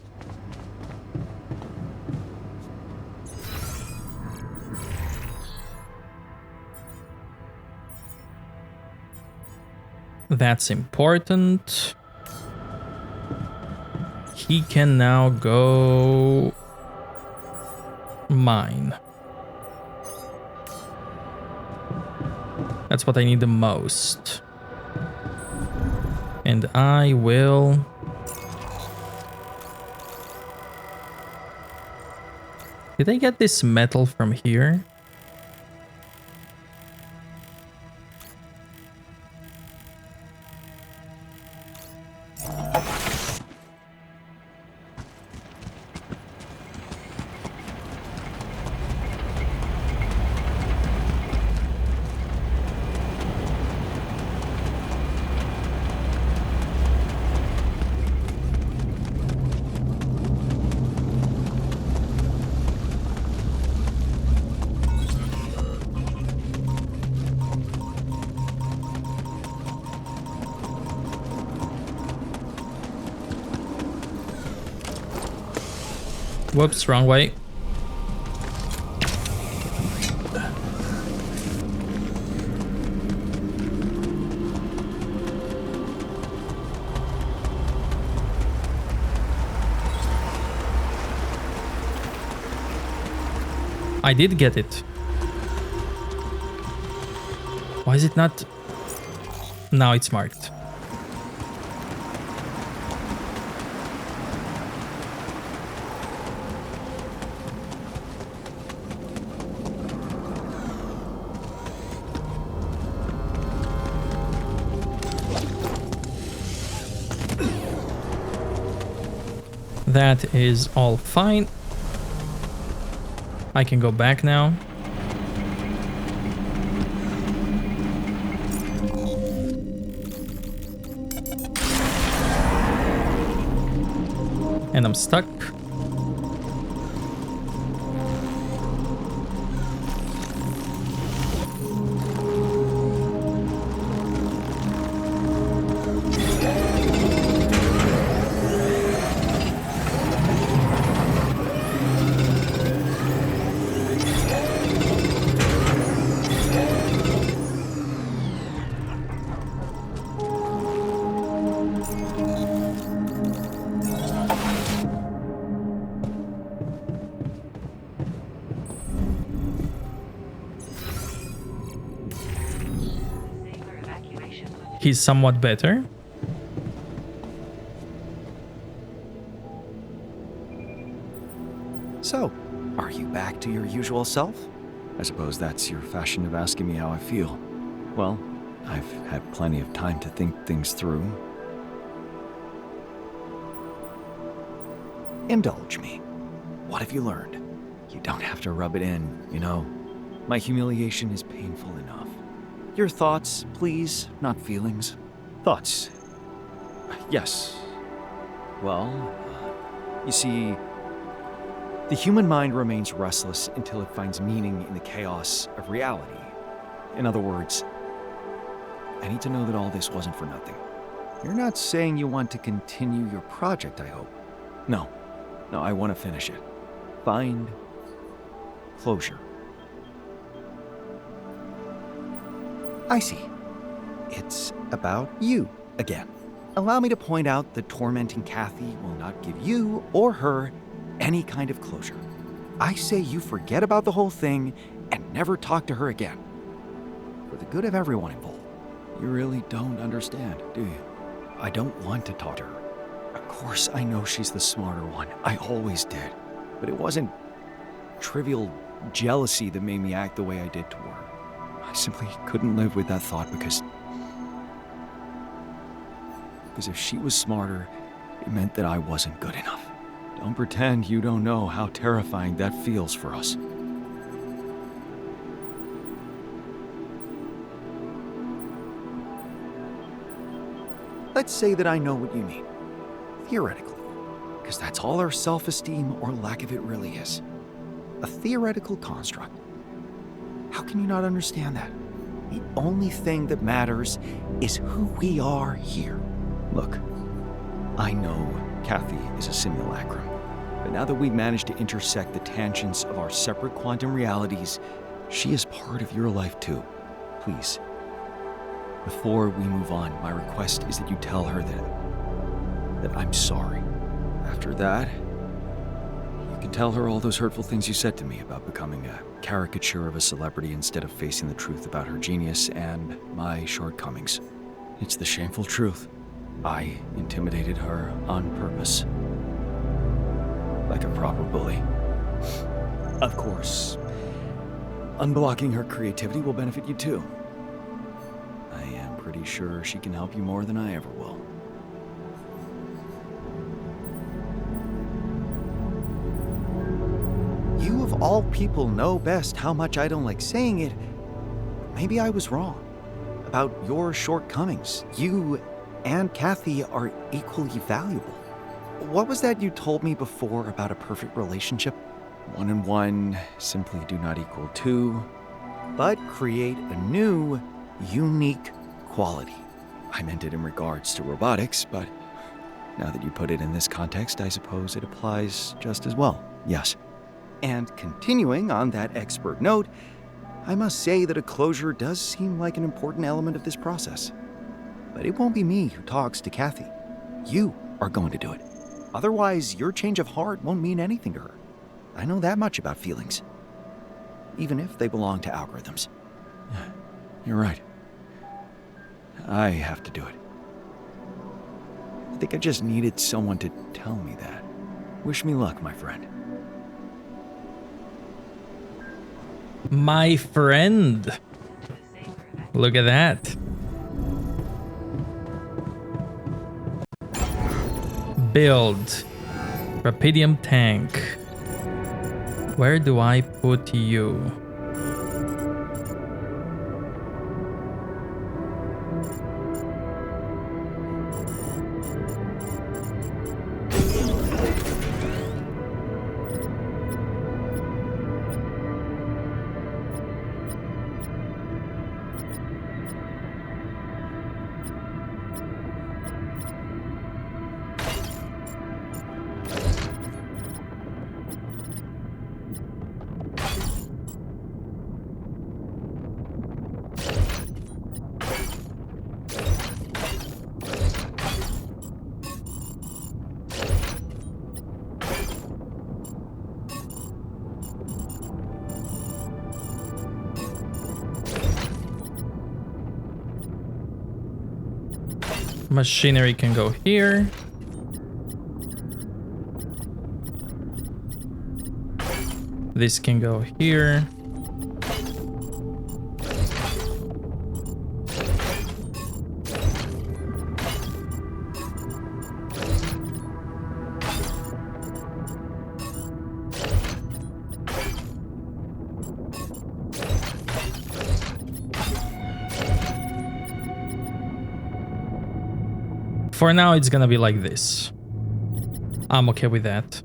That's important. He can now go mine. That's what I need the most. And I will... Did I get this metal from here? Whoops, wrong way. I did get it. Why is it not? Now it's marked. That is all fine. I can go back now. And I'm stuck. He's somewhat better. So, are you back to your usual self? I suppose that's your fashion of asking me how I feel. Well, I've had plenty of time to think things through. Indulge me. What have you learned? You don't have to rub it in, you know. My humiliation is painful enough. Your thoughts, please, not feelings. Thoughts. Yes. Well, you see, the human mind remains restless until it finds meaning in the chaos of reality. In other words, I need to know that all this wasn't for nothing. You're not saying you want to continue your project, I hope. No, I want to finish it. Find closure. I see. It's about you again. Allow me to point out that tormenting Kathy will not give you or her any kind of closure. I say you forget about the whole thing and never talk to her again. For the good of everyone involved. You really don't understand, do you? I don't want to talk to her. Of course I know she's the smarter one. I always did. But it wasn't trivial jealousy that made me act the way I did toward her. I simply couldn't live with that thought because if she was smarter, it meant that I wasn't good enough. Don't pretend you don't know how terrifying that feels for us. Let's say that I know what you mean. Theoretically. Because that's all our self-esteem or lack of it really is. A theoretical construct. How can you not understand that? The only thing that matters is who we are here. Look, I know Kathy is a simulacrum, but now that we've managed to intersect the tangents of our separate quantum realities, she is part of your life too. Please, before we move on, my request is that you tell her that I'm sorry. After that, you can tell her all those hurtful things you said to me about becoming a caricature of a celebrity instead of facing the truth about her genius and my shortcomings. It's the shameful truth. I intimidated her on purpose. Like a proper bully. Of course, unblocking her creativity will benefit you too. I am pretty sure she can help you more than I ever will. You of all people know best how much I don't like saying it. Maybe I was wrong about your shortcomings. You and Kathy are equally valuable. What was that you told me before about a perfect relationship? 1 and 1 simply do not equal 2, but create a new, unique quality. I meant it in regards to robotics, but Now that you put it in this context, I suppose it applies just as well. Yes. And continuing on that expert note, I must say that a closure does seem like an important element of this process. But it won't be me who talks to Kathy. You are going to do it. Otherwise, your change of heart won't mean anything to her. I know that much about feelings. Even if they belong to algorithms. You're right. I have to do it. I think I just needed someone to tell me that. Wish me luck, my friend. My friend. Look at that. Build. Rapidium tank. Where do I put you? Machinery can go here. This can go here. For now, it's gonna be like this. I'm okay with that.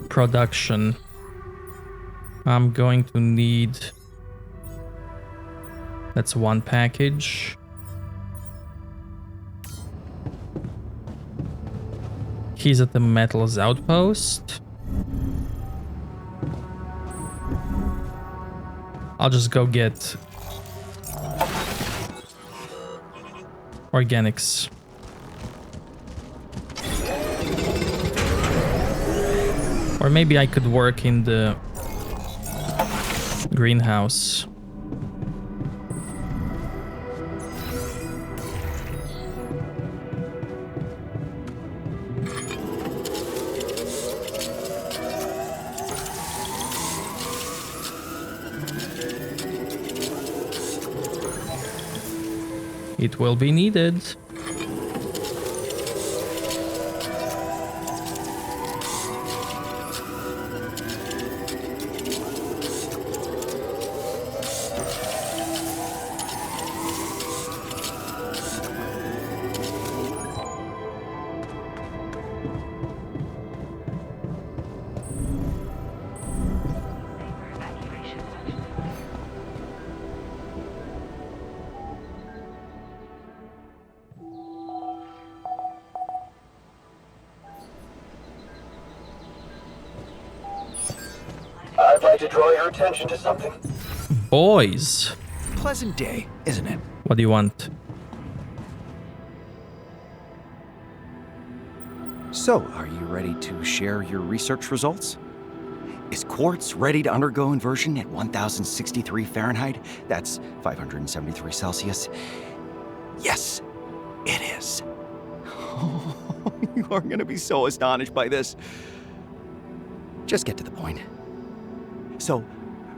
Production. I'm going to need... That's one package. He's at the metals outpost. I'll just go get organics. Or maybe I could work in the greenhouse. It will be needed. I'd like to draw your attention to something. Boys. Pleasant day, isn't it? What do you want? So, are you ready to share your research results? Is quartz ready to undergo inversion at 1063 Fahrenheit? That's 573 Celsius. Yes, it is. You are going to be so astonished by this. Just get to the point. So,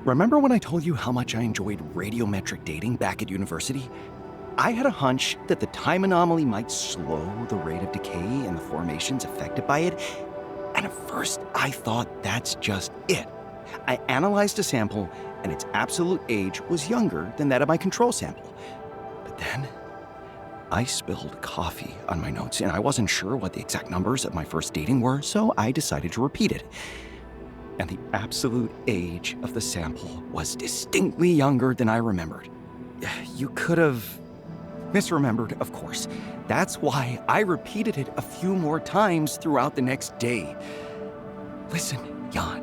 remember when I told you how much I enjoyed radiometric dating back at university? I had a hunch that the time anomaly might slow the rate of decay in the formations affected by it, and at first I thought that's just it. I analyzed a sample, and its absolute age was younger than that of my control sample. But then, I spilled coffee on my notes, and I wasn't sure what the exact numbers of my first dating were, so I decided to repeat it. And the absolute age of the sample was distinctly younger than I remembered. You could have misremembered, of course. That's why I repeated it a few more times throughout the next day. Listen, Jan.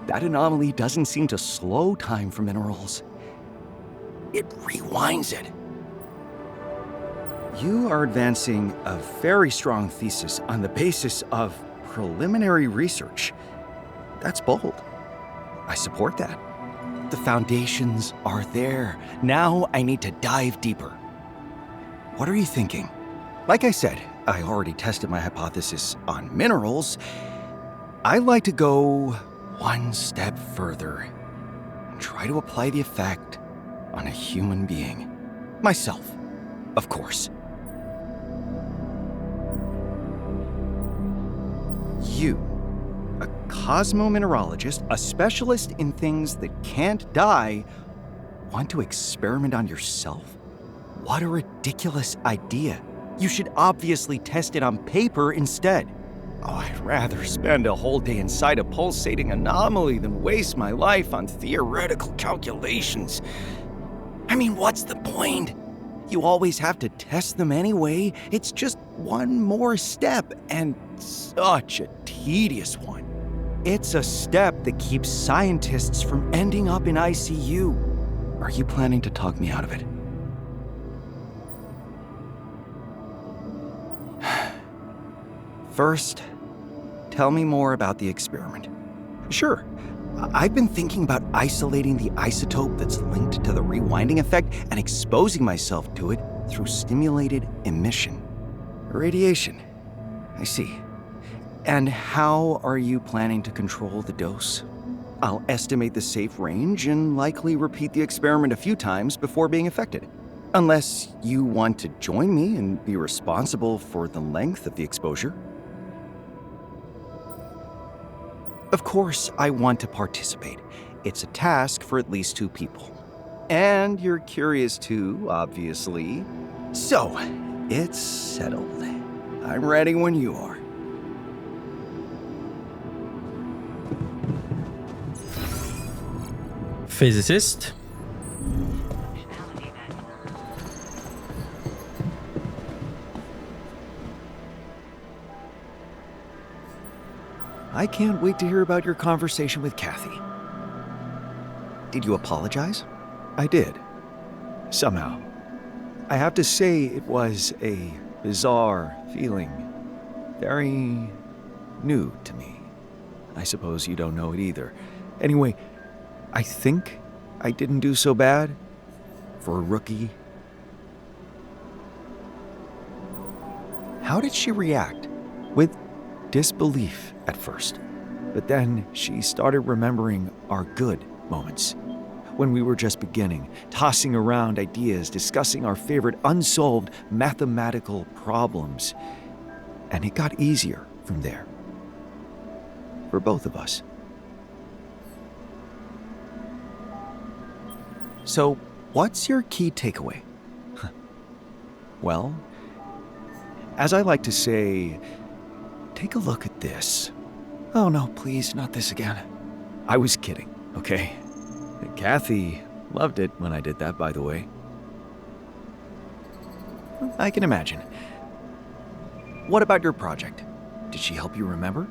That anomaly doesn't seem to slow time for minerals. It rewinds it. You are advancing a very strong thesis on the basis of preliminary research. That's bold. I support that. The foundations are there. Now I need to dive deeper. What are you thinking? Like I said, I already tested my hypothesis on minerals. I'd like to go one step further and try to apply the effect on a human being. Myself, of course. You, a cosmomineralogist, a specialist in things that can't die, want to experiment on yourself? What a ridiculous idea. You should obviously test it on paper instead. Oh, I'd rather spend a whole day inside a pulsating anomaly than waste my life on theoretical calculations. I mean, what's the point? You always have to test them anyway. It's just one more step, and such a tedious one. It's a step that keeps scientists from ending up in ICU. Are you planning to talk me out of it? First, tell me more about the experiment. Sure, I've been thinking about isolating the isotope that's linked to the rewinding effect and exposing myself to it through stimulated emission. Radiation. I see. And how are you planning to control the dose? I'll estimate the safe range and likely repeat the experiment a few times before being affected. Unless you want to join me and be responsible for the length of the exposure. Of course, I want to participate. It's a task for at least 2 people. And you're curious too, obviously. So, it's settled. I'm ready when you are. Physicist. Functionality met. I can't wait to hear about your conversation with Kathy. Did you apologize? I did. Somehow. I have to say it was a bizarre feeling. Very new to me. I suppose you don't know it either. Anyway, I think I didn't do so bad for a rookie. How did she react? With disbelief at first. But then she started remembering our good moments. When we were just beginning, tossing around ideas, discussing our favorite unsolved mathematical problems. And it got easier from there. For both of us. So, what's your key takeaway? Well, as I like to say, take a look at this. Oh no, please, not this again. I was kidding, okay? Kathy loved it when I did that, by the way. I can imagine. What about your project? Did she help you remember?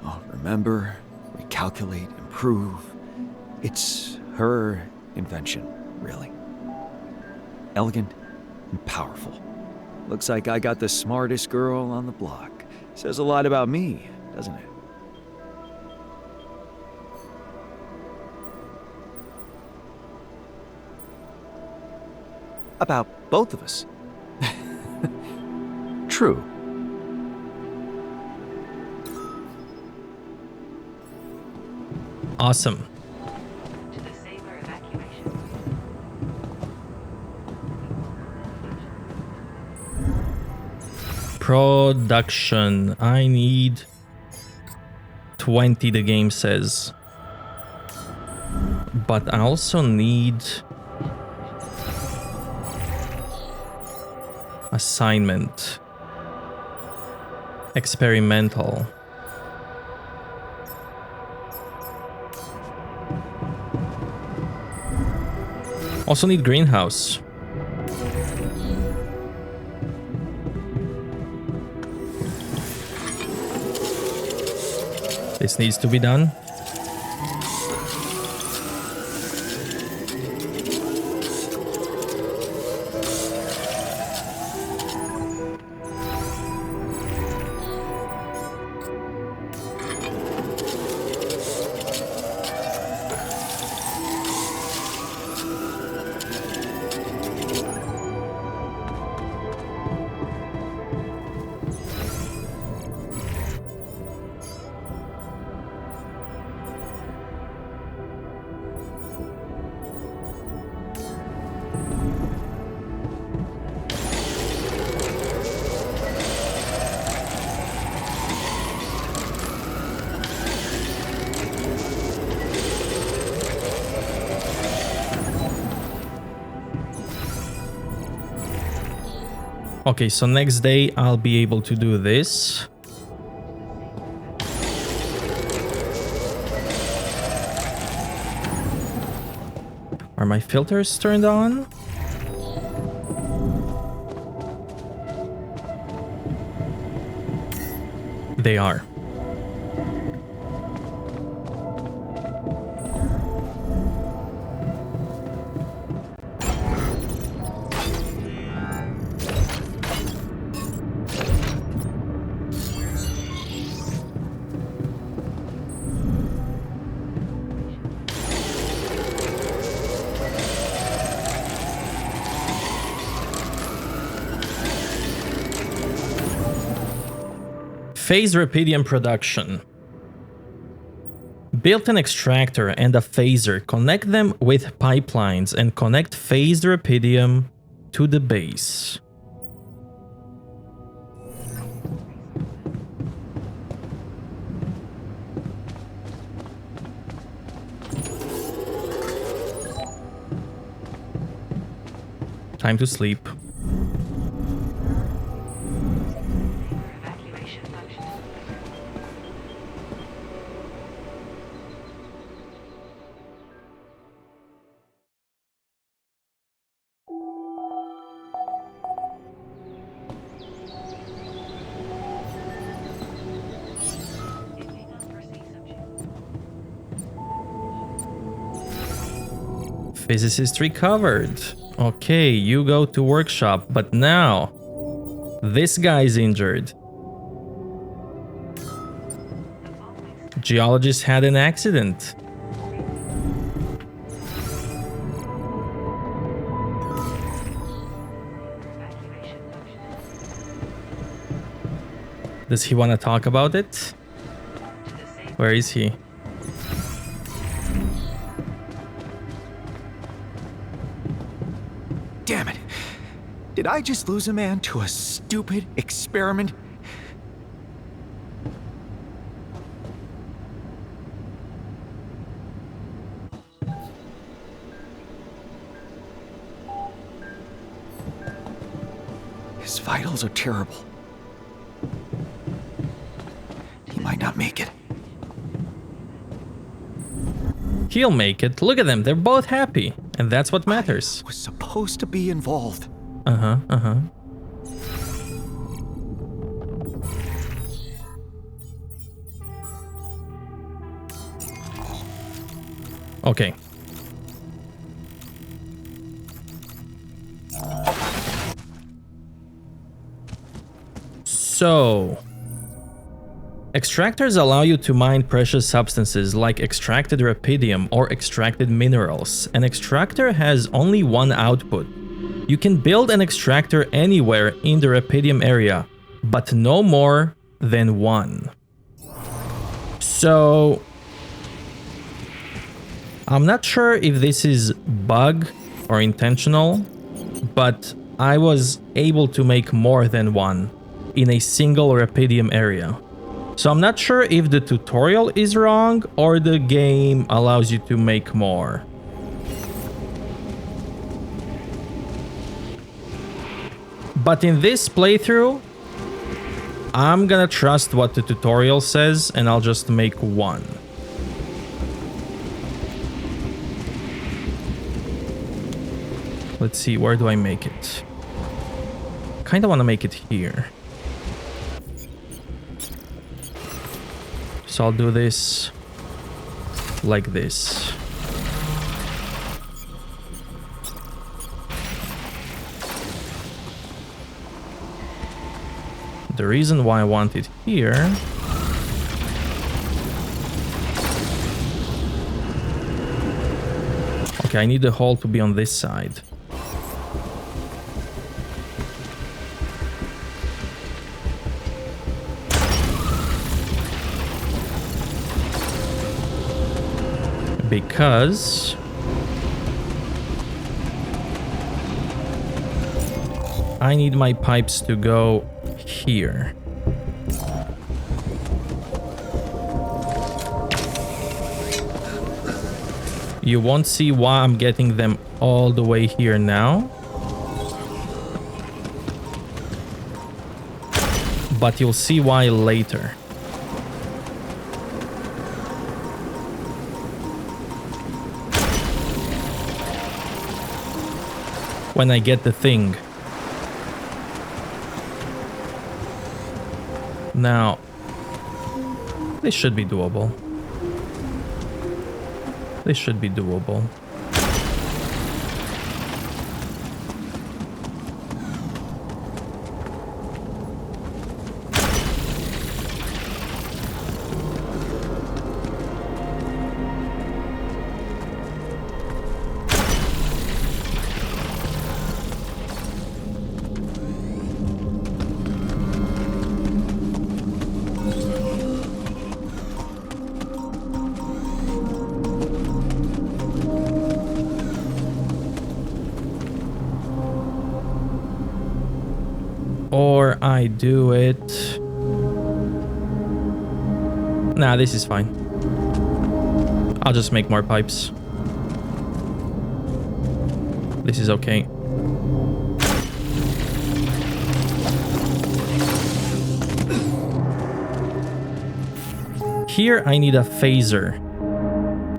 Oh, remember, recalculate, improve. It's her invention, really. Elegant and powerful. Looks like I got the smartest girl on the block. Says a lot about me, doesn't it? About both of us. True. Awesome. To the saber evacuation. Production. I need 20, the game says. But I also need assignment. Experimental. Also need greenhouse. This needs to be done. Okay, so next day I'll be able to do this. Are my filters turned on? They are. Phase rubidium production. Build an extractor and a phaser, connect them with pipelines and connect phased rubidium to the base. Time to sleep. Evacuation function. Physicist recovered. Okay, you go to workshop, but now this guy's injured. Geologist had an accident. Does he want to talk about it? Where is he? Damn it. Did I just lose a man to a stupid experiment? His vitals are terrible. He might not make it. He'll make it. Look at them. They're both happy. And that's what matters. I was supposed to be involved. Uh-huh. Okay. So, extractors allow you to mine precious substances like extracted rubidium or extracted minerals. An extractor has only one output. You can build an extractor anywhere in the rubidium area, but no more than one. So, I'm not sure if this is bug or intentional, but I was able to make more than one in a single rubidium area. So I'm not sure if the tutorial is wrong or the game allows you to make more. But in this playthrough, I'm gonna trust what the tutorial says and I'll just make one. Let's see, where do I make it? Kind of want to make it here. So I'll do this like this. The reason why I want it here okay, I need the hole to be on this side. Because I need my pipes to go here. You won't see why I'm getting them all the way here now, but you'll see why later. When I get the thing. Now, this should be doable. This should be doable. Or I do it... Nah, this is fine. I'll just make more pipes. This is okay. Here I need a phaser.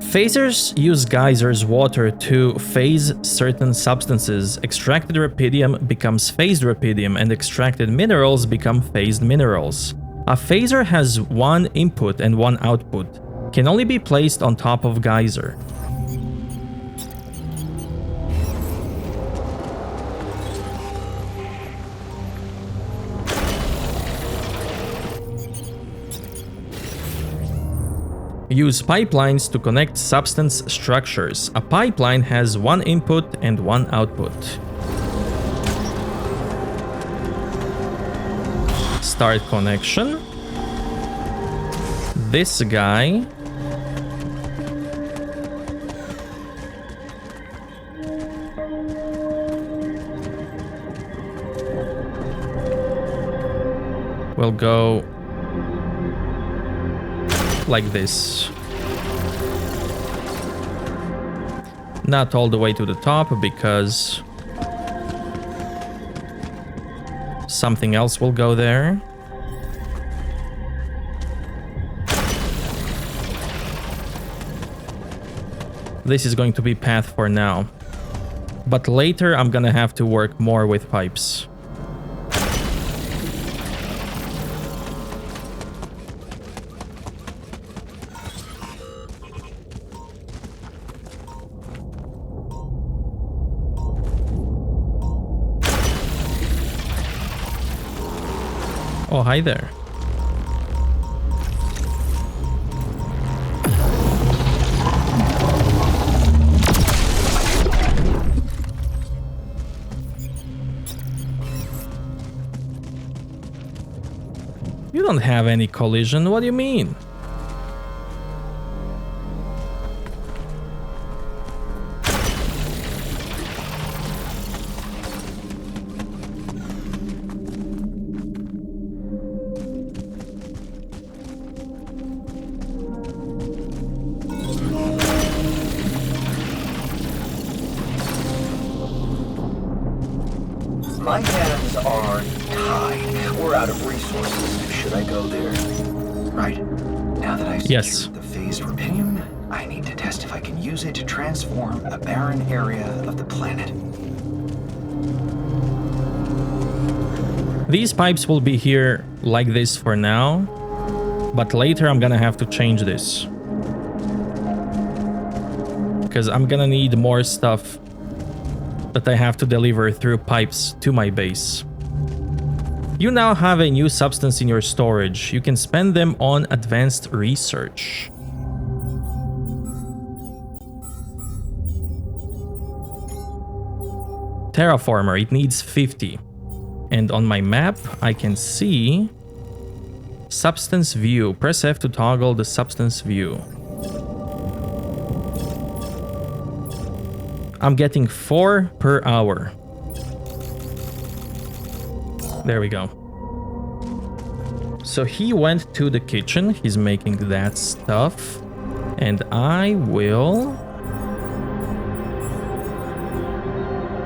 Phasers use geysers water to phase certain substances. Extracted rubidium becomes phased rubidium, and extracted minerals become phased minerals. A phaser has one input and one output. Can only be placed on top of geyser. Use pipelines to connect substance structures. A pipeline has one input and one output. Start connection. This guy will go like this. Not all the way to the top because something else will go there. This is going to be path for now, but later I'm gonna have to work more with pipes. Oh, hi there. You don't have any collision, what do you mean? My hands are tied. We're out of resources. Should I go there? Right. Now that I've secured the phased rubidium, I need to test if I can use it to transform a barren area of the planet. These pipes will be here like this for now, but later I'm gonna have to change this. Because I'm gonna need more stuff that I have to deliver through pipes to my base. You now have a new substance in your storage. You can spend them on advanced research. Terraformer, it needs 50. And on my map, I can see substance view. Press F to toggle the substance view. I'm getting 4 per hour. There we go. So he went to the kitchen. He's making that stuff. And I will...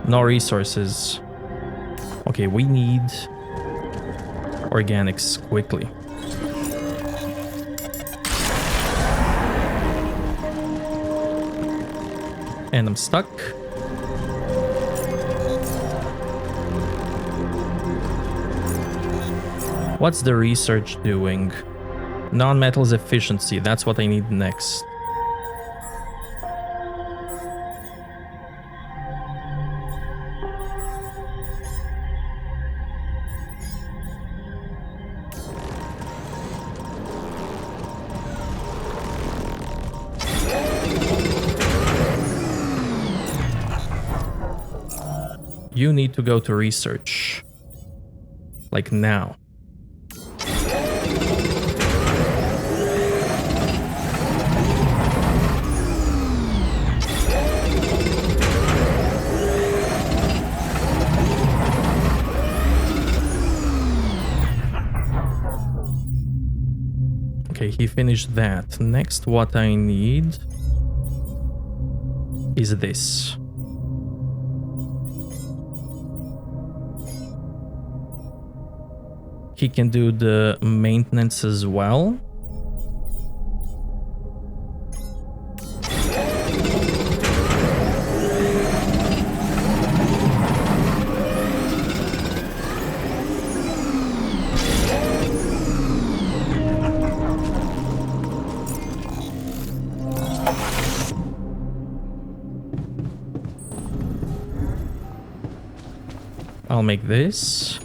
No resources. Okay, we need organics quickly. And I'm stuck. What's the research doing? Non-metals efficiency, that's what I need next. You need to go to research. Like now. Okay, he finished that. Next, what I need is this. He can do the maintenance as well. I'll make this.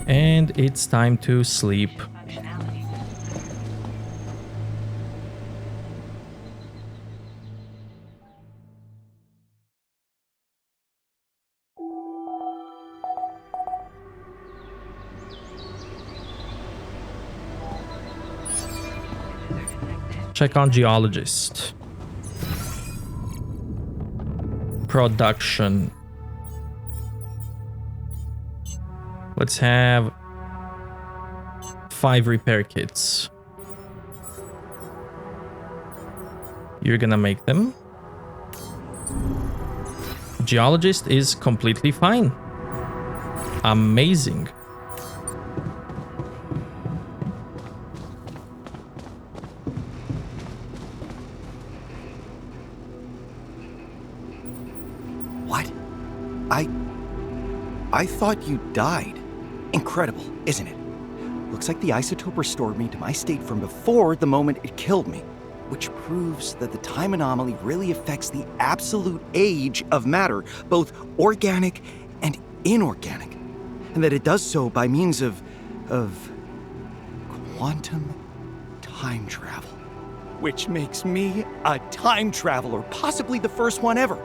And it's time to sleep. Functionality. Check on Geologist. Production. Let's have 5 repair kits. You're gonna make them. Geologist is completely fine. Amazing. What? I thought you died. Incredible, isn't it? Looks like the isotope restored me to my state from before the moment it killed me, which proves that the time anomaly really affects the absolute age of matter, both organic and inorganic, and that it does so by means of quantum time travel, which makes me a time traveler, possibly the first one ever.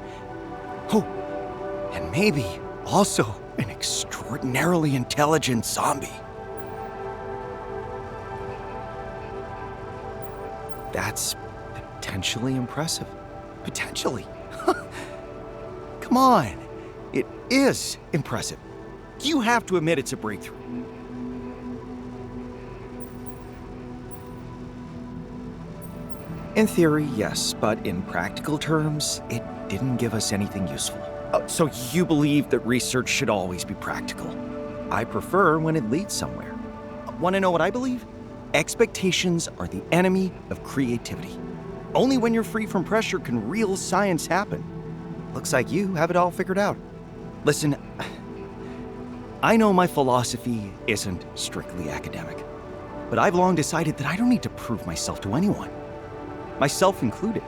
Oh, and maybe also an extraordinarily intelligent zombie. That's potentially impressive. Potentially. Come on. It is impressive. You have to admit it's a breakthrough. In theory, yes, but in practical terms, it didn't give us anything useful. So you believe that research should always be practical? I prefer when it leads somewhere. Want to know what I believe? Expectations are the enemy of creativity. Only when you're free from pressure can real science happen. Looks like you have it all figured out. Listen, I know my philosophy isn't strictly academic, but I've long decided that I don't need to prove myself to anyone, myself included.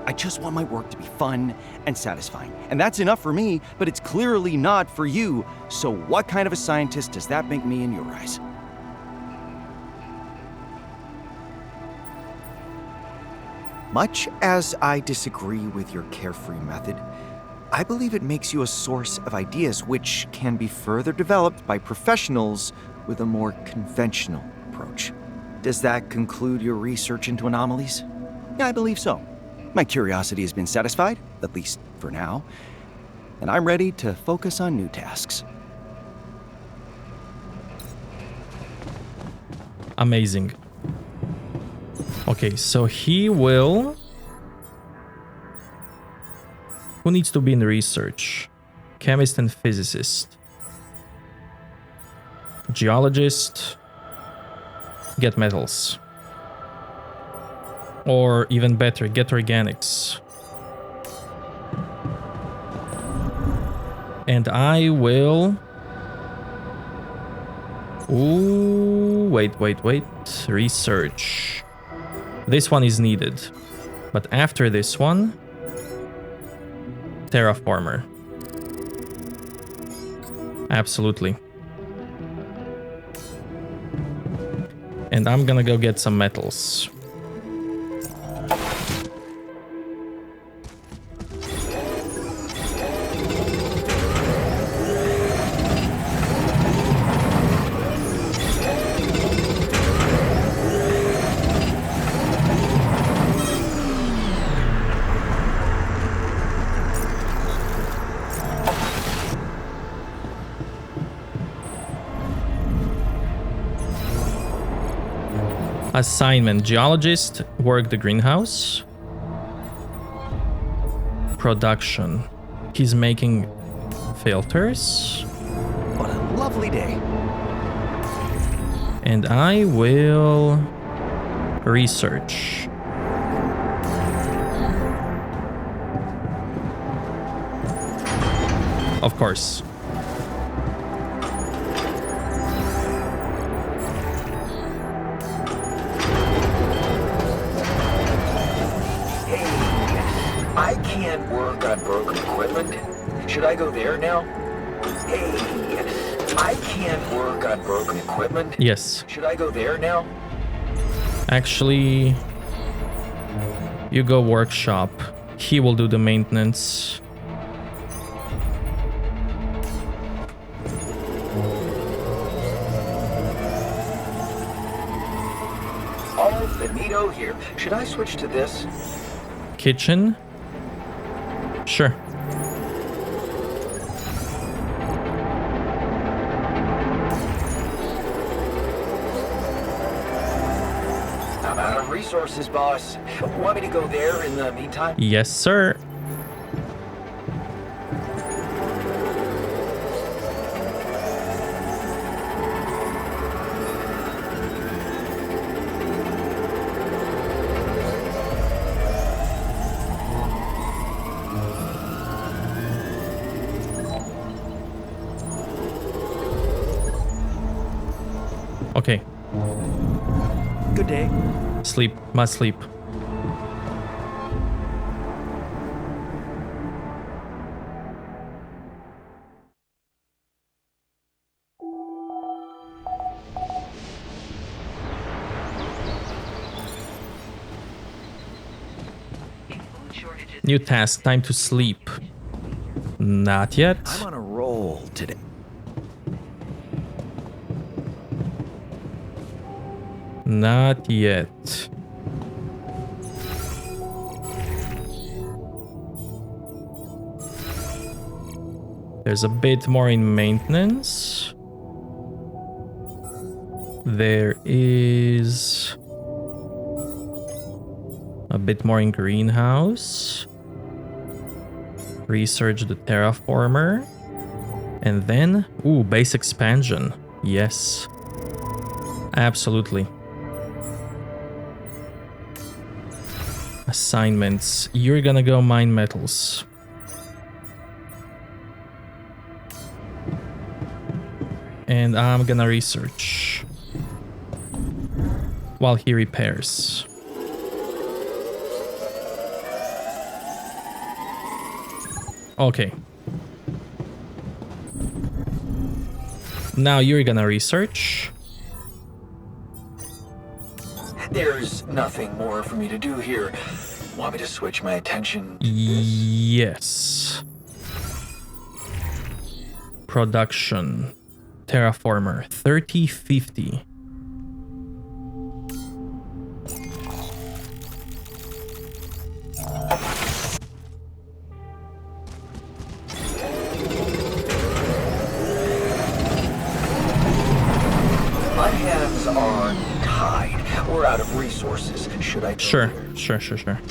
I just want my work to be fun and satisfying, and that's enough for me, but it's clearly not for you. So what kind of a scientist does that make me in your eyes? Much as I disagree with your carefree method, I believe it makes you a source of ideas which can be further developed by professionals with a more conventional approach. Does that conclude your research into anomalies? Yeah, I believe so. My curiosity has been satisfied, at least for now, and I'm ready to focus on new tasks. Amazing. Okay, so he will... Who needs to be in research? Chemist and physicist. Geologist. Get metals. Or even better, get organics. And I will... Ooh, wait. Research. This one is needed. But after this one... Terraformer. Absolutely. And I'm gonna go get some metals. Assignment: Geologist, work the greenhouse. Production. He's making filters. What a lovely day. And I will research. Of course. I can't work on broken equipment. Should I go there now? Hey, I can't work on broken equipment. Yes. Should I go there now? Actually, you go workshop. He will do the maintenance. All finito here. Should I switch to this? Kitchen. Sure. I'm out of resources, boss. Want me to go there in the meantime? Yes, sir. Okay. Good day. Sleep. Must sleep. New task. Time to sleep. Not yet. I'm on a roll today. Not yet. There's a bit more in maintenance. There is a bit more in greenhouse. Research the terraformer. And then, ooh, base expansion. Yes. Absolutely. Assignments. You're gonna go mine metals. And I'm gonna research while he repairs. Okay. Now you're gonna research. There's nothing more for me to do here. Want me to switch my attention to this? Yes. Production. Terraformer. 3050. My hands are tied. We're out of resources. Should I go Sure. there?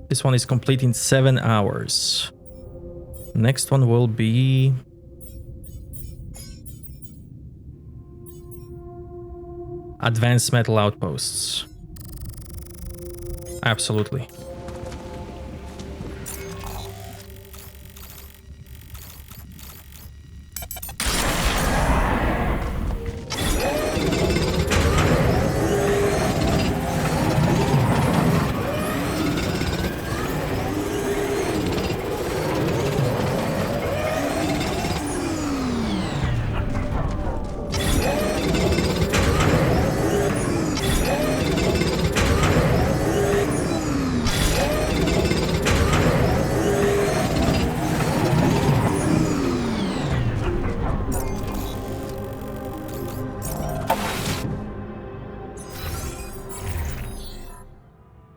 This one is complete in 7 hours. Next one will be... Advanced metal outposts. Absolutely.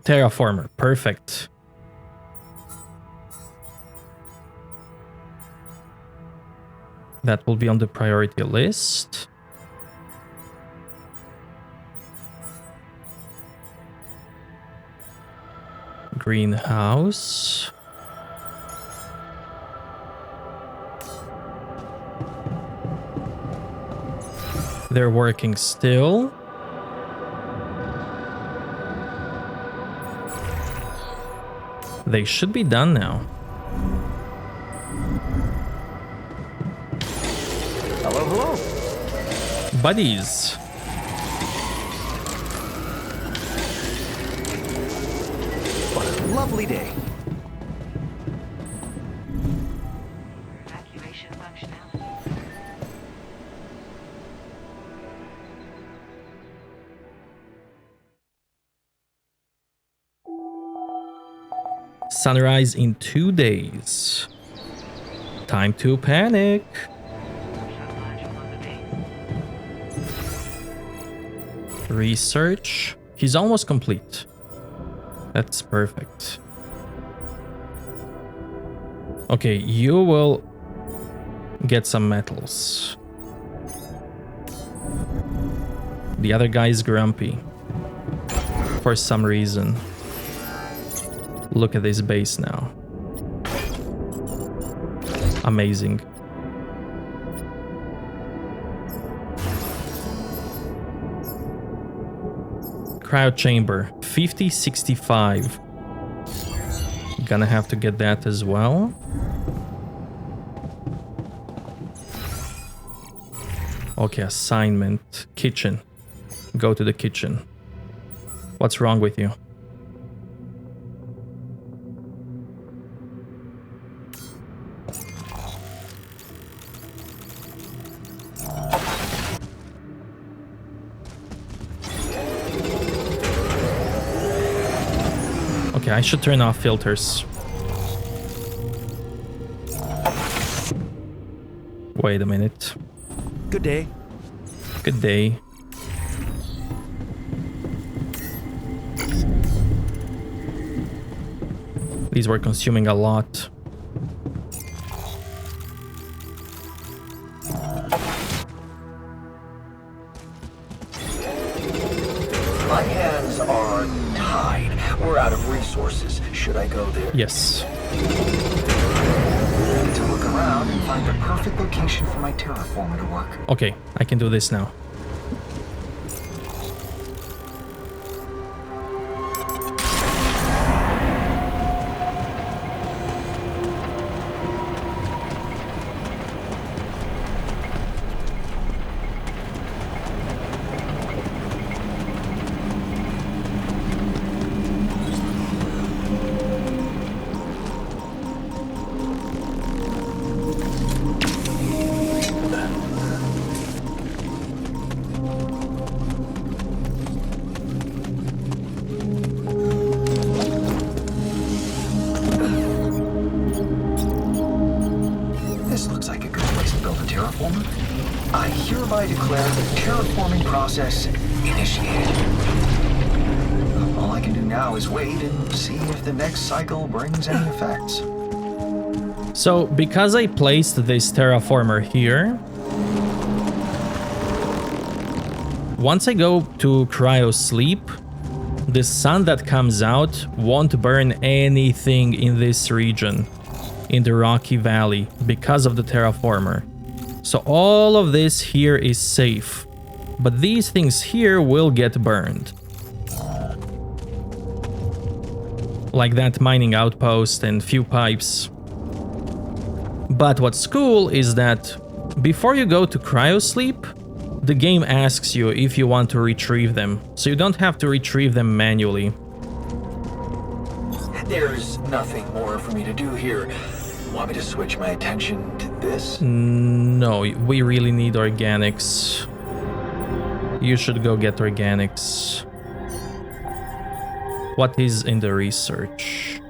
Terraformer, perfect. That will be on the priority list. Greenhouse. They're working still. They should be done now. Hello, hello. Buddies. What a lovely day. Evacuation functionality. Sunrise in 2 days. Time to panic. Shuttle module on the base. Research. He's almost complete. That's perfect. Okay, you will get some metals. The other guy is grumpy. For some reason. Look at this base now. Amazing. Cryo chamber, 5065. Gonna have to get that as well. Okay, assignment. Kitchen. Go to the kitchen. What's wrong with you? Okay, I should turn off filters. Wait a minute. Good day. Good day. These were consuming a lot. Should I go there? Yes. I need to look around and find the perfect location for my terraformer to work. Okay, I can do this now. This looks like a good place to build a terraformer. I hereby declare the terraforming process initiated. All I can do now is wait and see if the next cycle brings any effects. So, because I placed this terraformer here, once I go to cryo sleep, the sun that comes out won't burn anything in this region, in the Rocky Valley, because of the terraformer. So all of this here is safe, but these things here will get burned. Like that mining outpost and few pipes. But what's cool is that before you go to cryosleep, the game asks you if you want to retrieve them, so you don't have to retrieve them manually. There's nothing more for me to do here. Want me to switch my attention to this? No, we really need organics. You should go get organics. What is in the research?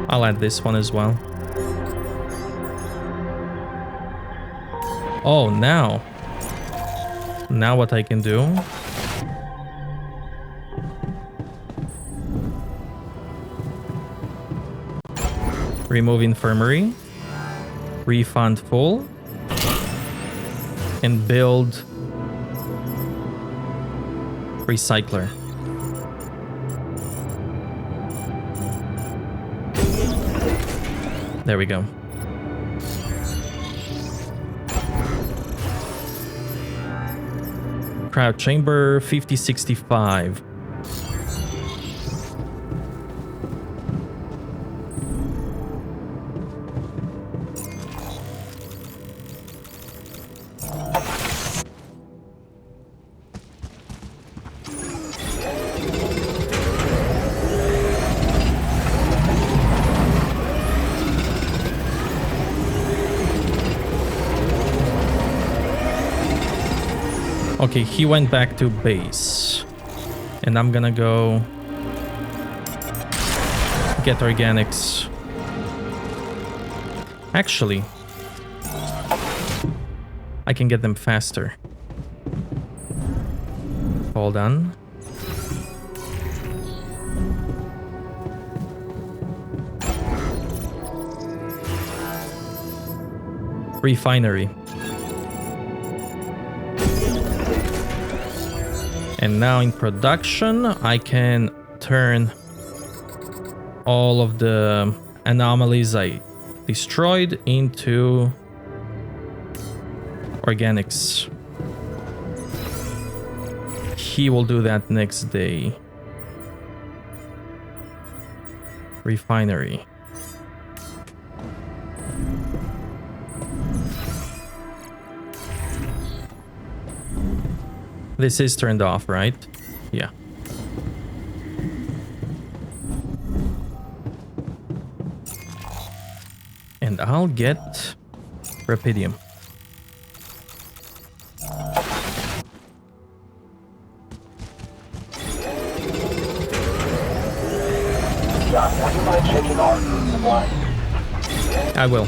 I'll add this one as well. Oh, now what I can do? Remove infirmary, refund full, and build recycler. There we go. Cryo chamber 5065. Okay, he went back to base. And I'm gonna go get organics. Actually, I can get them faster. Hold on. Refinery. And now in production, I can turn all of the anomalies I destroyed into organics. He will do that next day. Refinery. This is turned off, right? Yeah. And I'll get Rapidium. John, would you mind checking our food supply? I will.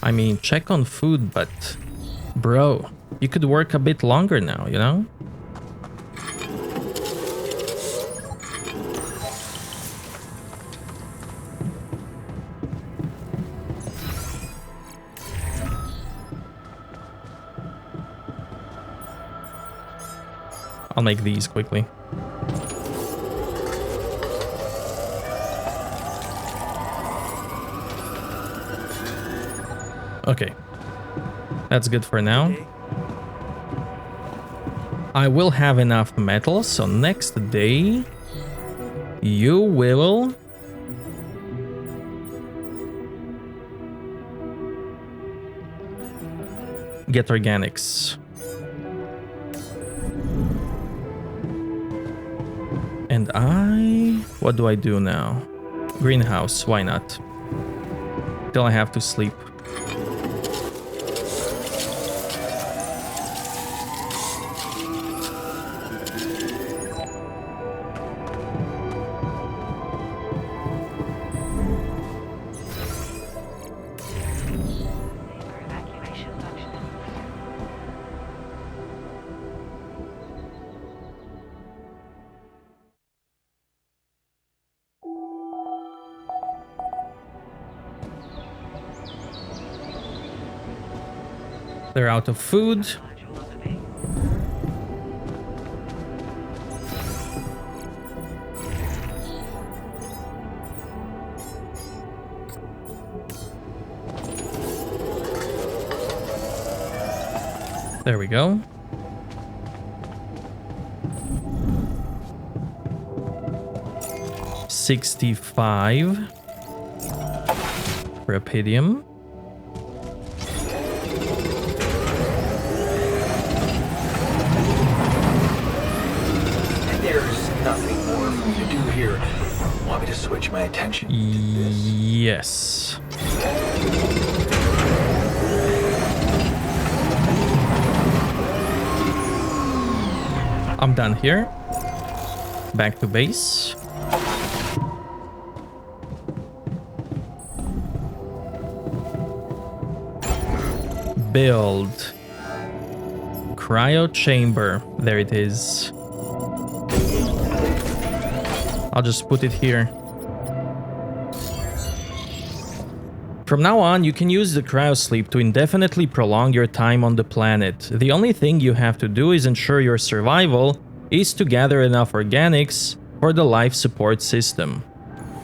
I mean, check on food, but bro, You could work a bit longer now, you know? I'll make these quickly. Okay. That's good for now. I will have enough metal, so next day you will get organics. And what do I do now? Greenhouse, why not? Till I have to sleep. Evacuation functioning. They're out of food. Module on the way. There we go. $65 Rapidium. There's nothing more for me to do here. Want me to switch my attention to this? Yes. I'm done here. Back to base. Build. Cryo chamber. There it is. I'll just put it here. From now on, you can use the cryosleep to indefinitely prolong your time on the planet. The only thing you have to do is ensure your survival is to gather enough organics for the life support system.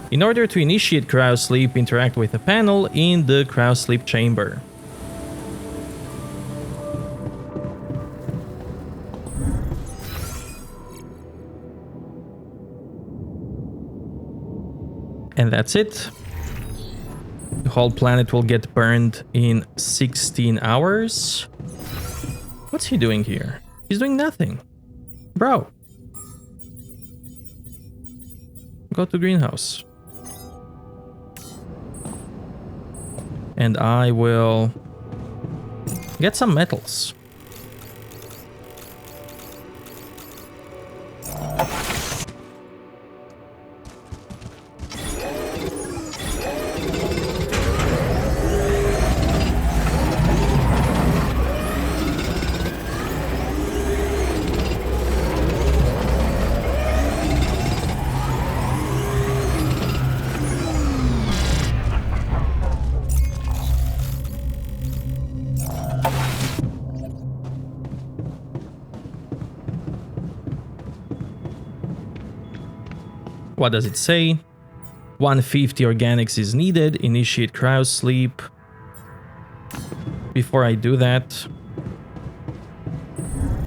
In order to initiate cryosleep, interact with a panel in the cryosleep chamber. And that's it. The whole planet will get burned in 16 hours. What's he doing here? He's doing nothing. Bro. Go to greenhouse. And I will get some metals. What does it say? 150 organics is needed. Initiate cryosleep. Before I do that,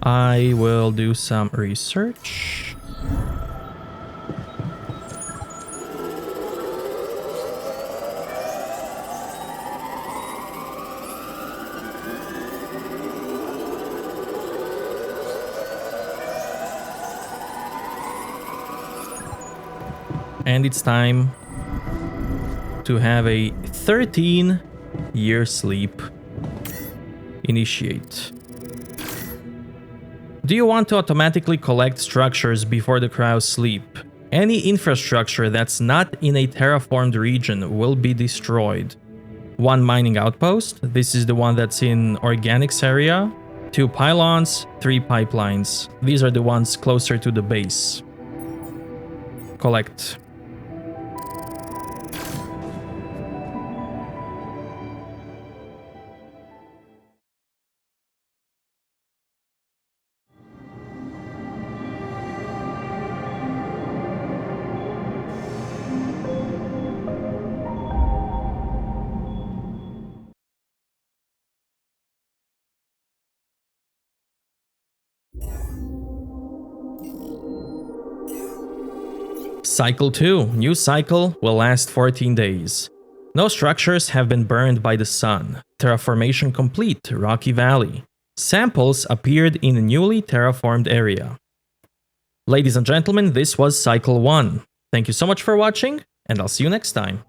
I will do some research. And it's time to have a 13-year sleep. Initiate. Do you want to automatically collect structures before the cryosleep? Any infrastructure that's not in a terraformed region will be destroyed. 1 mining outpost. This is the one that's in organics area. 2 pylons, 3 pipelines. These are the ones closer to the base. Collect. Cycle 2. New cycle will last 14 days. No structures have been burned by the sun. Terraformation complete, Rocky Valley. Samples appeared in a newly terraformed area. Ladies and gentlemen, this was Cycle 1. Thank you so much for watching, and I'll see you next time.